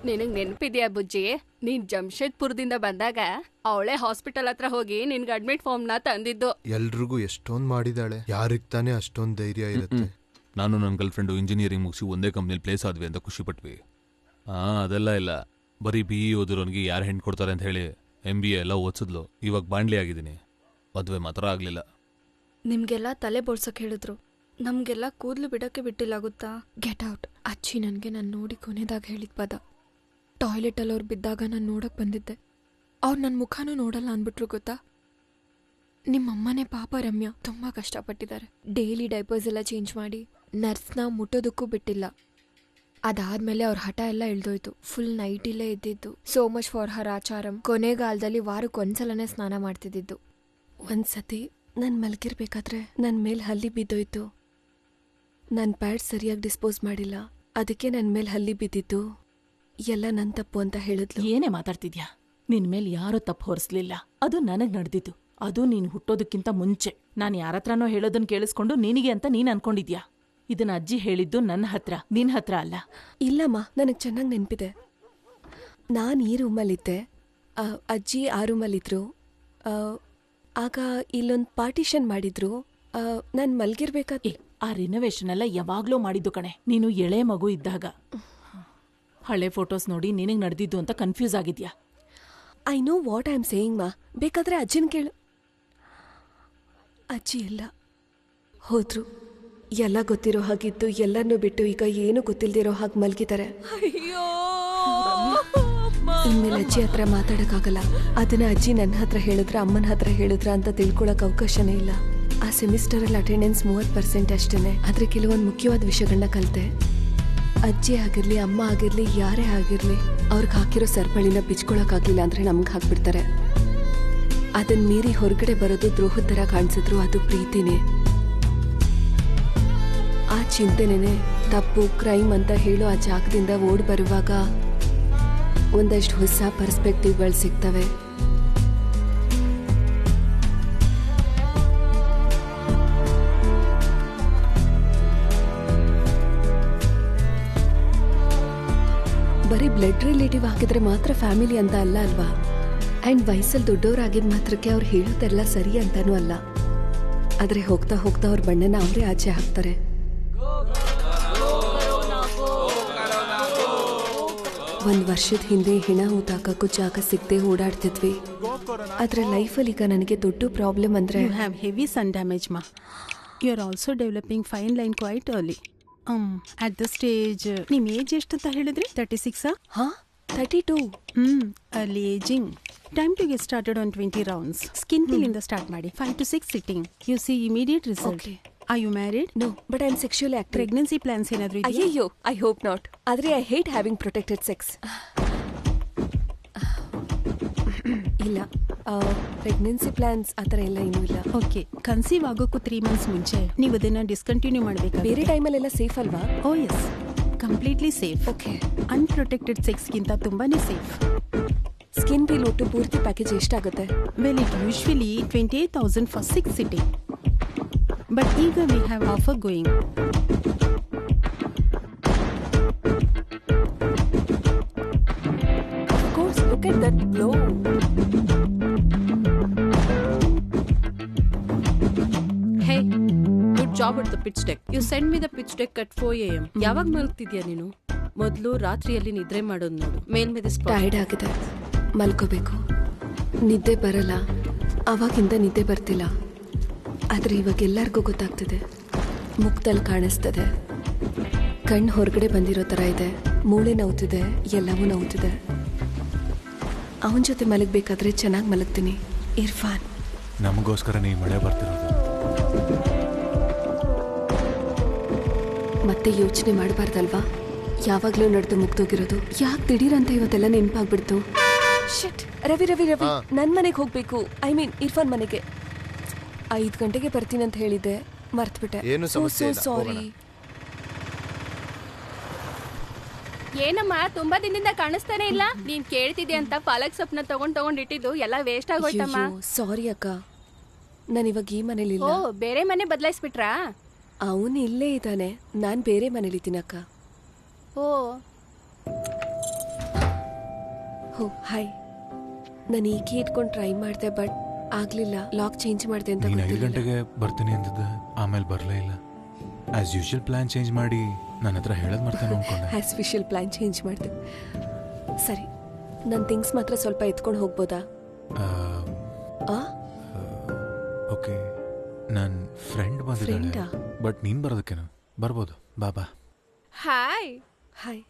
ನಿನಗ್ ನೆನಪಿದ್ಯಾ ಬುಜ್ಜಿ, ನೀನ್ ಜಮ್ಶೆದ್ಪುರದಿಂದ ಬಂದಾಗ ಅವಳೆ ಹಾಸ್ಪಿಟಲ್ ಹತ್ರ ಹೋಗಿ ನಿನ್ಗೆ ಅಡ್ಮಿಟ್ ಫಾರ್ಮ್ ನ ತಂದಿದ್ದು. ಎಲ್ರಿಗೂ ಎಷ್ಟೊಂದ್ ಮಾಡಿದಾಳೆ, ಯಾರಿಗ್ ತಾನೇ ಅಷ್ಟೊಂದ್ ಧೈರ್ಯ ಇರುತ್ತೆ. ನಾನು ನನ್ನ ಗರ್ಲ್ ಫ್ರೆಂಡು ಇಂಜಿನಿಯರಿಂಗ್ ಮುಗಿಸಿ ಒಂದೇ ಕಂಪ್ನಿಲಿ ಪ್ಲೇಸ್ ಆದ್ವಿ ಅಂತ ಖುಷಿ ಪಟ್ವಿ. ಅದೆಲ್ಲ ಇಲ್ಲ. ಬರೀ BE ಓದಿರೋನ್ಗೆ ಯಾರು ಹೆಣ್ಣು ಕೊಡ್ತಾರೆ ಅಂತ ಹೇಳಿ MBA ಎಲ್ಲ ಓದಿಸಿದ್ಲು. ಇವಾಗ ಬಾಂಡ್ಲಿ ಆಗಿದ್ದೀನಿ. ಮದುವೆ ಮಾತ್ರ ಆಗ್ಲಿಲ್ಲ. ನಿಮ್ಗೆಲ್ಲ ತಲೆ ಬೋಳ್ಸಕ್ ಹೇಳಿದ್ರು, ನಮ್ಗೆಲ್ಲ ಕೂದಲು ಬಿಡಕ್ಕೆ ಬಿಟ್ಟಿಲ್ಲ ಗೊತ್ತಾ? Get out. ಅಜ್ಜಿ ನನಗೆ ನಾನು ನೋಡಿ ಕೊನೆದಾಗ ಹೇಳಿದ ಪದ. ಟಾಯ್ಲೆಟಲ್ಲಿ ಅವ್ರು ಬಿದ್ದಾಗ ನಾನು ನೋಡಕ್ ಬಂದಿದ್ದೆ. ಅವ್ರು ನನ್ನ ಮುಖನೂ ನೋಡಲ್ಲ ಅಂದ್ಬಿಟ್ರು ಗೊತ್ತಾ? ನಿಮ್ಮಮ್ಮನೇ ಪಾಪ ರಮ್ಯಾ ತುಂಬಾ ಕಷ್ಟಪಟ್ಟಿದ್ದಾರೆ. ಡೈಲಿ ಡೈಪರ್ಸ್ ಎಲ್ಲ ಚೇಂಜ್ ಮಾಡಿ ನರ್ಸ್ನ ಮುಟ್ಟೋದಕ್ಕೂ ಬಿಟ್ಟಿಲ್ಲ. ಅದಾದ್ಮೇಲೆ ಅವ್ರ ಹಠ ಎಲ್ಲ ಇಳ್ದೋಯ್ತು. ಫುಲ್ ನೈಟಿಲ್ಲೇ ಇದ್ದಿದ್ದು. ಸೋ ಮಚ್ ಫಾರ್ ಹರ್ ಆಚಾರಂ. ಕೊನೆಗಾಲದಲ್ಲಿ ವಾರಕ್ಕೊಂದ್ಸಲನೇ ಸ್ನಾನ ಮಾಡ್ತಿದ್ದಿದ್ದು. ಒಂದ್ಸತಿ ನಾನು ಮಲ್ಗಿರ್ಬೇಕಾದ್ರೆ ನನ್ನ ಮೇಲೆ ಹಲ್ಲಿ ಬಿದ್ದೋಯ್ತು. ನನ್ನ ಪ್ಯಾಡ್ ಸರಿಯಾಗಿ ಡಿಸ್ಪೋಸ್ ಮಾಡಿಲ್ಲ, ಅದಕ್ಕೆ ನನ್ನ ಮೇಲೆ ಹಲ್ಲಿ ಬಿದ್ದಿದ್ದು. ಎಲ್ಲ ನನ್ನ ತಪ್ಪು ಅಂತ ಹೇಳಿದ್ಲು. ಏನೇ ಮಾತಾಡ್ತಿದ್ಯಾ? ನಿನ್ ಮೇಲೆ ಯಾರೂ ತಪ್ಪು ಹೊರಿಸ್ಲಿಲ್ಲ. ಅದು ನನಗ್ ನಡೆದಿದ್ದು. ಅದು ನೀನ್ ಹುಟ್ಟೋದಕ್ಕಿಂತ ಮುಂಚೆ. ನಾನು ಯಾರತ್ರನೋ ಹೇಳೋದನ್ನ ಕೇಳಿಸ್ಕೊಂಡು ನಿನಗೆ ಅಂತ ನೀನ್ ಅನ್ಕೊಂಡಿದ್ಯಾ? ಇದನ್ನ ಅಜ್ಜಿ ಹೇಳಿದ್ದು ನನ್ನ ಹತ್ರ, ನಿನ್ ಹತ್ರ ಅಲ್ಲ. ಇಲ್ಲಮ್ಮ, ನನಗೆ ಚೆನ್ನಾಗಿ ನೆನಪಿದೆ. ನಾನು ಈ ರೂಮಲ್ಲಿದ್ದೆ, ಅಜ್ಜಿ ಆ ರೂಮಲ್ಲಿದ್ರು. ಆಗ ಇಲ್ಲೊಂದು ಪಾರ್ಟಿಷನ್ ಮಾಡಿದ್ರು. ನಾನು ಮಲ್ಗಿರ್ಬೇಕಾದ್ರೆ ಆ ರಿನೋವೇಷನ್ ಎಲ್ಲ ಯಾವಾಗ್ಲೂ ಮಾಡಿದ್ದು ಕಣೆ. ನೀನು ಎಳೆ ಮಗು ಇದ್ದಾಗ. ಹಳೆ ಫೋಟೋಸ್ ನೋಡಿ ನಿನಗೆ ನಡೆದಿದ್ದು ಅಂತ ಕನ್ಫ್ಯೂಸ್ ಆಗಿದ್ಯಾ? I know what I am saying ಮಾ. ಬೇಕಾದ್ರೆ ಅಜ್ಜಿನ ಕೇಳು. ಅಜ್ಜಿ ಇಲ್ಲ, ಹೋದ್ರು. ಎಲ್ಲ ಗೊತ್ತಿರೋ ಹಾಗಿದ್ದು ಎಲ್ಲರನ್ನೂ ಬಿಟ್ಟು ಈಗ ಏನು ಗೊತ್ತಿಲ್ದಿರೋ ಹಾಗೆ ಮಲಗಿದ್ದಾರೆ. ಇನ್ಮೇಲೆ ಅಜ್ಜಿ ಹತ್ರ ಮಾತಾಡೋಕ್ಕಾಗಲ್ಲ. ಅದನ್ನ ಅಜ್ಜಿ ನನ್ನ ಹತ್ರ ಹೇಳಿದ್ರ ಅಮ್ಮನ ಹತ್ರ ಹೇಳಿದ್ರ ಅಂತ ತಿಳ್ಕೊಳಕ್ ಅವಕಾಶನೇ ಇಲ್ಲ. ಆ ಸೆಮಿಸ್ಟರಲ್ಲಿ ಅಟೆಂಡೆನ್ಸ್ 30% ಅಷ್ಟೇನೆ. ಆದ್ರೆ ಕೆಲವೊಂದು ಮುಖ್ಯವಾದ ವಿಷಯಗಳನ್ನ ಕಲಿತೆ. ಅಜ್ಜಿ ಆಗಿರ್ಲಿ ಅಮ್ಮ ಆಗಿರ್ಲಿ ಯಾರೇ ಆಗಿರ್ಲಿ ಅವ್ರಿಗೆ ಹಾಕಿರೋ ಸರಪಳಿನ ಬಿಚ್ಕೊಳಕ್ಕಾಗ್ಲಿಲ್ಲ ಅಂದ್ರೆ ನಮ್ಗೆ ಹಾಕ್ಬಿಡ್ತಾರೆ. ಅದನ್ನ ಮೀರಿ ಹೊರಗಡೆ ಬರೋದು ದ್ರೋಹದ ಥರ ಕಾಣಿಸಿದ್ರು ಅದು ಪ್ರೀತಿನೇ. ಆ ಚಿಂತೆನೇ ತಪ್ಪು ಕ್ರೈಮ್ ಅಂತ ಹೇಳೋ ಆ ಜಾಗದಿಂದ ಓಡ್ ಬರುವಾಗ ಒಂದಷ್ಟು ಹೊಸ ಪರ್ಸ್ಪೆಕ್ಟಿವ್ಗಳು ಸಿಗ್ತವೆ. ಬರೀ ಬ್ಲಡ್ ರಿಲೇಟಿವ್ ಆಗಿದ್ರೆ ಮಾತ್ರ ಫ್ಯಾಮಿಲಿ ಅಂತ ಅಲ್ಲ ಅಲ್ವಾ? ಆ್ಯಂಡ್ ವಯಸ್ಸಲ್ಲಿ ದೊಡ್ಡವರಾಗಿದ್ದ ಮಾತ್ರಕ್ಕೆ ಅವ್ರು ಹೇಳೋದೆಲ್ಲ ಸರಿ ಅಂತಾನೂ ಅಲ್ಲ. ಆದರೆ ಹೋಗ್ತಾ ಹೋಗ್ತಾ ಅವ್ರ ಬಣ್ಣನ ಅವರೇ ಆಚೆ ಹಾಕ್ತಾರೆ. ಒಂದು ವರ್ಷದ ಹಿಂದೆ ಹೆಣ ಊತಾಕಕ್ಕೂ ಜಾಗ ಸಿಗದೆ ಓಡಾಡ್ತಿದ್ವಿ. ಆದರೆ ಲೈಫಲ್ಲಿ ಈಗ ನನಗೆ ದೊಡ್ಡ ಪ್ರಾಬ್ಲಮ್ ಅಂದರೆ you have heavy sun damage ಮಾ. You are also developing fine line quite early. At the stage ನಿಮ್ಮ ಏಜ್ ಎಷ್ಟು ಅಂತ ಹೇಳಿದ್ರಿ? 36? ಹಾಂ 32. Early ageing. Time to get started on 20 rounds. Skin ಪೀಲಿಂದ ಸ್ಟಾರ್ಟ್ ಮಾಡಿ. 5 to 6 sitting. You see immediate result. Are you married? No, but I am sexually active. Pregnancy plans ಏನಾದರೂ ಇದೆಯಾ? ಅಯ್ಯೋ, ಐ ಹೋಪ್ ನಾಟ್. ಆದರೆ I hate having protected sex. ಇಲ್ಲ, pregnancy plants ಆ ಥರ ಎಲ್ಲ ಏನೂ ಇಲ್ಲ. ಓಕೆ, ಕನ್ಸೀವ್ ಆಗೋಕ್ಕೂ 3 months ಮುಂಚೆ ನೀವು ಅದನ್ನು ಡಿಸ್ಕಂಟಿನ್ಯೂ ಮಾಡಬೇಕು. ಬೇರೆ ಟೈಮಲ್ಲೆಲ್ಲ ಸೇಫ್ ಅಲ್ವಾ? Oh yes, completely safe. Okay, unprotected ಸೆಕ್ಸ್ಗಿಂತ ತುಂಬಾನೇ ಸೇಫ್. ಸ್ಕಿನ್ ಪೀಲ್ ಒಟ್ಟು ಪೂರ್ತಿ ಪ್ಯಾಕೇಜ್ ಎಷ್ಟಾಗುತ್ತೆ? Well, it usually 28,000 for 6 sitting. But ಈಗ we have offer going. Of course, look at that glow. Hey, good job at the pitch deck. You send me the pitch deck at 4 AM. ಯಾವಾಗ ಮಲಗ್ತಿದ್ಯಾ ನೀನು? ಮೊದಲು ರಾತ್ರಿಯಲ್ಲಿ ನಿದ್ರೆ ಮಾಡೋದು ನೋಡು. ಮೇಲ್ಮೇದೆ tired ಆಗಿದೆ, ಮಲ್ಕೋಬೇಕು. ನಿದ್ದೆ ಬರಲ್ಲ, ಅವಾಗಿಂದ ನಿದ್ದೆ ಬರ್ತಿಲ್ಲ. ಆದರೆ ಇವಾಗ ಎಲ್ಲರಿಗೂ ಗೊತ್ತಾಗ್ತಿದೆ. ಮುಖದಲ್ಲಿ ಕಾಣಿಸ್ತದೆ, ಕಣ್ಣು ಹೊರಗಡೆ ಬಂದಿರೋ ಥರ ಇದೆ, ಮೂಳೆ ನೋವ್ತಿದೆ, ಎಲ್ಲವೂ ನೋವ್ತಿದೆ. ಅವನ ಜೊತೆ ಮಲಗಬೇಕಾದ್ರೆ ಚೆನ್ನಾಗಿ ಮಲಗ್ತೀನಿ. ಇರ್ಫಾನ್, ನಮಗೋಸ್ಕರ ನೀವು ಮಳೆ ಬರ್ತಿರೋದು. ಮತ್ತೆ ಯೋಚನೆ ಮಾಡಬಾರ್ದಲ್ವಾ? ಯಾವಾಗಲೂ ನಡೆದು ಮುಗ್ದೋಗಿರೋದು ಯಾಕೆ ದಿಢೀರಂತ ಇವತ್ತೆಲ್ಲ ನೆನಪಾಗ್ಬಿಡ್ತು? ಶಿಟ್, ರವಿ ರವಿ ರವಿ, ನನ್ನ ಮನೆಗೆ ಹೋಗ್ಬೇಕು. ಐ ಮೀನ್ ಇರ್ಫಾನ್ ಮನೆಗೆ. 5 ಗಂಟೆಗೆ ಬರ್ತೀನಿ ಅಂತ ಹೇಳಿದ್ದೆ, ಮರ್ತ್ಬಿಟ್ಟೆ. ಸಾರಿ. ಏನಮ್ಮ ತುಂಬಾ ದಿನದಿಂದ ಕಾಣಿಸ್ತಾನೆ ಇಲ್ಲ? ನೀನ್ ಕೇಳ್ತಿದ್ದೆ ಅಂತ ಪಾಲಕ್ ಸೊಪ್ಪನ್ನ ತಗೊಂಡ್ ಇಟ್ಟಿದ್ದು ಎಲ್ಲ ವೇಸ್ಟ್ ಆಗೋಯ್ತಮ್ಮ. ಸಾರಿ ಅಕ್ಕ, ನಾನು ಇವಾಗ ಈ ಮನೇಲಿ ಇಲ್ಲ. ಓ, ಬೇರೆ ಮನೆ ಬದಲಾಯಿಸ್ಬಿಟ್ರಾ? ಅವನು ಇಲ್ಲೇ ಇದ್ದಾನೆ, ನಾನು ಬೇರೆ ಮನೇಲಿದ್ದೀನಿ ಅಕ್ಕ. ಓ ಹೋ, ಹಾಯ್. ನಾನು ಈ ಕೀ ಇಟ್ಕೊಂಡು ಟ್ರೈ ಮಾಡಿದೆ, ಬಟ್ ಆಗ್ಲಿಲ್ಲ. ಲಾಕ್ ಚೇಂಜ್ ಮಾಡಿದೆ ಅಂತ. ನೀನು 5 ಗಂಟೆಗೆ ಬರ್ತೀನಿ ಅಂತಿದ್ದೆ, ಆಮೇಲೆ ಬರಲೇ ಇಲ್ಲ. ಆಸ್ ಯೂಶುವಲ್ ಪ್ಲಾನ್ ಚೇಂಜ್ ಮಾಡಿ ನನ್ನ ಹತ್ರ ಹೇಳೋದು ಮಾಡ್ತಾನೆ ಅನ್ಕೊಂಡೆ. ಆಸ್ ಯೂಶುವಲ್ ಪ್ಲಾನ್ ಚೇಂಜ್ ಮಾಡಿದೆ. ಸರಿ, ನನ್ನ ಥಿಂಗ್ಸ್ ಮಾತ್ರ ಸ್ವಲ್ಪ ಎತ್ಕೊಂಡು ಹೋಗ್ಬೋದಾ? ಓಕೆ, ನನ್ನ ಫ್ರೆಂಡ್ ಬಂದಿದ್ದಾಳೆ, ಬಟ್ ನೀನು ಬರೋದಕ್ಕೇನು ಬರ್ಬೋದು. ಬಾಬಾ. Hi hi.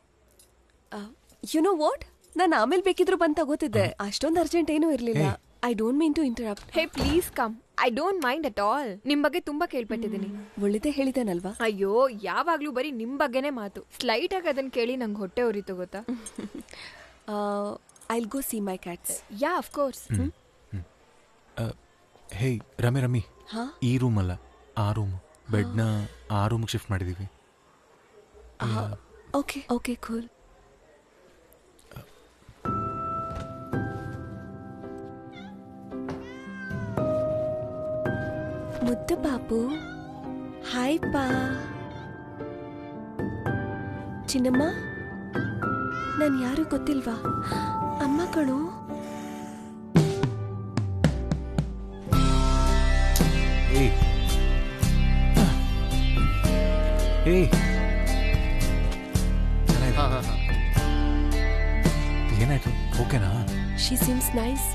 You know what, ನಾನು ಆಮೇಲೆ ಬೇಕಿದ್ರು ಬಂದು ತಗೋತಿದ್ದೆ. ಅಷ್ಟೊಂದು ಅರ್ಜೆಂಟ್ ಏನೂ ಇರಲಿಲ್ಲ. I don't mean to interrupt. Hey please come, I don't mind at all. ನಿಮ್ ಬಗ್ಗೆ ತುಂಬಾ ಕೇಳ್ಪಟ್ಟಿದ್ದೀನಿ. ಒಳ್ಳೆದೇ ಹೇಳಿದಾನಲ್ವಾ? ಅಯ್ಯೋ, ಯಾವಾಗ್ಲೂ ಬರೀ ನಿಮ್ ಬಗ್ಗೆನೇ ಮಾತು. ಸ್ಲೈಟ್ ಆಗಿ ಅದನ್ನ ಕೇಳಿ ನಂಗೆ ಹೊಟ್ಟೆ ಉರಿತು ಗೊತ್ತಾ. I will go see my cats. Yeah, of course. Hey Rami, ಈ ರೂಮ್ ಅಲ್ಲ, ಆ ರೂಮ್. ಬೆಡ್ನ ಆ ರೂಮ್ಗೆ ಶಿಫ್ಟ್ ಮಾಡಿದೀವಿ. Okay okay, cool. ಮುದ್ದು ಪಾಪು, ಹಾಯ್ ಪಾ. ಚಿನ್ನಮ್ಮ, ನಾನು ಯಾರು ಗೊತ್ತಿಲ್ವಾ? ಅಮ್ಮ ಕಣು. ಏನಾಯ್ತು? ಓಕೆನಾ? She seems nice.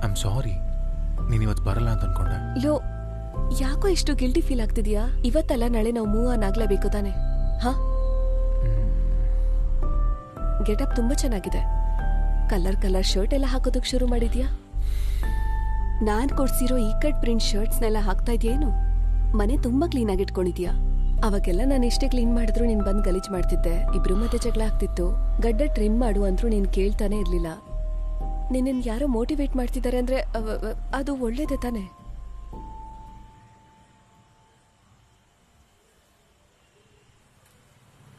I am ಸಾರಿ, ನೀನು ಇವತ್ತು ಬರಲ್ಲ ಅಂತ ಅನ್ಕೊಂಡೆ. ಲೋ, ಯಾಕೋ ಇಷ್ಟು ಗಿಲ್ಟಿ ಫೀಲ್ ಆಗ್ತಿದ್ಯಾ? ಇವತ್ತಲ್ಲ ನಾಳೆ ನಾವು ಮೂವ್ ಆನ್ ಆಗ್ಲೇಬೇಕು ತಾನೆ? ಹಾ, ಗೆಟಪ್ ತುಂಬಾ ಚೆನ್ನಾಗಿದೆ. ಕಲರ್ ಶರ್ಟ್ ಎಲ್ಲ ಹಾಕೋದಕ್ ಶುರು ಮಾಡಿದ್ಯಾ? ನಾನ್ ಕೊಡ್ಸಿರೋ ಈ ಕಟ್ ಪ್ರಿಂಟ್ ಶರ್ಟ್ಸ್ನೆಲ್ಲ ಹಾಕ್ತಾ ಇದ್ಯೇನು? ಮನೆ ತುಂಬಾ ಕ್ಲೀನ್ ಆಗಿ ಇಟ್ಕೊಂಡಿದ್ಯಾ? ಅವಾಗೆಲ್ಲ ನಾನು ಎಷ್ಟೇ ಕ್ಲೀನ್ ಮಾಡಿದ್ರು ನೀನ್ ಬಂದ್ ಗಲೀಜ್ ಮಾಡ್ತಿದ್ದೆ. ಇಬ್ರು ಮಧ್ಯೆ ಜಗಳ ಆಗ್ತಿತ್ತು. ಗಡ್ಡ ಟ್ರಿಮ್ ಮಾಡು ಅಂದ್ರೂ ನೀನ್ ಕೇಳ್ತಾನೆ ಇರ್ಲಿಲ್ಲ. ನಿನ್ನ ಯಾರೋ ಮೋಟಿವೇಟ್ ಮಾಡ್ತಿದ್ದಾರೆ ಅಂದ್ರೆ ಅದು ಒಳ್ಳೇದೇ ತಾನೆ?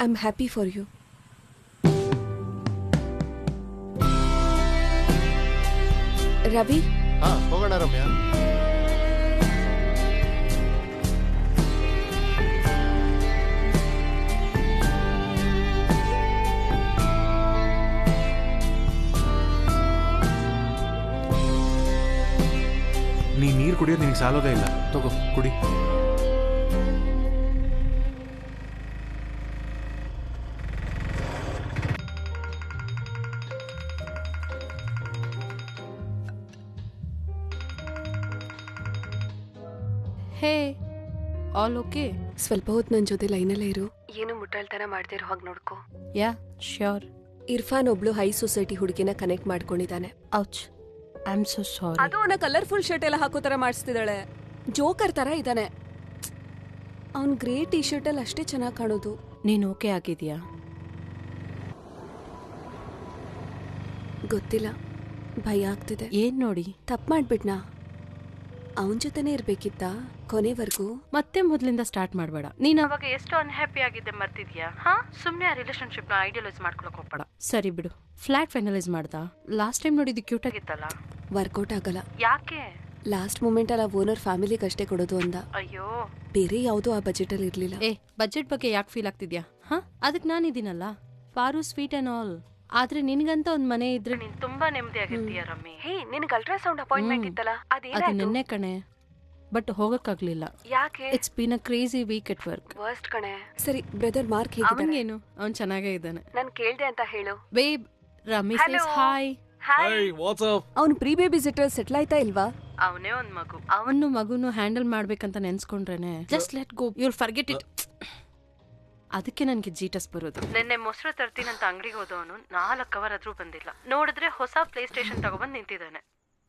I am happy for you. Ravi, ಹೋಗೋಣ ರಮ್ಯಾ. ನೀ ನೀರು ಕುಡಿಯೋದು ನಿನಗೆ ಸಾಲೋದೇ ಇಲ್ಲ. ತಗೋ ಕುಡಿ. ಹೇ, ಆಲ್ ಓಕೆ? ಸ್ವಲ್ಪ ಹೊತ್ತು ನನ್ನ ಜೊತೆ ಲೈನಲ್ಲೇ ಇರು. ಏನು ಮುಟ್ಟಾಳ್ತನ ಮಾಡ್ತಿರೋ ಹಾಗೆ ನೋಡ್ಕೋ. ಯಾ, ಶ್ಯೂರ್. ಇರ್ಫಾನ್ ಒಬ್ಳು ಹೈ ಸೊಸೈಟಿ ಹುಡುಗಿನ ಕನೆಕ್ಟ್ ಮಾಡ್ಕೊಂಡಿದ್ದಾನೆ. Ouch, I am so sorry. ಅದು ಅವನ ಕಲರ್ಫುಲ್ ಶರ್ಟ್ ಎಲ್ಲ ಹಾಕೋ ತರ ಮಾಡಿಸ್ತಿದ್ದಾಳೆ. ಜೋಕರ್ ತರ ಇದ್ದಾನೆ. ಅವ್ನ್ ಗ್ರೇ ಟಿ ಶರ್ಟ್ ಅಲ್ಲಿ ಅಷ್ಟೇ ಚೆನ್ನಾಗಿ ಕಾಣೋದು. ನೀನು ಓಕೆ ಆಗಿದ್ಯಾ? ಗೊತ್ತಿಲ್ಲ, ಭಯ ಆಗ್ತಿದೆ. ಏನ್ ನೋಡಿ? ತಪ್ಪು ಮಾಡ್ಬಿಟ್ನಾ? ಅವನ ಜೊತೆನೇ ಇರ್ಬೇಕಿತ್ತ ಕೊನೆವರೆಗೂ? ಮತ್ತೆ ಮೊದಲಿಂದ ಸ್ಟಾರ್ಟ್ ಮಾಡಬೇಡ. ನೀನು ಅವಾಗ ಎಷ್ಟು ಅನ್ಹ್ಯಾಪಿ ಆಗಿದ್ದೆ ಮರ್ತಿದ್ಯಾ? ಹಾ, ಸುಮ್ಮನೆ ಆ ರಿಲೇಶನ್ಶಿಪ್ ನ ಐಡಿಯಲೈಸ್ ಮಾಡ್ಕೊಳಕ್ ಹೋಗ್ಬೇಡ. ಸರಿ ಬಿಡು. ಫ್ಲಾಟ್ ಫೈನಲೈಸ್ ಮಾಡ್ದಾ? ಲಾಸ್ಟ್ ಟೈಮ್ ನೋಡಿದ್ದು ಕ್ಯೂಟ್ ಆಗಿತ್ತಲ್ಲ. ವರ್ಕೌಟ್ ಆಗಲ್ಲ. ಯಾಕೆ? ಲಾಸ್ಟ್ ಮೂಮೆಂಟ್ ಅಲ್ಲ ಓನರ್ ಫ್ಯಾಮಿಲಿಗೆ ಅಷ್ಟೇ ಕೊಡೋದು ಅಂದ. ಅಯ್ಯೋ, ಬೇರೆ ಯಾವ್ದು ಆ ಬಜೆಟ್ ಅಲ್ಲಿ ಇರ್ಲಿಲ್ಲ. ಬಜೆಟ್ ಬಗ್ಗೆ ಯಾಕೆ ಫೀಲ್ ಆಗ್ತಿದ್ಯಾ? ಹಾ, ಅದಕ್ಕೆ ನಾನಿದ್ದೀನಲ್ಲ. ಪಾರು ಸ್ವೀಟ್ ಅಂಡ್ ಆಲ್. ಆದ್ರೆ ನಿನ್ಗಂತ ಒಂದ್ ಮನೆ ಇದ್ರೆ ನೀನ್ ತುಂಬಾ ನೆಮ್ಮದಿಯಾಗಿರ್ತೀಯ ರಮ್ಮಿ. ಹೇ, ನಿನಗೆ ಅಲ್ಟ್ರಾಸೌಂಡ್ ಅಪಾಯಿಂಟ್ಮೆಂಟ್ ಇತ್ತಲ್ಲ, ಅದು ನಿನ್ನೆ ಕಣೆ, ಬಟ್ ಹೋಗಕ್ಕಾಗ್ಲಿಲ್ಲ. ಯಾಕೆ? It's been a crazy week at work. Worst ಕಣೆ. ಸರಿ, ಬ್ರದರ್ ಮಾರ್ಕ್ ಹೇಗಿದ್ದಾನೆ? ಅವನಿಗೇನು, ಅವ್ನ್ ಚೆನ್ನಾಗೇ ಇದ್ದಾನೆ. ನಾನು ಕೇಳ್ದೆ ಅಂತ ಹೇಳು. Babe, Rammi says hi. ಅವ್ನು ಪ್ರೀ ಬೇಬಿ ಸಿಟರ್ ಸೆಟ್ಲ್ ಆಯ್ತಾ ಇಲ್ವಾ? ಅವನೇ ಒಂದ್ ಮಗು. ಅವನು ಮಗುನು ಹ್ಯಾಂಡಲ್ ಮಾಡ್ಬೇಕಂತ ನೆನ್ಸ್ಕೊಂಡ್ರೇನೆ just let go, you'll forget it. ಅದಕ್ಕೆ ನನ್ಗೆ ಜೀಟಸ್ ಬರೋದು. ನಿನ್ನೆ ಮೊಸರು ತರ್ತೀನಂತ ಅಂಗಡಿಗೆ ಹೋದವನು 4 ಅವರ್ ಆದ್ರೂ ಬಂದಿಲ್ಲ. ನೋಡಿದ್ರೆ ಹೊಸ ಪ್ಲೇ ಸ್ಟೇಷನ್ ತಗೊಬಂದ್ ನಿಂತಿದ್ದಾನೆ.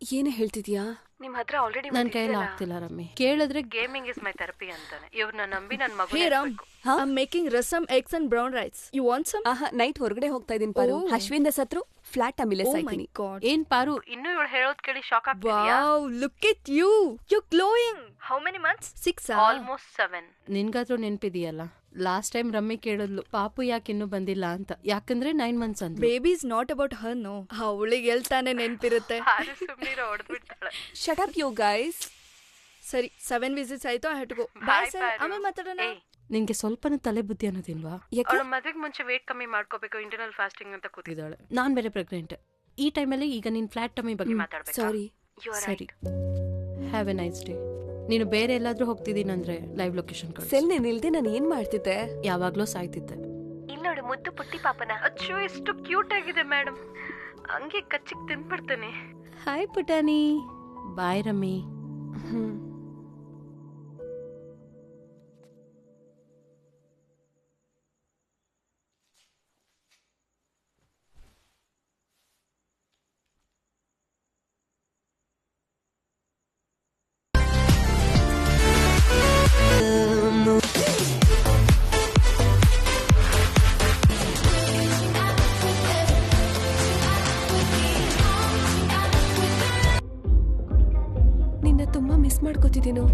ಏನೇ ಹೇಳ್ತಿದ್ಯಾ? ನಿಮ್ ಹತ್ರ ಆಲ್ರೆಡಿ ನನ್ ಕೈಯಲ್ಲಿ ಆಗ್ತಿಲ್ಲ ರಮ್ಮಿ. ಕೇಳಿದ್ರೆ ಗೇಮಿಂಗ್ ಇಸ್ ಮೈ ಥೆರಪಿ ಅಂತಾನೆ. ಇವ್ರನ್ನ ನಂಬಿ ನನ್ ಮಗು. Hey Ram, I'm making rasam, eggs and brown rice. You want some? Night ಹೊರಗಡೆ ಹೋಗ್ತಾ ಇದೀನಿ ಪಾರು. ಅಶ್ವಿಂದ ಸತ್ರು ಫ್ಲಾಟ್ ಅಮಿಲೆ ಸಾಯ್ತೀನಿ. ಏನ್ ಪಾರು, ಇನ್ನೂ ಇವಳು ಹೇಳೋದ್ ಕೇಳಿ ಶಾಕ್ ಆಗ್ತಿದ್ಯಾ? Wow, look at you. You're glowing. How many months? 6. Almost 7. ನಿನ್ಗಾದ್ರೂ ನೆನ್ಪಿದೆಯಲ್ಲ, ಲಾಸ್ಟ್ ಟೈಮ್ ರಮ್ಮಿ ಕೇಳಿದ್ಲು ಪಾಪು ಯಾಕೆ ಇನ್ನೂ ಬಂದಿಲ್ಲ ಅಂತ. ಯಾಕಂದ್ರೆ 9 months ಅಂತ. Baby is not about her. No, ಅವಳಿಗೆ ಹೇಳ್ತಾನೆ ನೆನ್ಪಿರುತ್ತೆ. Shut up you guys. ಸರಿ, 7 visits ಆಯ್ತು. I have to go. Bye sir, ಆಮೇಲೆ ಮಾತಾಡೋಣ. ನಿಂಗೆ ಸ್ವಲ್ಪನೂ ತಲೆ ಬುದ್ಧಿ ಅನ್ನೋದಿಲ್ವಾ? ಅವಳ ಮದ್ವೆಗೆ ಮುಂಚೆ ವೇಟ್ ಕಮ್ಮಿ ಮಾಡ್ಕೋಬೇಕು, ಇಂಟರ್ನಲ್ ಫಾಸ್ಟಿಂಗ್ ಅಂತ ಕೂತಿದ್ದಾಳೆ. ನಾನ್ ಬೇರೆ ಪ್ರೆಗ್ನೆಂಟ್. ಈ ಟೈಮಲ್ಲಿ ಈಗ ನೀನ್ ಫ್ಲಾಟ್ ಟಮ್ಮಿ ಬಗ್ಗೆ ಮಾತಾಡ್ಬೇಕು. ಸಾರಿ. ಸರಿ, ಹ್ಯಾವ್ ಎ ನೈಸ್ ಡೇ. ನೀನು ಬೇರೆ ಎಲ್ಲಾದ್ರೂ ಹೋಗ್ತಿದ್ದೀನಂದ್ರೆ ಲೈವ್ ಲೊಕೇಶನ್ ಕಳಿಸು. ಸೆಲ್ ನಿಲ್ದೆ ನಾನು ಏನ್ ಮಾಡ್ತಿದ್ದೆ? ಯಾವಾಗ್ಲೂ ಸಾಯ್ತಿದ್ದೆ. ಇಲ್ಲಿ ನೋಡು ಮುದ್ದು ಪುಟ್ಟಿ ಪಾಪನ. ಅಚ್ಚೋ, ಎಷ್ಟು ಕ್ಯೂಟ್ ಆಗಿದೆ ಮೇಡಮ್. ಹಂಗೆ ಕಚ್ಚಿಗೆ ತಿನ್ಬಿಡ್ತೇನೆ. ಹಾಯ್ ಪುಟಾನಿ. ಬಾಯ್ ರಮ್ಮಿ. ನಿನ್ನ ತುಂಬಾ ಮಿಸ್ ಮಾಡ್ಕೋತಿದ್ದೀನೋ.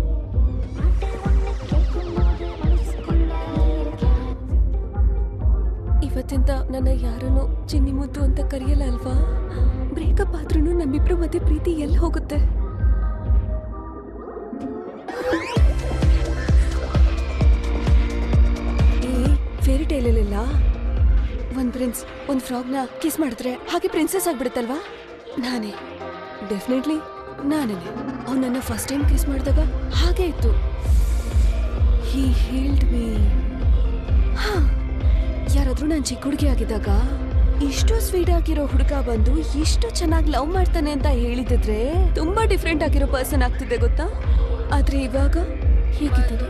ಇವತ್ತಿಂದ ನನ್ನ ಯಾರನ್ನು ಚಿನ್ನಿ ಮುದ್ದು ಅಂತ ಕರೆಯಲ್ಲ ಅಲ್ವಾ? ಬ್ರೇಕಪ್ ಆದ್ರೂ ನಮ್ಮಿಬ್ರು ಮಧ್ಯೆ ಪ್ರೀತಿ ಎಲ್ಲಿ ಹೋಗುತ್ತೆ? ಫೇರಿ ಟೇಲಲ್ಲ ಒಂದ್ ಪ್ರಿನ್ಸ್ ಒಂದ್ ಫ್ರಾಗ್ನ ಕಿಸ್ ಮಾಡಿದ್ರೆ ಹಾಗೆ ಪ್ರಿನ್ಸೆಸ್ ಆಗ್ಬಿಡುತ್ತಲ್ವಾ? ನಾನೇ, ಡೆಫಿನೆಟ್ಲಿ ನಾನೇ. ಅವ್ನು ನನ್ನ ಫಸ್ಟ್ ಟೈಮ್ ಕಿಸ್ ಮಾಡಿದಾಗ ಹಾಗೆ ಇತ್ತು. ಹಿ ಹೀಲ್ಡ್ ಮೀ. ಯಾರಾದ್ರೂ ನಾನು ಚಿಕ್ಕ ಹುಡುಗಿ ಆಗಿದ್ದಾಗ ಇಷ್ಟು ಸ್ವೀಟ್ ಆಗಿರೋ ಹುಡುಗ ಬಂದು ಇಷ್ಟು ಚೆನ್ನಾಗಿ ಲವ್ ಮಾಡ್ತಾನೆ ಅಂತ ಹೇಳಿದ್ರೆ ತುಂಬಾ ಡಿಫ್ರೆಂಟ್ ಆಗಿರೋ ಪರ್ಸನ್ ಆಗ್ತಿದೆ ಗೊತ್ತಾ? ಆದ್ರೆ ಇವಾಗ ಹೀಗಿದ್ದಾನೆ.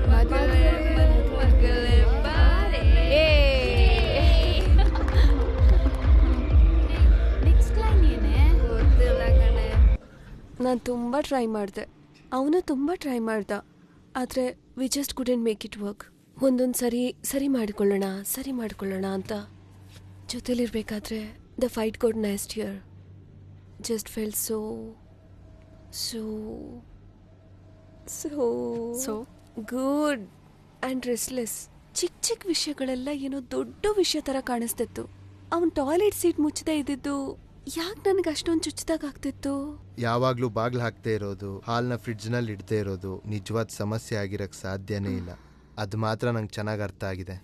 ನಾನು ತುಂಬ ಟ್ರೈ ಮಾಡಿದೆ, ಅವನು ತುಂಬ ಟ್ರೈ ಮಾಡ್ದ, ಆದರೆ we just couldn't make it work. ಒಂದೊಂದು ಸರಿ ಮಾಡಿಕೊಳ್ಳೋಣ ಅಂತ ಜೊತೆಲಿರ್ಬೇಕಾದ್ರೆ the fight got next year just fell so good and restless. ಚಿಕ್ಕ ವಿಷಯಗಳೆಲ್ಲ ಏನೋ ದೊಡ್ಡ ವಿಷಯ ಥರ ಕಾಣಿಸ್ತಿತ್ತು. ಅವನು ಟಾಯ್ಲೆಟ್ ಸೀಟ್ ಮುಚ್ಚದೆ ಇದ್ದಿದ್ದು ಯಾಕೆ ನನಗೆ ಅಷ್ಟೊಂದು ಚುಚ್ಚದಾಗ ಆಗ್ತಿತ್ತು? ಯಾವಾಗ್ಲೂ ಬಾಗ್ಲು ಹಾಕ್ತೇ ಇರೋದು, ಹಾಲ್ನ ಫ್ರಿಡ್ಜ್ನಲ್ಲಿ ಇಡ್ತೇ ಇರೋದು ನಿಜವಾದ ಸಮಸ್ಯೆ ಆಗಿರಕ್ ಸಾಧ್ಯನೇ ಇಲ್ಲ. ಅದು ಮಾತ್ರ ನಂಗೆ ಚೆನ್ನಾಗಿ ಅರ್ಥ ಆಗಿದೆ.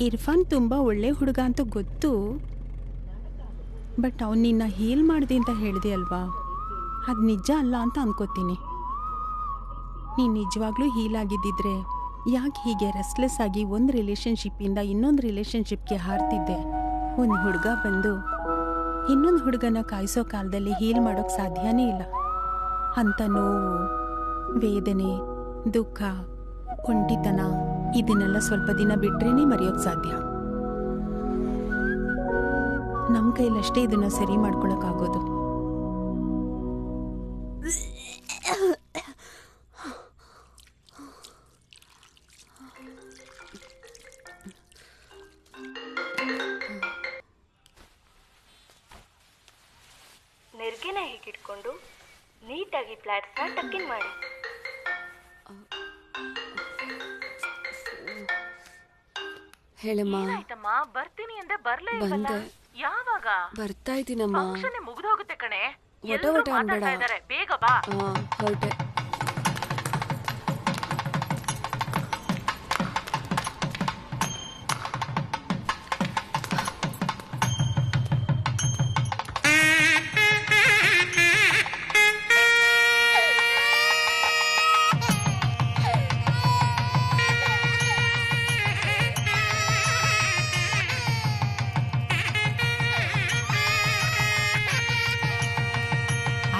ಇರ್ಫಾನ್ ತುಂಬ ಒಳ್ಳೆ ಹುಡುಗ ಅಂತ ಗೊತ್ತು, ಬಟ್ ಅವ್ನು ನಿನ್ನ ಹೀಲ್ ಮಾಡಿದೆ ಅಂತ ಹೇಳಿದೆ ಅಲ್ವಾ, ಅದು ನಿಜ ಅಲ್ಲ ಅಂತ ಅನ್ಕೋತೀನಿ. ನೀನು ನಿಜವಾಗ್ಲೂ ಹೀಲ್ ಆಗಿದ್ದಿದ್ರೆ ಯಾಕೆ ಹೀಗೆ ರೆಸ್ಟ್ಲೆಸ್ ಆಗಿ ಒಂದು ರಿಲೇಷನ್ಶಿಪ್ಪಿಂದ ಇನ್ನೊಂದು ರಿಲೇಷನ್ಶಿಪ್ಗೆ ಹಾರ್ತಿದ್ದೆ? ಒಂದು ಹುಡುಗ ಬಂದು ಇನ್ನೊಂದು ಹುಡುಗನ ಕಾಯಿಸೋ ಕಾಲದಲ್ಲಿ ಹೀಲ್ ಮಾಡೋಕ್ಕೆ ಸಾಧ್ಯನೇ ಇಲ್ಲ. ಅಂಥ ನೋವು, ವೇದನೆ, ದುಃಖ, ಒಂಟಿತನ ಇದನ್ನೆಲ್ಲ ಸ್ವಲ್ಪ ದಿನ ಬಿಟ್ರೇನೆ ಮರೆಯೋಕ್ಕೆ ಸಾಧ್ಯ. ನಮ್ಮ ಕೈಲಷ್ಟೇ ಇದನ್ನ ಸರಿ ಮಾಡ್ಕೊಳಕ್ಕಾಗೋದು. ನೆರ್ಗೆನ ಹೀಗಿಟ್ಕೊಂಡು ನೀಟಾಗಿ ಪ್ಲಾಟ್ಸ್ನ ಟಕ್ಕಿಂಗ್ ಮಾಡಿ. ಹೇಳಮ್ಮ. ಆಯ್ತಮ್ಮ, ಬರ್ತೀನಿ ಅಂದ್ರೆ ಬರ್ಲೇ ಬಂದೆ. ಯಾವಾಗ? ಬರ್ತಾ ಇದ್ದೀನಮ್ಮ. ಫಂಕ್ಷನ್ ಮುಗಿದೋಗುತ್ತೆ ಕಣೆ. ಒಟ ಅನ್ಬೇಡ. ಬೇಗ ಬಾ. ಹೊರಟೆ.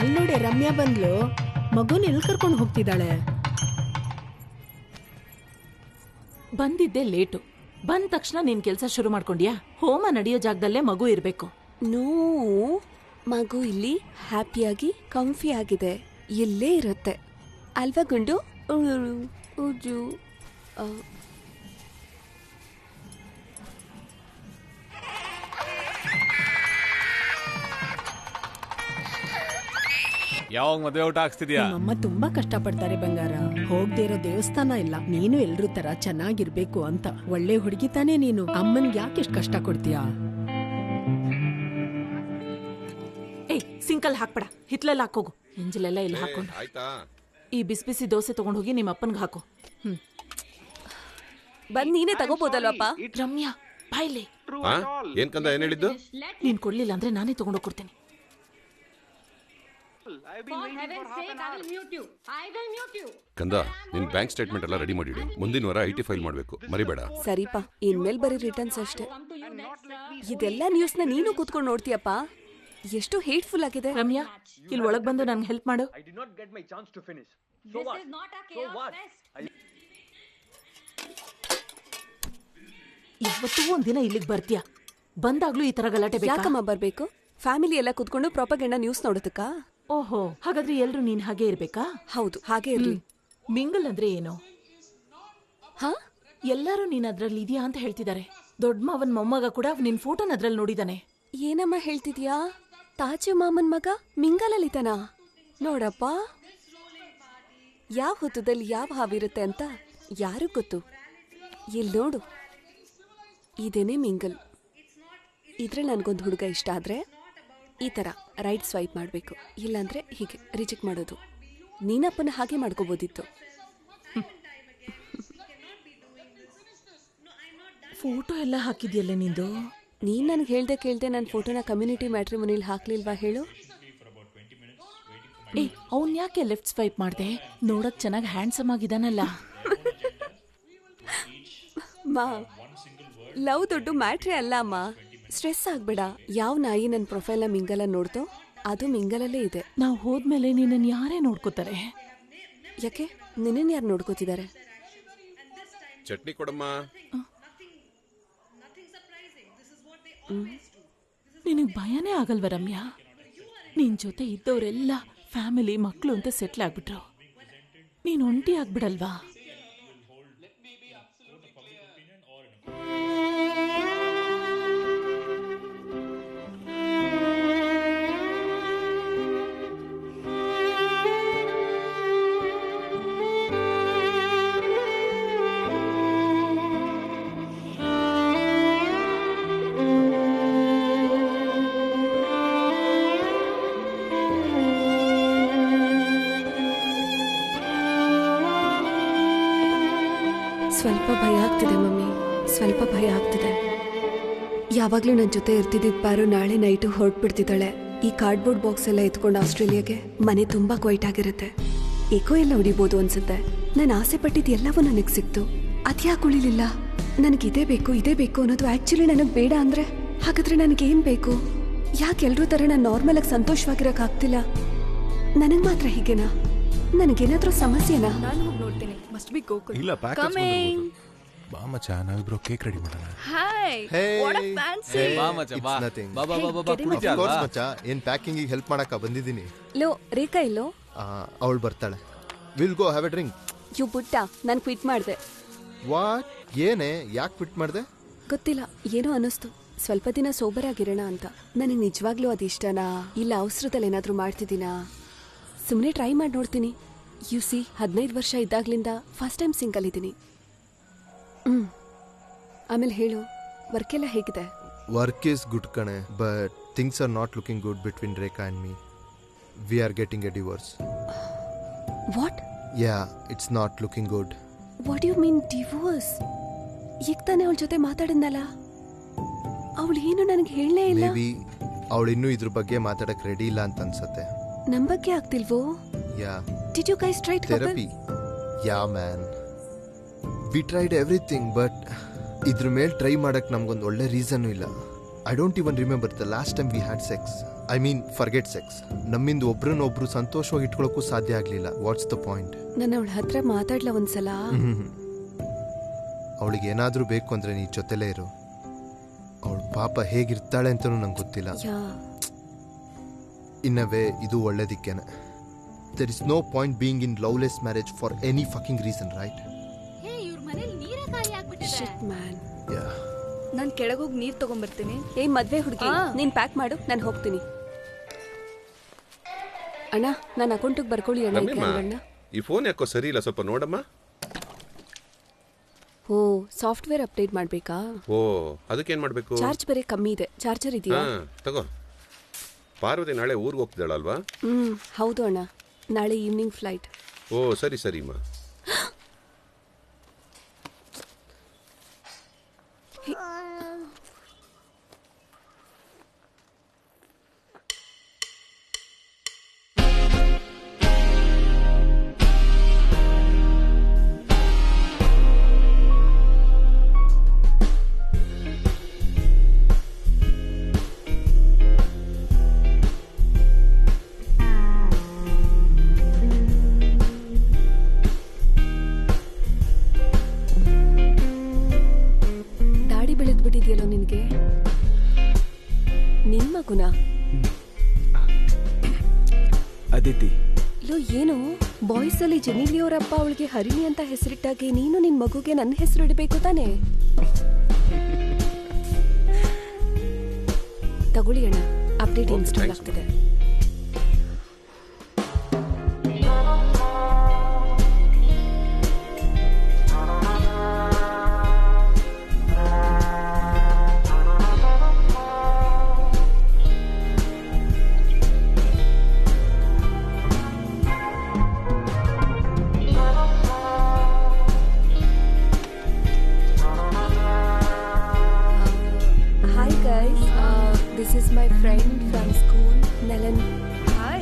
ಅಲ್ಲಿ ನೋಡಿ ರಮ್ಯಾ ಬಂದ್ಲು, ಮಗುನ ಎಲ್ಲಿ ಕರ್ಕೊಂಡು ಹೋಗ್ತಿದ್ದಾಳೆ? ಬಂದಿದ್ದೆ ಲೇಟು. ಬಂದ ತಕ್ಷಣ ನೀನ್ ಕೆಲಸ ಶುರು ಮಾಡ್ಕೊಂಡ್ಯಾ? ಹೋಮ ನಡೆಯೋ ಜಾಗದಲ್ಲೇ ಮಗು ಇರ್ಬೇಕು. ನೋ, ಮಗು ಇಲ್ಲಿ ಹ್ಯಾಪಿಯಾಗಿ ಕಂಫಿ ಆಗಿದೆ, ಇಲ್ಲೇ ಇರುತ್ತೆ ಅಲ್ವಾ ಗುಂಡು? ಯಾವಾಗ ಮದುವೆ ಊಟ ಹಾಕ್ಸ್ತಿದ್ಯಾ? ಅಮ್ಮ ತುಂಬಾ ಕಷ್ಟಪಡ್ತಾರೆ ಬಂಗಾರ. ಹೋಗದೆ ಇರೋ ದೇವಸ್ಥಾನ ಇಲ್ಲ. ನೀನು ಎಲ್ರೂ ತರ ಚೆನ್ನಾಗಿರ್ಬೇಕು ಅಂತ. ಒಳ್ಳೆ ಹುಡುಗಿ ತಾನೇ ನೀನು. ಅಮ್ಮನ್ಗೆ ಯಾಕೆ ಎಷ್ಟು ಕಷ್ಟ ಕೊಡ್ತೀಯಾ? ಏಯ್, ಸಿಂಕಲ್ ಹಾಕ್ಬೇಡ, ಹಿತ್ಲೆಲ್ಲ ಹಾಕೋಗು. ಎಂಜಲೆಲ್ಲ ಇಲ್ಲಿ ಹಾಕೊಂಡು ಈ ಬಿಸಿ ಬಿಸಿ ದೋಸೆ ತಗೊಂಡು ಹೋಗಿ ನಿಮ್ಮ ಅಪ್ಪನ್ಗೆ ಹಾಕು. ಬಂದ್ ನೀನೇ ತಗೋಬೋದಲ್ವಪ್ಪ? ರಮ್ಯಾ ಬಾಯ್ಲೆ. ಏನ್ ಕಂದ ಏನ್ ಹೇಳಿದ್ದು? ನೀನ್ ಕೊಡ್ಲಿಲ್ಲ ಅಂದ್ರೆ ನಾನೇ ತಗೊಂಡೋಗಿ ಕೊಡ್ತೀನಿ. ಕಂದ, ನಿನ್ ಬ್ಯಾಂಕ್ ಸ್ಟೇಟ್ಮೆಂಟ್ ಎಲ್ಲ ರೆಡಿ ಮಾಡಿಡು. ಮುಂದಿನ ವಾರ IT ಫೈಲ್ ಮಾಡ್ಬೇಕು, ಮರಿಬೇಡ. ಸರಿಪಾ, ಇನ್ಮೇಲೆ ಬರೀ ರಿಟರ್ನ್ಸ್ ಅಷ್ಟೇ. ಇದೆಲ್ಲ ನ್ಯೂಸ್ನ ನೀನು ಕೂತ್ಕೊಂಡು ನೋಡ್ತೀಯಪ್ಪ, ಎಷ್ಟು ಹೇಟ್ಫುಲ್ ಆಗಿದೆ. ರಮ್ಯಾ, ಇಲ್ಲಿ ಒಳಗ್ ಬಂದು ನನ್ಗೆ ಹೆಲ್ಪ್ ಮಾಡು. ಇವತ್ತು ಒಂದಿನ ಇಲ್ಲಿಗೆ ಬರ್ತೀಯಾ? ಬಂದಾಗ್ಲೂ ಈ ತರ ಗಲಾಟೆ ಬೇಕಾ? ಯಾಕಮ್ಮ ಬರ್ಬೇಕು? ಫ್ಯಾಮಿಲಿ ಎಲ್ಲ ಕೂತ್ಕೊಂಡು ಪ್ರಾಪಗಂಡ ನ್ಯೂಸ್ ನೋಡೋದಕ್ಕ? ಓಹೋ, ಹಾಗಾದ್ರೆ ಎಲ್ರು ನೀನ್ ಹಾಗೆ ಇರ್ಬೇಕಾ? ಹೌದು, ಹಾಗೆ ಇರ್ಲಿ. ಮಿಂಗಲ್ ಅಂದ್ರೆ ಏನು? ಎಲ್ಲರೂ ನೀನ್ ಅದ್ರಲ್ಲಿ ಇದೆಯಾ ಅಂತ ಹೇಳ್ತಿದ್ದಾರೆ. ದೊಡ್ಡ ಮಾವನ್ ಮೊಮ್ಮಗ ಕೂಡ ನಿನ್ ಫೋಟೋನ ಅದ್ರಲ್ಲಿ ನೋಡಿದಾನೆ. ಏನಮ್ಮ ಹೇಳ್ತಿದ್ಯಾ? ತಾಜು ಮಾಮನ್ ಮಗ ಮಿಂಗಲಲ್ಲಿತಾನ? ನೋಡಪ್ಪ, ಯಾವ ಹೊತ್ತದಲ್ಲಿ ಯಾವ ಹಾವಿರುತ್ತೆ ಅಂತ ಯಾರು ಗೊತ್ತು. ಇಲ್ಲಿ ನೋಡು, ಇದೇನೇ ಮಿಂಗಲ್. ಇದ್ರಲ್ಲಿ ನನ್ಗೊಂದು ಹುಡುಗ ಇಷ್ಟ ಆದ್ರೆ ಈ ತರ ರೈಟ್ ಸ್ವೈಪ್ ಮಾಡಬೇಕು, ಇಲ್ಲಾಂದ್ರೆ ಹೀಗೆ ರಿಜೆಕ್ಟ್ ಮಾಡೋದು. ನೀನಪ್ಪನ ಹಾಗೆ ಮಾಡ್ಕೋಬೋದಿತ್ತು. ಫೋಟೋ ಎಲ್ಲ ಹಾಕಿದ್ಯಲ್ಲ ನಿಂದು? ನೀನ್ ನನ್ಗೆ ಹೇಳ್ದೆ ನನ್ನ ಫೋಟೋನ ಕಮ್ಯುನಿಟಿ ಮ್ಯಾಟ್ರಿಮೋನಿಯಲ್ಲಿ ಹಾಕ್ಲಿಲ್ವಾ ಹೇಳು? ಏ, ಅವ್ನ್ ಯಾಕೆ ಲೆಫ್ಟ್ ಸ್ವೈಪ್ ಮಾಡ್ದೆ? ನೋಡಕ್ ಚೆನ್ನಾಗಿ ಹ್ಯಾಂಡ್ಸಮ್ ಆಗಿದಾನಲ್ಲ. ಮಾ, ಲವ್ ದೊಡ್ಡ ಮ್ಯಾಟ್ರೇ ಅಲ್ಲ ಅಮ್ಮ. ಸ್ಟ್ರೆಸ್ ಆಗ್ಬೇಡ. ಯಾವ ನಾಯಿ ನನ್ನ ಪ್ರೊಫೈಲ್ನ ಮಿಂಗಲ ನೋಡ್ತೋ ಅದು ಮಿಂಗಲಲ್ಲೇ ಇದೆ. ನಾವು ಹೋದ್ಮೇಲೆ ನಿನ್ನನ್ನು ಯಾರೇ ನೋಡ್ಕೋತಾರೆ? ಯಾಕೆ ನಿನ್ನನ್ನು ಯಾರು ನೋಡ್ಕೋತಿದ್ದಾರೆ? ಚಟ್ನಿ ಕೊಡಮ್ಮ. ನಿನಗೆ ಭಯನೇ ಆಗಲ್ವ ರಮ್ಯಾ? ನಿನ್ ಜೊತೆ ಇದ್ದವರೆಲ್ಲ ಫ್ಯಾಮಿಲಿ ಮಕ್ಕಳು ಅಂತ ಸೆಟ್ಲ್ ಆಗ್ಬಿಟ್ರು. ನೀನು ಒಂಟಿ ಆಗ್ಬಿಡಲ್ವಾ? ಸ್ವಲ್ಪ ಭಯ ಆಗ್ತಿದೆ ಮಮ್ಮಿ, ಸ್ವಲ್ಪ ಭಯ ಆಗ್ತಿದೆ. ಯಾವಾಗಲೂ ನನ್ನ ಜೊತೆ ಇರ್ತಿದ್ದಿದ್ದು ಪಾರು ನಾಳೆ ನೈಟು ಹೊರಟ್ಬಿಡ್ತಿದ್ದಾಳೆ. ಈ ಕಾರ್ಡ್ಬೋರ್ಡ್ ಬಾಕ್ಸ್ ಎಲ್ಲ ಎತ್ಕೊಂಡು ಆಸ್ಟ್ರೇಲಿಯಾಗೆ. ಮನೆ ತುಂಬ ಕ್ವೈಟ್ ಆಗಿರುತ್ತೆ. ಏಕೋ ಎಲ್ಲ ಹೊಡಿಬೋದು ಅನ್ಸುತ್ತೆ. ನಾನು ಆಸೆ ಪಟ್ಟಿದ್ದು ಎಲ್ಲವೂ ನನಗೆ ಸಿಕ್ತು. ಅದ್ಯಾಕೆ ಉಳಿಲಿಲ್ಲ? ನನಗೆ ಇದೇ ಬೇಕು ಅನ್ನೋದು ಆ್ಯಕ್ಚುಲಿ ನನಗೆ ಬೇಡ ಅಂದರೆ ಹಾಗಾದ್ರೆ ನನಗೇನು ಬೇಕು? ಯಾಕೆ ಎಲ್ಲರೂ ಥರ ನಾನು ನಾರ್ಮಲಾಗಿ ಸಂತೋಷವಾಗಿರೋಕ್ಕಾಗ್ತಿಲ್ಲ? ನನಗೆ ಮಾತ್ರ ಹೀಗೇನಾ? ನನಗೇನಾದರೂ ಸಮಸ್ಯೆನಾ? ನಾನು ಹೋಗಿ ನೋಡ್ತೀನಿ. Must be Gokul. ಇಲ್ಲ ಕಮಿಂಗ್. ಬಾ ಮಚ್ಚ, ನಾವಿಬ್ರು ಕೇಕ್ ರೆಡಿ ಮಾಡೋಣ. Hi, what a fancy. ಬಾ ಮಚ್ಚ, ಬಾ. Of course ಮಚ್ಚ, ಏನ್ ಪ್ಯಾಕಿಂಗ್ ಹೆಲ್ಪ್ ಮಾಡಕ ಬಂದಿದ್ದೀನಿ. ಲೋ ರೇಖಾ ಇಲ್ಲೋ? ಅವಳು ಬರ್ತಾಳೆ. Will go have a drink. You ಬುಟ್ಟ, ನಾನು ಕ್ವಿಟ್ ಮಾಡಿದೆ. ವಾಟ್? ಏನೇ, ಯಾಕೆ ಕ್ವಿಟ್ ಮಾಡಿದೆ? ಗೊತ್ತಿಲ್ಲ, ಏನೋ ಅನ್ನಿಸ್ತು. ಸ್ವಲ್ಪ ದಿನ ಸೋಬರ್ ಆಗಿರೋಣ ಅಂತ. ನನಗೆ ನಿಜವಾಗ್ಲೂ ಅದಿಷ್ಟನಾ ಇಲ್ಲ ಅವಸರದಲ್ಲಿ ಏನಾದರೂ ಮಾಡ್ತಿದ್ದೀನಾ? ಸುಮ್ಮನೆ ಟ್ರೈ ಮಾಡಿ ನೋಡ್ತೀನಿ. ಯು ಸಿ 15 ವರ್ಷ ಇದ್ದಾಗ್ಲಿಂದ ಫಸ್ಟ್ ಟೈಮ್ ಸಿಂಗಲ್ ಇದ್ದೀನಿ. ಆಮೇಲೆ ಹೇಳು, ವರ್ಕ್ ಎಲ್ಲ ಹೇಗಿದೆ? ವರ್ಕ್ ಈಸ್ ಗುಡ್ ಕಣೆ, but things are not looking good between Rekha and me. We are getting a divorce. What? Yeah, it's not looking good. What you mean divorce? ಈಗ ತಾನೇ ಅವಳ ಜೊತೆ ಮಾತಾಡಿದ್ನಲ್ಲ, ಅವಳು ಏನು ನನಗೆ ಹೇಳಲೇ ಇಲ್ಲ. ಮೇ ಬಿ ಅವಳು ಇನ್ನೂ ಇದ್ರ ಬಗ್ಗೆ ಮಾತಾಡಕ್ ರೆಡಿ ಇಲ್ಲ ಅಂತ ಅನ್ಸತ್ತೆ. ನಮ್ಮ ಬಗ್ಗೆ ಆಗ್ತಿಲ್ವೋ? Yeah. Did you guys try therapy? Yeah man, we tried everything, but ಇದ್ರ ಮೇಲೆ ಟ್ರೈ ಮಾಡಕ್ ನಮ್ಗೊಂದು ಒಳ್ಳೆ ರೀಸನ್ ಇಲ್ಲ. I don't even remember the last time we had sex. I mean forget sex. ನಮ್ಮಿಂದ ಒಬ್ರನ್ನೊಬ್ರು ಸಂತೋಷವಾಗಿ ಇಟ್ಕೊಳ್ಳೋಕ್ಕೂ ಸಾಧ್ಯ ಆಗ್ಲಿಲ್ಲ. What's the point? ನಾನು ಅವಳ ಹತ್ರ ಮಾತಾಡ್ಲ ಒಂದ್ಸಲ. ಅವಳಿಗೆ ಏನಾದ್ರೂ ಬೇಕು ಅಂದ್ರೆ ನೀ ಜೊತೆಲೇ ಇರು. ಅವಳು ಪಾಪ ಹೇಗಿರ್ತಾಳೆ ಅಂತನೂ ನಂಗೆ ಗೊತ್ತಿಲ್ಲ. ಇನ್ನವೇ ಇದು ಒಳ್ಳೇದಿಕ್ಕೇನೆ. There is no point being in loveless marriage for any fucking reason, right? ನಾನು ಕೆಳಗೋಗಿ ನೀರು ತಗೊಂಡ್ಬರ್ತೀನಿ. ಏ ಮದ್ವೆ ಹುಡುಗಿ, ನೀನ್ ಪ್ಯಾಕ್ ಮಾಡು, ನಾನು ಹೋಗ್ತೀನಿ. ಅಣ್ಣ, ನನ್ನ ಅಕೌಂಟಿಗೆ ಬರ್ಕೊಳ್ಳಿ ಅಣ್ಣ. ಈ ಫೋನ್ ಯಾಕೋ ಸರಿ ಇಲ್ಲ, ಸ್ವಲ್ಪ ನೋಡಮ್ಮ. ಓ, ಸಾಫ್ಟ್ವೇರ್ ಅಪ್ಡೇಟ್ ಮಾಡ್ಬೇಕಾ? ಓ, ಅದಕ್ಕೇನ್ ಮಾಡ್ಬೇಕು? ಚಾರ್ಜ್ ಬೇರೆ ಕಮ್ಮಿ ಇದೆ. ಚಾರ್ಜರ್ ಇದೆಯಾ? ತಗೋ. ಪಾರ್ವತಿ ನಾಳೆ ಊರಿಗೆ ಹೋಗ್ತಿದ್ದಾಳಲ್ವಾ? ಹೌದು ಅಣ್ಣ, ನಾಳೆ ಈವ್ನಿಂಗ್ ಫ್ಲೈಟ್. ಓ, ಸರಿ ಸರಿಮ್ಮ. ಬಿಟ್ಟಿದ್ಯಲ್ಲೋ ನಿನ್ಗೆ? ನಿನ್ ಮಗುನ ಅದಿತಿ? ಲೋ, ಏನು ಬಾಯ್ಸ್ ಅಲ್ಲಿ ಜೆನಿಲಿ ಅವರಪ್ಪ ಅವಳಿಗೆ ಹರಿಣಿ ಅಂತ ಹೆಸರಿಟ್ಟಾಗೆ ನೀನು ನಿನ್ ಮಗುಗೆ ನನ್ನ ಹೆಸರು ಇಡಬೇಕು ತಾನೆ? ತಗೊಳ್ಳಿ ಅಣ್ಣ, ಅಪ್ಡೇಟ್ ಇನ್ಸ್ಟಾಲ್ ಆಗ್ತಿದೆ. This is my friend from school, Nalan. Hi.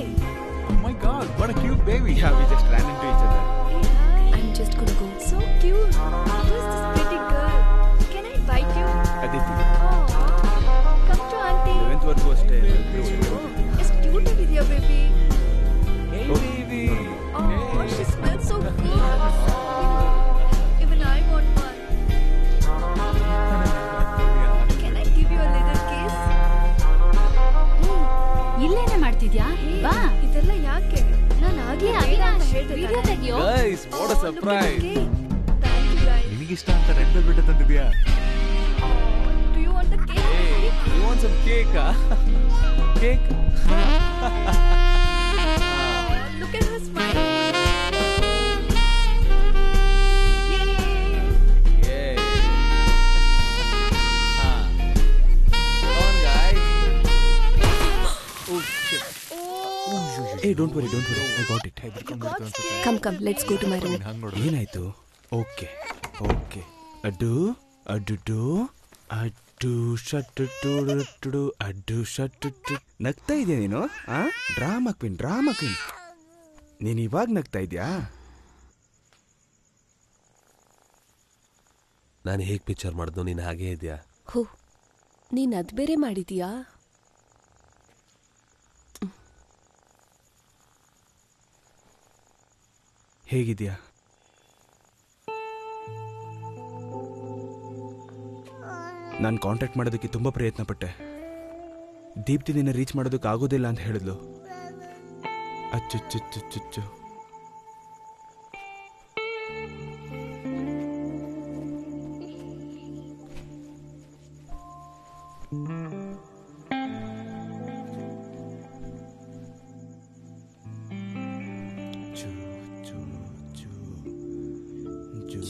Oh my God, what a cute baby. Yeah, we just ran into each other. Hey, hi. I'm just gonna go. So cute. Who is this pretty girl? Can I bite you? Aditi. Oh, come to auntie. 11th ವರೆಗೂ ಅಷ್ಟೇ. ಎಷ್ಟು cute She smells so good. Even I want one. Can I give you a little kiss? ಇಲ್ಲೇನೆ ಮಾಡ್ತಿದ್ಯಾ? ಬಾ. ಇದೆಲ್ಲ ಯಾಕೆ? ನಾನು ಆಗ್ಲೇ ಬೇಡ ಅಂತ ಹೇಳ್ದೆ ವಿಡಿಯೋ ತಾನೆ. ತೆಗಿಯೋ. Guys what a surprise. Thank you guys. ನಿನಗಿಷ್ಟ ಅಂತ ರೆಡ್ ವೆಲ್ವೆಟ್ ತಂದಿದ್ಯಾ? Do you want the cake? Hey, you want some cake? Cake? Look at her smile. Yay. Come on, guys. Oh, shit. Hey, don't worry. I got it. Come, let's go to my room. ಏನಾಯ್ತು? Okay ಅಡ್ಡು ಶಟ್ಟು ಅಡ್ಡು ಶಟ್ಟು ನಗ್ತಾ ಇದೆಯಾ ನೀನು? Drama queen ನೀನು ಇವಾಗ ನಗ್ತಾ ಇದೆಯಾ? ನಾನು ಹೇಗೆ ಪಿಕ್ಚರ್ ಮಾಡಿದ್ನೋ ನೀನು ಹಾಗೇ ಇದೆಯಾ? ಹೋ, ನೀನು ಅದು ಬೇರೆ ಮಾಡಿದೀಯಾ? ಹೇಗಿದೆಯಾ? ನಾನು ಕಾಂಟ್ಯಾಕ್ಟ್ ಮಾಡೋದಕ್ಕೆ ತುಂಬ ಪ್ರಯತ್ನ ಪಟ್ಟೆ. ದೀಪ್ತಿ ನಿನ್ನ ರೀಚ್ ಮಾಡೋದಕ್ಕೆ ಆಗೋದಿಲ್ಲ ಅಂತ ಹೇಳಿದ್ಲು. ಅಚ್ಚುಚ್ಚುಚ್ಚುಚ್ಚು.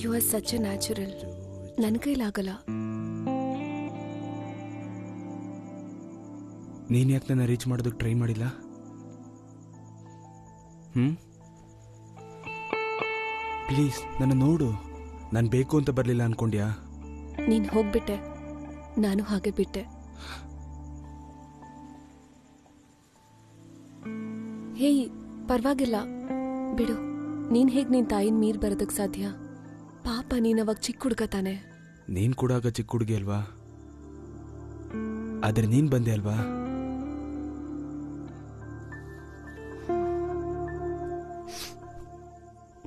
You are such a natural. ನನ್ನ ಕೈಲಾಗಲ್ಲ. ನೀನು ಯಾಕೆ ನನ್ನ ರೀಚ್ ಮಾಡೋದಕ್ಕೆ ಟ್ರೈ ಮಾಡಿಲ್ಲ? ಪ್ಲೀಸ್ ನನ್ನ ನೋಡು. ನಾನು ಬೇಕು ಅಂತ ಬರಲಿಲ್ಲ ಅನ್ಕೊಂಡ್ಯಾ? ನೀನು ಹೋಗ್ಬಿಟ್ಟೆ, ನಾನು ಹಾಗೆ ಬಿಟ್ಟೆ. ಹೇಯ್, ಪರವಾಗಿಲ್ಲ ಬಿಡು. ನೀನು ಹೇಗೆ ನಿನ್ನ ತಾಯಿನ ಮೀರ್ ಬರೋದಕ್ಕೆ ಸಾಧ್ಯ? ಪಾಪ ನೀನು ಅವಾಗ ಚಿಕ್ಕ ಹುಡುಗ ತಾನೆ. ನೀನು ಕೂಡ ಆಗ ಚಿಕ್ಕ ಹುಡುಗಿ ಅಲ್ವಾ? ಆದರೆ ನೀನು ಬಂದೆ ಅಲ್ವಾ?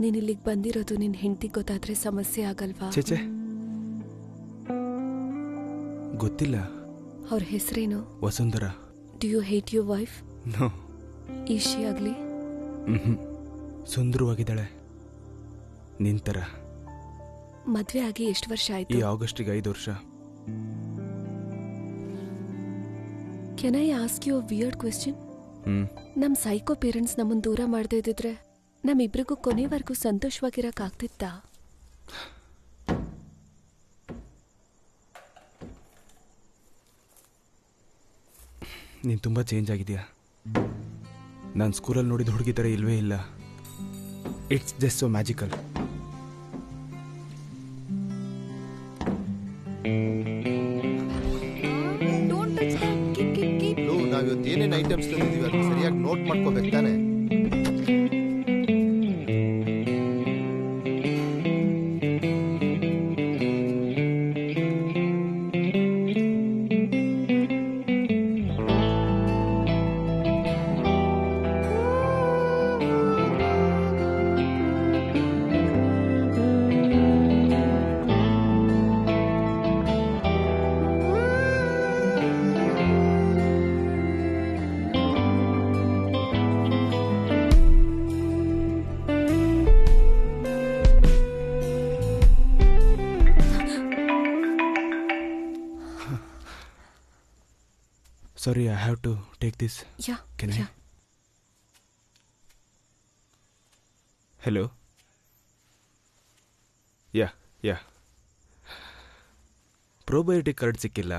ನೀನು ಇಲ್ಲಿಗೆ ಬಂದಿರೋದು ನಿನ್ನ ಹೆಂಡತಿ ಗೊತ್ತಾದ್ರೆ ಸಮಸ್ಯೆ ಆಗಲ್ವಾ? ಚೇಚೆ, ಗೊತ್ತಿಲ್ಲ. ಅವ್ರ ಹೆಸರೇನು? Vasundhara. Do you hate your wife? No. ಈಶಿ ಆಗಲಿ? ಸುಂದರವಾಗಿದ್ದಾಳೆ, ನಿಂತರ. ಮದ್ವೆ ಆಗಿ ಎಷ್ಟು ವರ್ಷ ಆಯ್ತು? ಈ ಆಗಸ್ಟಿಗೆ 5 ವರ್ಷ. Can I ask you a weird question? ನಮ್ಮ ಸೈಕೋ ಪೇರೆಂಟ್ಸ್ ನಮ್ಮನ್ನು ದೂರ ಮಾಡದೇ ಇದ್ದಿದ್ರೆ ನಮ್ಮಿಬ್ರಿಗೂ ಕೊನೆವರೆಗೂ ಸಂತೋಷವಾಗಿರಕ್ಕಾಗ್ತಿತ್ತಾ? ನೀನು ತುಂಬ ಚೇಂಜ್ ಆಗಿದೆಯಾ. ನಾನು ಸ್ಕೂಲಲ್ಲಿ ನೋಡಿದ ಹುಡುಗಿ ಥರ ಇಲ್ವೇ ಇಲ್ಲ. It's just so magical. ನಾವಿವತ್ತು ಏನೇನು ಐಟಮ್ಸ್ ತಂದಿದ್ದೀವಿ ಅದು ಸರಿಯಾಗಿ ನೋಟ್ ಮಾಡ್ಕೋಬೇಕು ತಾನೆ? Sorry, I have to take this. Yeah. Can I? Yeah. Hello? Yeah. Probiotic card ಸಿಕ್ಕಿಲ್ಲ,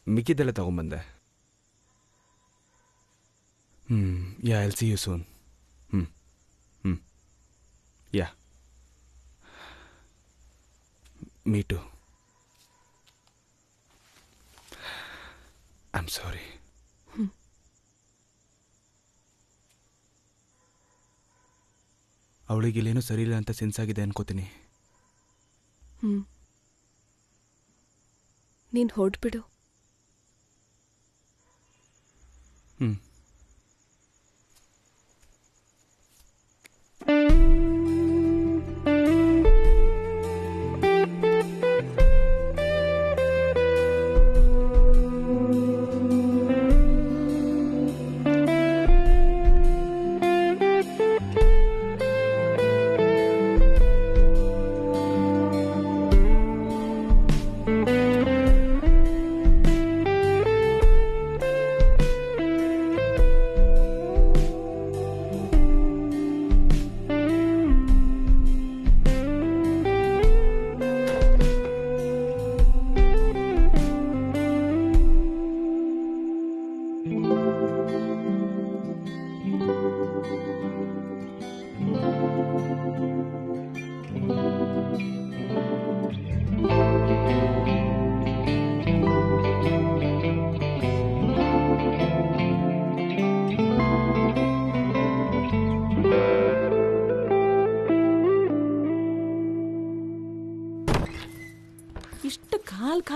ಮಿಕ್ಕಿದ್ದೆಲ್ಲ ತಗೊಂಬಂದೆ. Yeah, I'll see you soon. Yeah, me too. I am sorry. ಅವಳಿಗೆ ಇಲ್ಲೇನೂ ಸರಿಯಿಲ್ಲ ಅಂತ ಸೆನ್ಸ್ ಆಗಿದೆ ಅನ್ಕೋತೀನಿ. ನೀನು ಹೊರಟ್ಬಿಡು.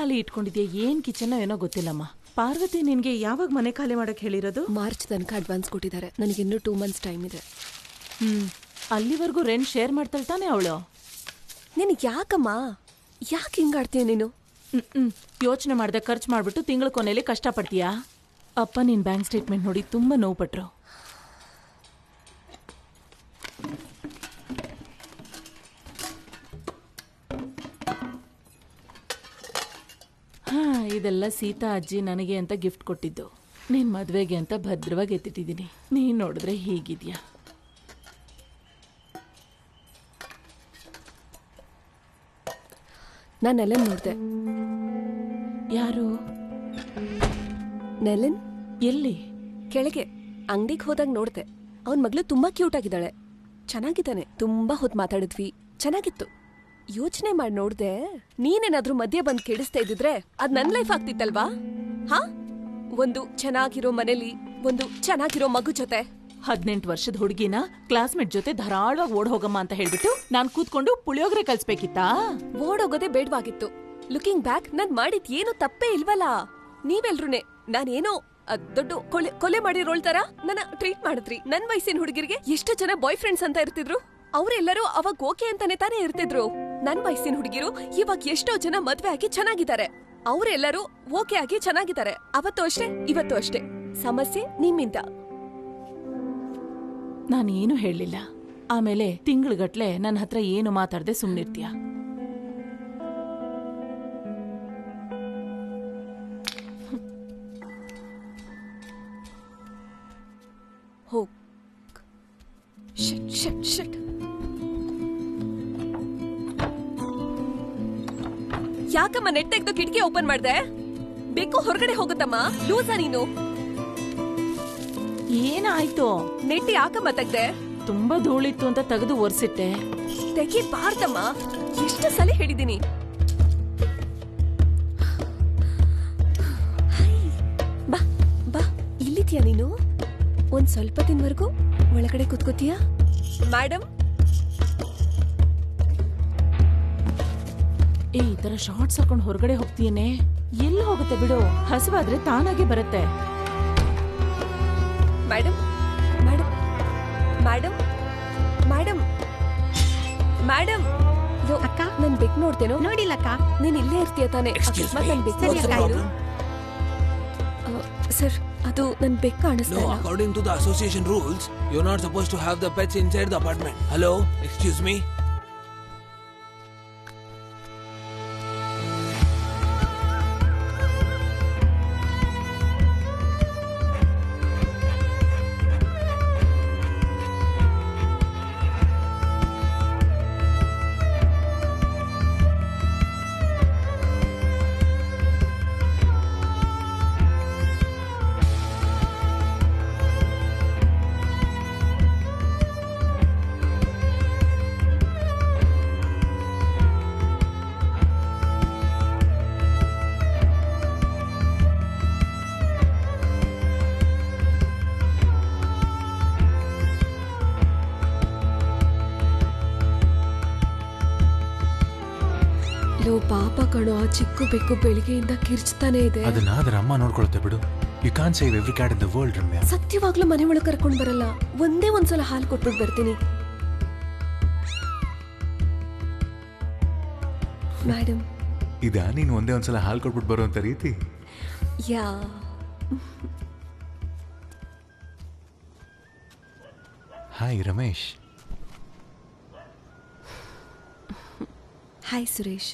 ಖಾಲಿ ಇಟ್ಕೊಂಡಿದ್ಯಾ? ಏನ್ ಕಿಚನ್ ಏನೋ ಗೊತ್ತಿಲ್ಲಮ್ಮ. ಪಾರ್ವತಿ, ನಿನ್ಗೆ ಯಾವಾಗ ಮನೆ ಖಾಲಿ ಮಾಡಕ್ ಹೇಳಿರೋದು? ಮಾರ್ಚ್ ತನಕ ಅಡ್ವಾನ್ಸ್ ಕೊಟ್ಟಿದ್ದಾರೆ. ನನಗಿನ್ನೂ 2 months ಟೈಮ್ ಇದೆ. ಅಲ್ಲಿವರೆಗೂ ರೆಂಟ್ ಶೇರ್ ಮಾಡ್ತಾಳೆ ತಾನೆ ಅವಳು? ನಿನಗೆ ಯಾಕಮ್ಮ, ಯಾಕೆ ಹಿಂಗಾಡ್ತೀಯ ನೀನು? ಯೋಚನೆ ಮಾಡ್ದೆ ಖರ್ಚು ಮಾಡ್ಬಿಟ್ಟು ತಿಂಗಳ ಕೊನೆಯಲ್ಲಿ ಕಷ್ಟಪಡ್ತೀಯಾ? ಅಪ್ಪ ನಿನ್ ಬ್ಯಾಂಕ್ ಸ್ಟೇಟ್ಮೆಂಟ್ ನೋಡಿ ತುಂಬಾ ನೋವು ಪಟ್ರು. ಇದೆಲ್ಲ ಸೀತಾ ಅಜ್ಜಿ ನನಗೆ ಅಂತ ಗಿಫ್ಟ್ ಕೊಟ್ಟಿದ್ದು. ನಿನ್ ಮದ್ವೆಗೆ ಅಂತ ಭದ್ರವಾಗಿ ಎತ್ತಿಟ್ಟಿದ್ದೀನಿ. ನೀನ್ ನೋಡಿದ್ರೆ ಹೀಗಿದ್ಯಾ? ನಾನು ನೆಲನ್ ನೋಡ್ದೆ. ಯಾರು? ನೆಲನ್ ಎಲ್ಲಿ? ಕೆಳಗೆ ಅಂಗಡಿಗೆ ಹೋದಾಗ ನೋಡ್ದೆ. ಅವನ್ ಮಗಳು ತುಂಬಾ ಕ್ಯೂಟ್ ಆಗಿದ್ದಾಳೆ, ಚೆನ್ನಾಗಿದ್ದಾನೆ. ತುಂಬಾ ಹೊತ್ತು ಮಾತಾಡಿದ್ವಿ, ಚೆನ್ನಾಗಿತ್ತು. ಯೋಚನೆ ಮಾಡಿ ನೋಡ್ದೆ, ನೀನೇನಾದ್ರೂ ಮಧ್ಯೆ ಬಂದು ಕೆಡಿಸ್ತಾ ಇದ್ದಿದ್ರೆ ಅದ್ ನನ್ ಲೈಫ್ ಆಗ್ತಿತ್ತಲ್ವಾ? ಹಾ, ಒಂದು ಚೆನ್ನಾಗಿರೋ ಮನೇಲಿ ಒಂದು ಚೆನ್ನಾಗಿರೋ ಮಗು ಜೊತೆ 18 ವರ್ಷದ ಹುಡುಗಿನ ಕ್ಲಾಸ್ಮೇಟ್ ಜೊತೆ ಧಾರಾಳವಾಗಿ ಓಡ್ ಹೋಗಮ್ಮ ಅಂತ ಹೇಳ್ಬಿಟ್ಟು ನಾನ್ ಕೂತ್ಕೊಂಡು ಪುಳಿಯೋಗರೆ ಕಲ್ಸ್ಬೇಕಿತ್ತಾ? ಓಡೋಗೋದೇ ಬೇಡವಾಗಿತ್ತು. ಲುಕಿಂಗ್ ಬ್ಯಾಕ್ ನಾನ್ ಮಾಡಿದ್ ಏನು ತಪ್ಪೇ ಇಲ್ವಲ್ಲ. ನೀವೆಲ್ರುನೇ ನಾನೇನೋ ದೊಡ್ಡ ಕೊಲೆ ಮಾಡಿರೋಳ್ ತರ ನನ್ನ ಟ್ರೀಟ್ ಮಾಡಿದ್ರಿ. ನನ್ ವಯಸ್ಸಿನ ಹುಡುಗಿರಿಗೆ ಎಷ್ಟು ಜನ ಬಾಯ್ ಫ್ರೆಂಡ್ಸ್ ಅಂತ ಇರ್ತಿದ್ರು. ಅವರೆಲ್ಲರೂ ಅವಾಗ ಓಕೆ ಅಂತಾನೆ ತಾನೇ ಇರ್ತಿದ್ರು. ನನ್ ವಯಸ್ಸಿನ ಹುಡುಗಿರು ಇವಾಗ ಎಷ್ಟೋ ಜನ ಮದ್ವೆ ಆಗಿ ಚೆನ್ನಾಗಿದ್ದಾರೆ. ಅವರೆಲ್ಲರೂ ಓಕೆ ಆಗಿ ಚೆನ್ನಾಗಿದ್ದಾರೆ. ಅವತ್ತು ಅಷ್ಟೇ, ಇವತ್ತು ಅಷ್ಟೇ. ಸಮಸ್ಯೆ ನಿಮ್ಮಿಂದ. ನಾನೇನು ಹೇಳಲಿಲ್ಲ. ಆಮೇಲೆ ತಿಂಗಳಗಟ್ಲೆ ನನ್ನ ಹತ್ರ ಏನು ಮಾತಾಡದೆ ಸುಮ್ನಿರ್ತೀಯ. ಹೋಗ್. ಶಟ್. ಯಾಕಮ್ಮ ನೆಟ್ ತೆಗ್ದು ಕಿಟಕಿ ಓಪನ್ ಮಾಡ್ದೆ? ಬೇಕು ಹೊರಗಡೆ ಹೋಗುತ್ತಮ್ಮ. ಲೂಸಾ ನೀನು? ಏನಾಯ್ತು? ನೆಟ್ ಯಾಕಮ್ಮ ತೆಗ್ದೆ? ತುಂಬಾ ಧೂಳಿತ್ತು ಅಂತ ತೆಗೆದು ಒರೆಸಿಟ್ಟೆ. ತೆಗಿಬಾರ್ದಮ್ಮ, ಎಷ್ಟು ಸಲ ಹೇಳಿದೀನಿ. ಬಾ ಬಾ, ಇಲ್ಲಿದ್ಯಾ ನೀನು? ಒಂದ್ ಸ್ವಲ್ಪ ದಿನವರೆಗೂ ಒಳಗಡೆ ಕೂತ್ಕೋತೀಯಾ? ಮೇಡಮ್, ಈ ತರ ಶಾರ್ಟ್ಸ್ ಹಾಕೊಂಡು ಹೊರಗಡೆ ಹೋಗ್ತೀಯೇನೆ? ಎಲ್ಲಿ ಹೋಗುತ್ತೆ ಬಿಡು. ಹಸುವಾದ್ರೆ ತಾನಾಗೆ ಬರುತ್ತೆ. Madam madam madam madam madam ಅಕ್ಕ, ನನ್ ಬೆಕ್ ನೋಡ್ತೇನೋ? ನೋಡಿಲ್ಲಕ್ಕ. ನೀನ್ ಇಲ್ಲೇ ಇರ್ತೀಯ ತಾನೆ? ಸರ್, ಅದು ನನ್ ಬೆಕ್ ಕಾಣಿಸ್ತಾ ಇಲ್ಲ. According to the association rules, you're not supposed to have the pets inside the apartment. Hello, excuse me. ಪಾಪ ಕಣೋ, ಆ ಚಿಕ್ಕು ಬೆಕ್ಕು ಬೆಳಿಗ್ಗೆಯಿಂದ ಕಿರ್ಚ್ತಾನೆ ಇದೆ. ಅದನ್ನ ಅದರ ಅಮ್ಮ ನೋಡ್ಕೊಳುತ್ತೆ ಬಿಡು. You can't save every cat in the world Ramya. ಸತ್ಯವಾಗ್ಲೂ ಮನೆ ಒಳಗೆ ಕರ್ಕೊಂಡ್ ಬರಲ್ಲ. ಒಂದೇ ಒಂದ್ಸಲ ಹಾಲು ಕೊಟ್ಬಿಟ್ಟು ಬರ್ತೀನಿ. ಮೇಡಮ್, ಇದಾ ನೀನು ಒಂದೇ ಒಂದ್ಸಲ ಹಾಲು ಕೊಟ್ಬಿಟ್ಟು ಬರುವಂತ ರೀತಿ? ಯಾ. ಹಾಯ್ ರಮೇಶ್. ಹಾಯ್ ಸುರೇಶ್.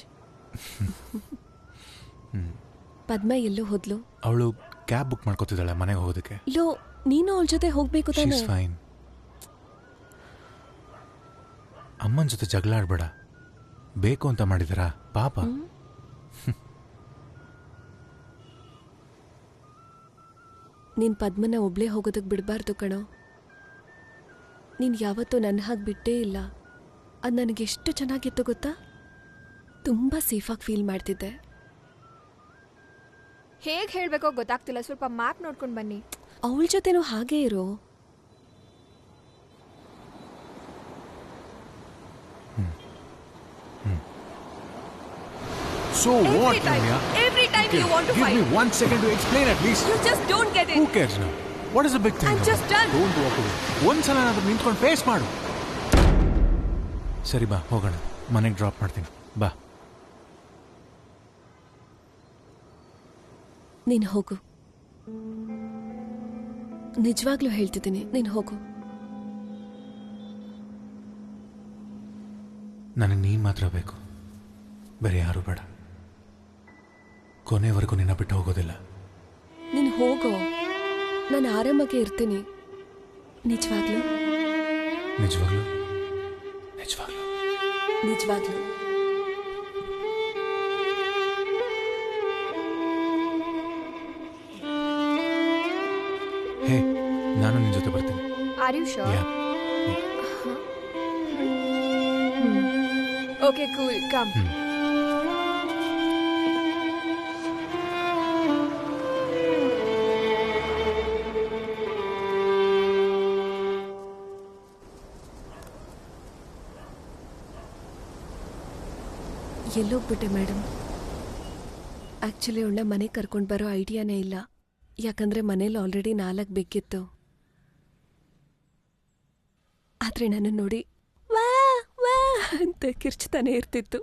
ಪದ್ಮ ಎಲ್ಲೋ ಹೋದ್ಲು? ಅವಳು ಕ್ಯಾಬ್ ಬುಕ್ ಮಾಡ್ಕೋತಿದ್ದಾಳೆ ಮನೆಗೆ ಹೋಗೋದಕ್ಕೆ. ಲೋ, ನೀನು ಅವಳ ಜೊತೆ ಹೋಗ್ಬೇಕು ತಾನೆ? ಫೈನ್. ಅಮ್ಮನ ಜೊತೆ ಜಗಳ ಆಡ್ಬೇಡ. ಬೇಕು ಅಂತ ಮಾಡಿದಾರಾ ಪಾಪ. ನೀನ್ ಪದ್ಮನ ಒಬ್ಳೇ ಹೋಗೋದಕ್ಕೆ ಬಿಡಬಾರ್ದು ಕಣೋ. ನೀನ್ ಯಾವತ್ತೂ ನನ್ನ ಹಾಗೆ ಬಿಟ್ಟೇ ಇಲ್ಲ. ಅದು ನನಗೆಷ್ಟು ಚೆನ್ನಾಗಿತ್ತು ಗೊತ್ತಾ? ತುಂಬಾ ಸೇಫಾಗಿ ಫೀಲ್ ಮಾಡ್ತಿದ್ದೆ. ಹೇಗೆ ಹೇಳಬೇಕೋ ಗೊತ್ತಾಗ್ತಿಲ್ಲ. ಸ್ವಲ್ಪ ಮ್ಯಾಪ್ ನೋಡ್ಕೊಂಡು ಬನ್ನಿ. ಅವಳ ಜೊತೆನೂ ಹಾಗೇ ಇರೋ. So what, Ramya? Every time you want to Give fight. me 1 second to explain at least. You just don't get it. Who cares now? What is the big thing? I'm just done. Don't walk away. ಒಂದ್ಸಲ ಏನಾದ್ರೂ ನಿಂತ್ಕೊಂಡು face ಮಾಡು. ಸರಿ ಬಾ ಹೋಗೋಣ, ಮನೆಗೆ drop ಮಾಡ್ತೀನಿ ಬಾ. ನೀನು ಹೋಗು, ನಿಜವಾಗ್ಲೂ ಹೇಳ್ತಿದ್ದೀನಿ, ನೀನು ಹೋಗು. ನನಗೆ ನೀನು ಮಾತ್ರ ಬೇಕು, ಬೇರೆ ಯಾರು ಬೇಡ. ಕೊನೆವರೆಗೂ ನಿನ್ನ ಬಿಟ್ಟು ಹೋಗೋದಿಲ್ಲ. ನೀನು ಹೋಗೋ, ನಾನು ಆರಾಮಾಗೆ ಇರ್ತೀನಿ. ನಿಜವಾಗ್ಲೂ ನಿಜವಾಗ್ಲೂ ನಿಜವಾಗ್ಲೂ ನಿಜವಾಗ್ಲೂ. ಹೇ, ನಾನು ನಿನ್ನ ಜೊತೆ ಬರ್ತೀನಿ. Are you sure? Okay cool, come. ಎಲ್ಲೋಗ್ಬಿಟ್ಟೆ ಮೇಡಮ್? ಆ್ಯಕ್ಚುಲಿ ಅವಳನ್ನ ಮನೆಗೆ ಕರ್ಕೊಂಡು ಬರೋ ಐಡಿಯಾನೇ ಇಲ್ಲ, ಯಾಕಂದರೆ ಮನೇಲಿ ಆಲ್ರೆಡಿ 4 ಬೇಕಿತ್ತು. ಆದರೆ ನನ್ನ ನೋಡಿ ವಾ ವಾ ಅಂತ ಕಿರ್ಚ್ತಾನೆ ಇರ್ತಿತ್ತು.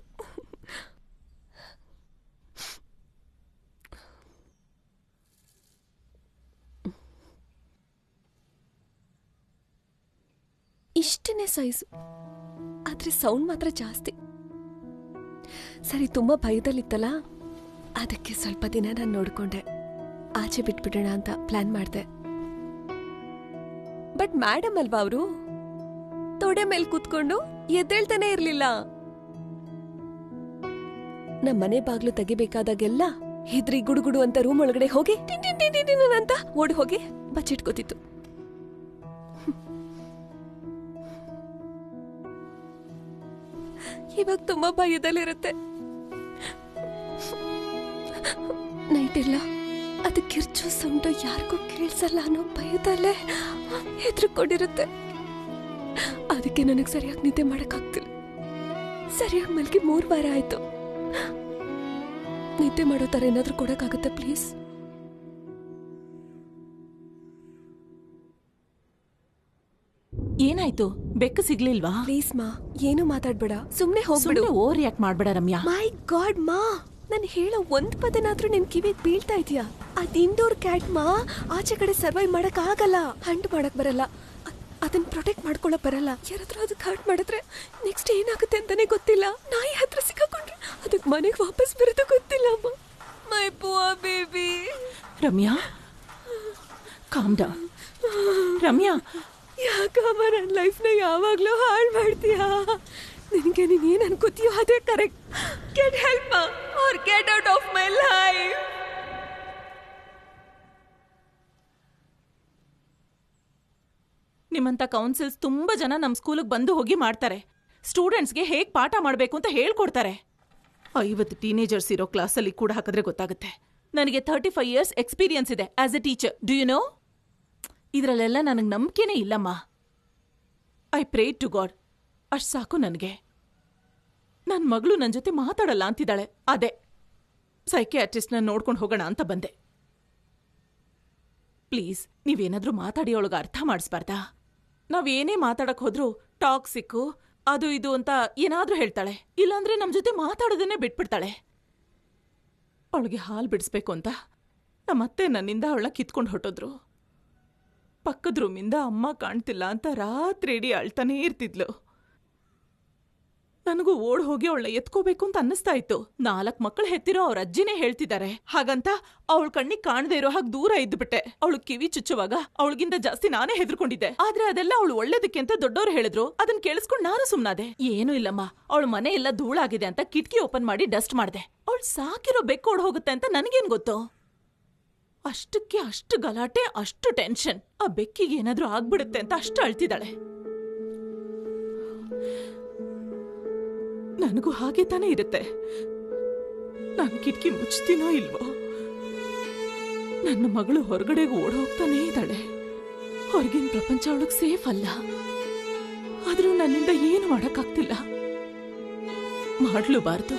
ಇಷ್ಟನೇ ಸೈಜು, ಆದರೆ ಸೌಂಡ್ ಮಾತ್ರ ಜಾಸ್ತಿ. ಸರಿ, ತುಂಬ ಭಯದಲ್ಲಿತ್ತಲ್ಲ, ಅದಕ್ಕೆ ಸ್ವಲ್ಪ ದಿನ ನಾನು ನೋಡಿಕೊಂಡೆ. ಆಚೆ ಬಿಟ್ಬಿಡೋಣ ಅಂತ ಪ್ಲಾನ್ ಮಾಡಿದೆ. ಬಟ್ ಮೇಡಮ್ ಅಲ್ವಾ ಅವರು, ತೊಡೆ ಮೇಲೆ ಕೂತ್ಕೊಂಡು ಎದ್ದೇಳ್ತಾನೆ ಇರಲಿಲ್ಲ. ನಮ್ಮ ಮನೆ ಬಾಗ್ಲು ತೆಗಿಬೇಕಾದಾಗೆಲ್ಲ ಹೆದ್ರಿ ಗುಡುಗುಡು ಅಂತ ರೂಮ್ ಒಳಗಡೆ ಹೋಗಿ ಟಿನ್ ಅಂತ ಓಡಿ ಹೋಗಿ ಬಚ್ಚಿಟ್ಕೋತಿತ್ತು. ಇವಾಗ ತುಂಬಾ ಭಯದಲ್ಲಿರುತ್ತೆ. ನೈಟ್ ಎಲ್ಲ ಅದು ಕಿರ್ಚೋ ಸೌಂಡು ಯಾರಿಗೂ ಕೇಳಿಸಲ್ಲ ಅನ್ನೋ ಭಯದಲ್ಲೇ ಹೆದರ್ಕೊಂಡಿರುತ್ತೆ. ಅದಕ್ಕೆ ನನಗೆ ಸರಿಯಾಗಿ ನಿದ್ದೆ ಮಾಡೋಕ್ಕಾಗ್ತಿಲ್ಲ. ಸರಿಯಾಗಿ ಮಲ್ಗಿ 3 ವಾರ ಆಯ್ತು. ನಿದ್ದೆ ಮಾಡೋ ಥರ ಏನಾದರೂ ಕೊಡೋಕ್ಕಾಗುತ್ತೆ ಪ್ಲೀಸ್? ಏನಾಯ್ತು? ಬೆಕ್ಕು ಸಿಗ್ಲಿಲ್ವಾ? ಪ್ಲೀಸ್ ಮಾ, ಏನು ಮಾತಾಡ್ಬೇಡ, ಸುಮ್ನೆ ಹೋಗ್ಬಿಡು. ಓವರ್ ರಿಯಾಕ್ಟ್ ಮಾಡ್ಬೇಡ ರಮ್ಯಾ. ಮೈ ಗಾಡ್ ಮಾ, ನಾನು ಹೇಳೋ ಒಂದ್ ಪದನಾದ್ರೂ ನಿನ್ ಕಿವಿಗೆ ಬೀಳ್ತಾ ಇದೆಯಾ? ಅದ್ ಇಂಡೋರ್ ಕ್ಯಾಟ್ ಮಾ, ಆಚೆ ಕಡೆ ಸರ್ವೈವ್ ಮಾಡಕ್ ಆಗಲ್ಲ, ಹಂಟ್ ಮಾಡಕ್ ಬರಲ್ಲ, ಅದನ್ನ ಪ್ರೊಟೆಕ್ಟ್ ಮಾಡ್ಕೊಳಕ್ ಬರಲ್ಲ. ಯಾರಾದ್ರೂ ಅದಕ್ಕೆ ಹರ್ಟ್ ಮಾಡಿದ್ರೆ ನೆಕ್ಸ್ಟ್ ಏನಾಗುತ್ತೆ ಅಂತಾನೆ ಗೊತ್ತಿಲ್ಲ. ನಾಯಿ ಹತ್ರ ಸಿಕ್ಕಾಕೊಂಡ್ರೆ ಅದಕ್ಕೆ ಮನೆಗೆ ವಾಪಸ್ ಬರೋದು ಗೊತ್ತಿಲ್ಲ ಅಮ್ಮ. My poor baby. Ramya, calm down. Ramya, ಯಾಕಮ್ಮ ನನ್ನ ಲೈಫ್ನ ಯಾವಾಗ್ಲೂ ಹಾಳು ಮಾಡ್ತೀಯಾ? ನಿನಗೆ ನೀನು ಏನು ಅನ್ಕೋತೀಯೋ ಅದೇ correct. Get help or get out of my life. ನಿಮ್ಮಂತ ಕೌನ್ಸಿಲ್ಸ್ ತುಂಬಾ ಜನ ನಮ್ಮ ಸ್ಕೂಲಿಗೆ ಬಂದು ಹೋಗಿ ಮಾಡ್ತಾರೆ. ಸ್ಟೂಡೆಂಟ್ಸ್ಗೆ ಹೇಗೆ ಪಾಠ ಮಾಡಬೇಕು ಅಂತ ಹೇಳ್ಕೊಡ್ತಾರೆ. 50 ಟೀನೇಜರ್ಸ್ ಇರೋ ಕ್ಲಾಸಲ್ಲಿ ಕೂಡ ಹಾಕಿದ್ರೆ ಗೊತ್ತಾಗುತ್ತೆ. ನನಗೆ 35 ಇಯರ್ಸ್ ಎಕ್ಸ್ಪೀರಿಯನ್ಸ್ ಇದೆ as a teacher. Do you know? ಇದರಲ್ಲೆಲ್ಲ ನನಗೆ ನಂಬಿಕೆನೇ ಇಲ್ಲಮ್ಮ. ಐ ಪ್ರೇ ಟು ಗಾಡ್, ಅಷ್ಟು ಸಾಕು ನನಗೆ. ನನ್ನ ಮಗಳು ನನ್ನ ಜೊತೆ ಮಾತಾಡಲ್ಲ ಅಂತಿದ್ದಾಳೆ. ಅದೇ ಸೈಕಿಯಾಟ್ರಿಸ್ಟ್ನ ನೋಡ್ಕೊಂಡು ಹೋಗೋಣ ಅಂತ ಬಂದೆ. ಪ್ಲೀಸ್, ನೀವೇನಾದ್ರೂ ಮಾತಾಡಿ ಅವಳಿಗೆ ಅರ್ಥ ಮಾಡಿಸ್ಬಾರ್ದಾ? ನಾವೇನೇ ಮಾತಾಡಕ್ ಹೋದ್ರೂ ಟಾಕ್ಸಿಕ್ಕು ಅದು ಇದು ಅಂತ ಏನಾದ್ರೂ ಹೇಳ್ತಾಳೆ, ಇಲ್ಲಾಂದ್ರೆ ನಮ್ಮ ಜೊತೆ ಮಾತಾಡೋದನ್ನೇ ಬಿಟ್ಬಿಡ್ತಾಳೆ. ಅವಳಿಗೆ ಹಾಲು ಬಿಡಿಸ್ಬೇಕು ಅಂತ ನಮ್ಮತ್ತೆ ನನ್ನಿಂದ ಅವಳನ್ನ ಕಿತ್ಕೊಂಡು ಹೊಟ್ಟೋದ್ರು. ಪಕ್ಕದ ರೂಮಿಂದ ಅಮ್ಮ ಕಾಣ್ತಿಲ್ಲ ಅಂತ ರಾತ್ರಿ ಇಡೀ ಅಳ್ತಾನೇ ಇರ್ತಿದ್ಲು. ನನಗೂ ಓಡ್ ಹೋಗಿ ಅವಳನ್ನ ಎತ್ಕೋಬೇಕು ಅಂತ ಅನ್ನಿಸ್ತಾ ಇತ್ತು. 4 ಮಕ್ಕಳು ಹೆತ್ತಿರೋ ಅವ್ರ ಅಜ್ಜಿನೇ ಹೇಳ್ತಿದ್ದಾರೆ. ಹಾಗಂತ ಅವಳ ಕಣ್ಣಿಗೆ ಕಾಣದೇ ಇರೋ ಹಾಗೆ ದೂರ ಇದ್ಬಿಟ್ಟೆ. ಅವಳು ಕಿವಿ ಚುಚ್ಚುವಾಗ ಅವಳಿಗಿಂತ ಜಾಸ್ತಿ ನಾನೇ ಹೆದರ್ಕೊಂಡಿದ್ದೆ. ಆದ್ರೆ ಅದೆಲ್ಲ ಅವಳು ಒಳ್ಳೇದಕ್ಕೆ ಅಂತ ದೊಡ್ಡವರು ಹೇಳಿದ್ರು. ಅದನ್ನ ಕೇಳಿಸ್ಕೊಂಡು ನಾನು ಸುಮ್ನಾದೆ. ಏನೂ ಇಲ್ಲಮ್ಮ, ಅವಳ ಮನೆ ಎಲ್ಲ ಧೂಳಾಗಿದೆ ಅಂತ ಕಿಟಕಿ ಓಪನ್ ಮಾಡಿ ಡಸ್ಟ್ ಮಾಡ್ದೆ. ಅವಳು ಸಾಕಿರೋ ಬೆಕ್ಕು ಓಡ್ ಹೋಗುತ್ತೆ ಅಂತ ನನಗೇನ್ ಗೊತ್ತು? ಅಷ್ಟಕ್ಕೆ ಅಷ್ಟು ಗಲಾಟೆ, ಅಷ್ಟು ಟೆನ್ಷನ್. ಆ ಬೆಕ್ಕಿಗೆ ಏನಾದ್ರೂ ಆಗ್ಬಿಡುತ್ತೆ ಅಂತ ಅಷ್ಟು ಅಳ್ತಿದ್ದಾಳೆ. ನನಗೂ ಹಾಗೆ ತಾನೇ ಇರುತ್ತೆ. ನಾನು ಕಿಟಕಿ ಮುಚ್ತೀನೋ ಇಲ್ವೋ? ನನ್ನ ಮಗಳು ಹೊರಗಡೆಗೆ ಓಡ್ ಹೋಗ್ತಾನೇ ಇದ್ದಾಳೆ. ಹೊರಗಿನ ಪ್ರಪಂಚ ಅವಳಿಗೆ ಸೇಫ್ ಅಲ್ಲ. ಆದ್ರೂ ನನ್ನಿಂದ ಏನು ಮಾಡಕ್ಕಾಗ್ತಿಲ್ಲ. ಮಾಡ್ಲೂಬಾರ್ದು.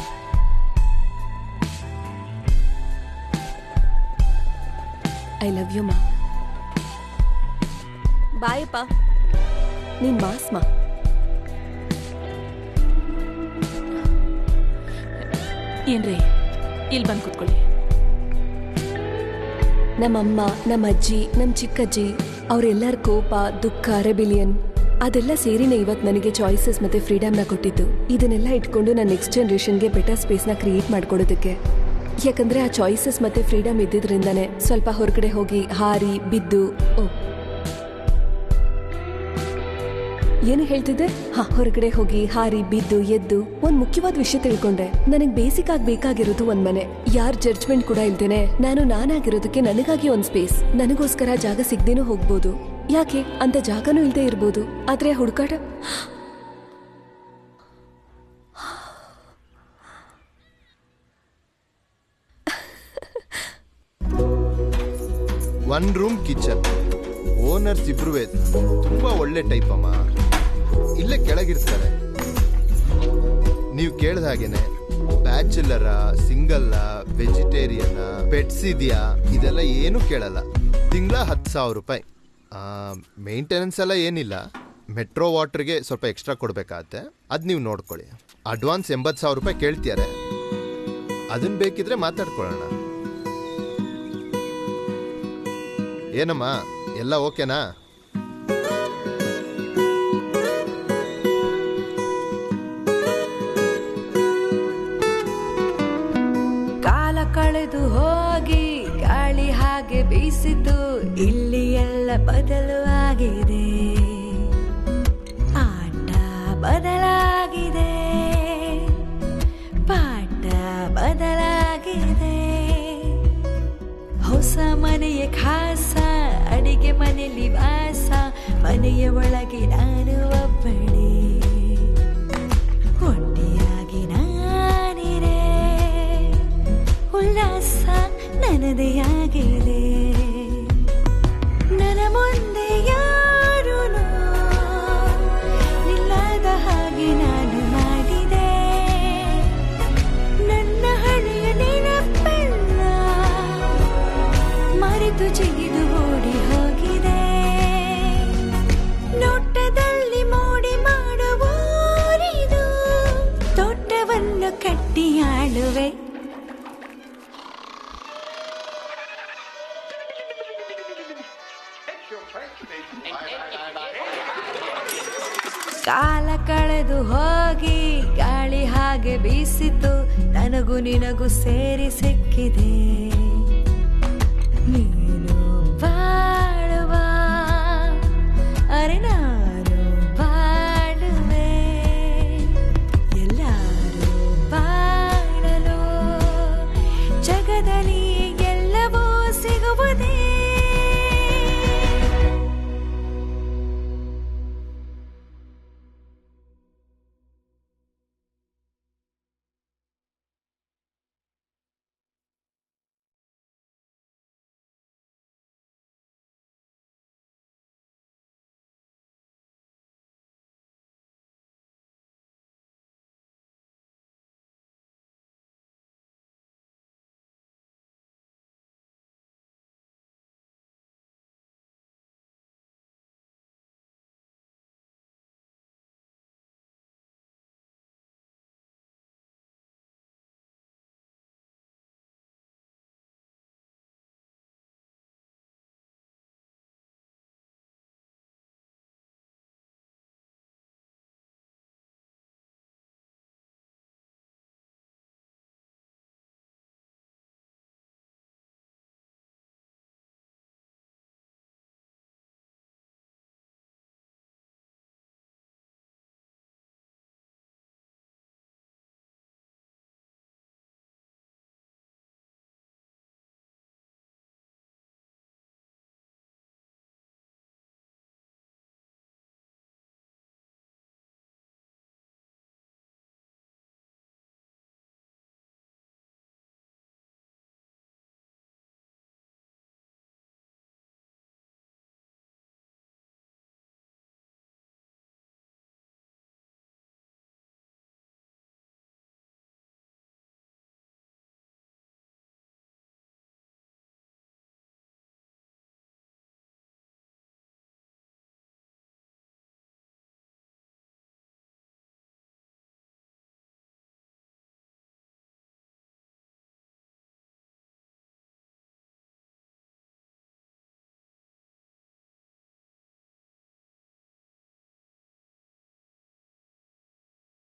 ಐ ಲವ್ ಯು ಮಾ. ಬಾಯಪ್ಪ. ನೀನ್ ಮಾಸ್ ಮಾ. ಏನ್ರಿ ಇಲ್ಲಿ ಬಂದು ಕೂತ್ಕೊಳ್ಳಿ. ನಮ್ಮಮ್ಮ, ನಮ್ಮ ಅಜ್ಜಿ, ನಮ್ಮ ಚಿಕ್ಕಜ್ಜಿ ಅವರೆಲ್ಲರ ಕೋಪ, ದುಃಖ, ರೆಬಿಲಿಯನ್ ಅದೆಲ್ಲ ಸೇರಿನೇ ಇವತ್ತು ನನಗೆ ಚಾಯ್ಸಸ್ ಮತ್ತೆ ಫ್ರೀಡಮ್ನ ಕೊಟ್ಟಿದ್ದು. ಇದನ್ನೆಲ್ಲ ಇಟ್ಕೊಂಡು ನಾನು ನೆಕ್ಸ್ಟ್ ಜನರೇಷನ್ಗೆ ಬೆಟರ್ ಸ್ಪೇಸ್ನ ಕ್ರಿಯೇಟ್ ಮಾಡ್ಕೊಡೋದಕ್ಕೆ. ಯಾಕಂದ್ರೆ ಆ ಚಾಯ್ಸಸ್ ಮತ್ತೆ ಫ್ರೀಡಮ್ ಇದ್ದಿದ್ರಿಂದಾನೆ ಸ್ವಲ್ಪ ಹೊರಗಡೆ ಹೋಗಿ ಹಾರಿ ಬಿದ್ದು. ಏನು ಹೇಳ್ತಿದ್ದೆ? ಹೊರಗಡೆ ಹೋಗಿ ಹಾರಿ ಬಿದ್ದು ಎದ್ದು ಒಂದ್ ಮುಖ್ಯವಾದ ವಿಷಯ ತಿಳ್ಕೊಂಡೆ. ನನಗ್ ಬೇಸಿಕ್ ಆಗಿ ಬೇಕಾಗಿರೋದು ಒಂದ್ ಮನೆ. ಯಾರ್ ಜಡ್ಜ್ಮೆಂಟ್ ಕೂಡ ಇಲ್ದೇನೆ ನಾನಾಗಿರೋದಕ್ಕೆ ನನಗಾಗಿ ಒಂದ್ ಸ್ಪೇಸ್. ನನಗೋಸ್ಕರ ಜಾಗ ಸಿಗ್ದೇನೂ ಹೋಗ್ಬೋದು. ಯಾಕೆ ಅಂತ ಜಾಗನೂ ಇಲ್ದೇ ಇರ್ಬೋದು. ಆದ್ರೆ ಹುಡುಕಾಟ ಒನ್ ರೂಮ್ ಕಿಚನ್. ಓನರ್ಸ್ ಇಬ್ರು ತುಂಬಾ ಒಳ್ಳೆ ಟೈಪ್ ಅಮ್ಮ. ಇಲ್ಲೇ ಕೆಳಗಿರ್ತಾರೆ. ನೀವು ಕೇಳ್ದ ಹಾಗೇನೆ ಬ್ಯಾಚುಲರ, ಸಿಂಗಲ್ಲ, ವೆಜಿಟೇರಿಯನ್, ಪೆಟ್ಸ್ ಇದೆಯಾ ಇದೆಲ್ಲ ಏನು ಕೇಳಲ್ಲ. ತಿಂಗಳ 10,000 ರೂಪಾಯಿ. ಮೇಂಟೆನೆನ್ಸ್ ಎಲ್ಲ ಏನಿಲ್ಲ. ಮೆಟ್ರೋ ವಾಟರ್ಗೆ ಸ್ವಲ್ಪ ಎಕ್ಸ್ಟ್ರಾ ಕೊಡ್ಬೇಕಾಗತ್ತೆ, ಅದು ನೀವು ನೋಡ್ಕೊಳ್ಳಿ. ಅಡ್ವಾನ್ಸ್ 80,000 ರೂಪಾಯಿ ಕೇಳ್ತಿದ್ದಾರೆ. ಅದನ್ನ ಬೇಕಿದ್ರೆ ಮಾತಾಡ್ಕೊಳ್ಳೋಣ. ಏನಮ್ಮ ಎಲ್ಲ ಓಕೆನಾ? ಕಾಲ ಕಳೆದು ಹೋಗಿ ಗಾಳಿ ಹಾಗೆ ಬೀಸಿತು, ಇಲ್ಲಿ ಎಲ್ಲ ಬದಲು ಆಗಿದೆ. ಆಟ ಬದಲಾಗಿದೆ, ಪಾಠ ಬದಲಾಗಿದೆ. ಹೊಸ ಮನೆಯ ಖಾಸ, ಅಡಿಗೆ ಮನೆಯಲ್ಲಿ ವಾಸ, ಮನೆಯ ಒಳಗೆ ನಾನು ಒಬ್ಬಳೇ. ಒಂಟಿಯಾಗಿ ನಾನಿರೆ, ಉಲ್ಲಾಸ ನನ್ನದೇ ಆಗಿದೆ. ನನ್ನ ಮುಂದೆ ಯಾರೂ ನಿಲ್ಲದ ಹಾಗೆ ನಾನು ಮಾಡಿದೆ. ನನ್ನ ಹಳೆಯ ನೆನಪೆಲ್ಲ ಮರೆತು ಜಿಗಿದು ಓಡಿ ಹೋಗಿದೆ. ನೋಟದಲ್ಲಿ ಮೋಡಿ ಮಾಡುವರಿದು ತೋಟವನ್ನು ಕಟ್ಟಿ ಆಳುವೆ. ಕಾಲ ಕಳೆದು ಹೋಗಿ ಗಾಳಿ ಹಾಗೆ ಬೀಸಿತು, ನನಗೂ ನಿನಗೂ ಸೇರಿ ಸಿಕ್ಕಿದೆ.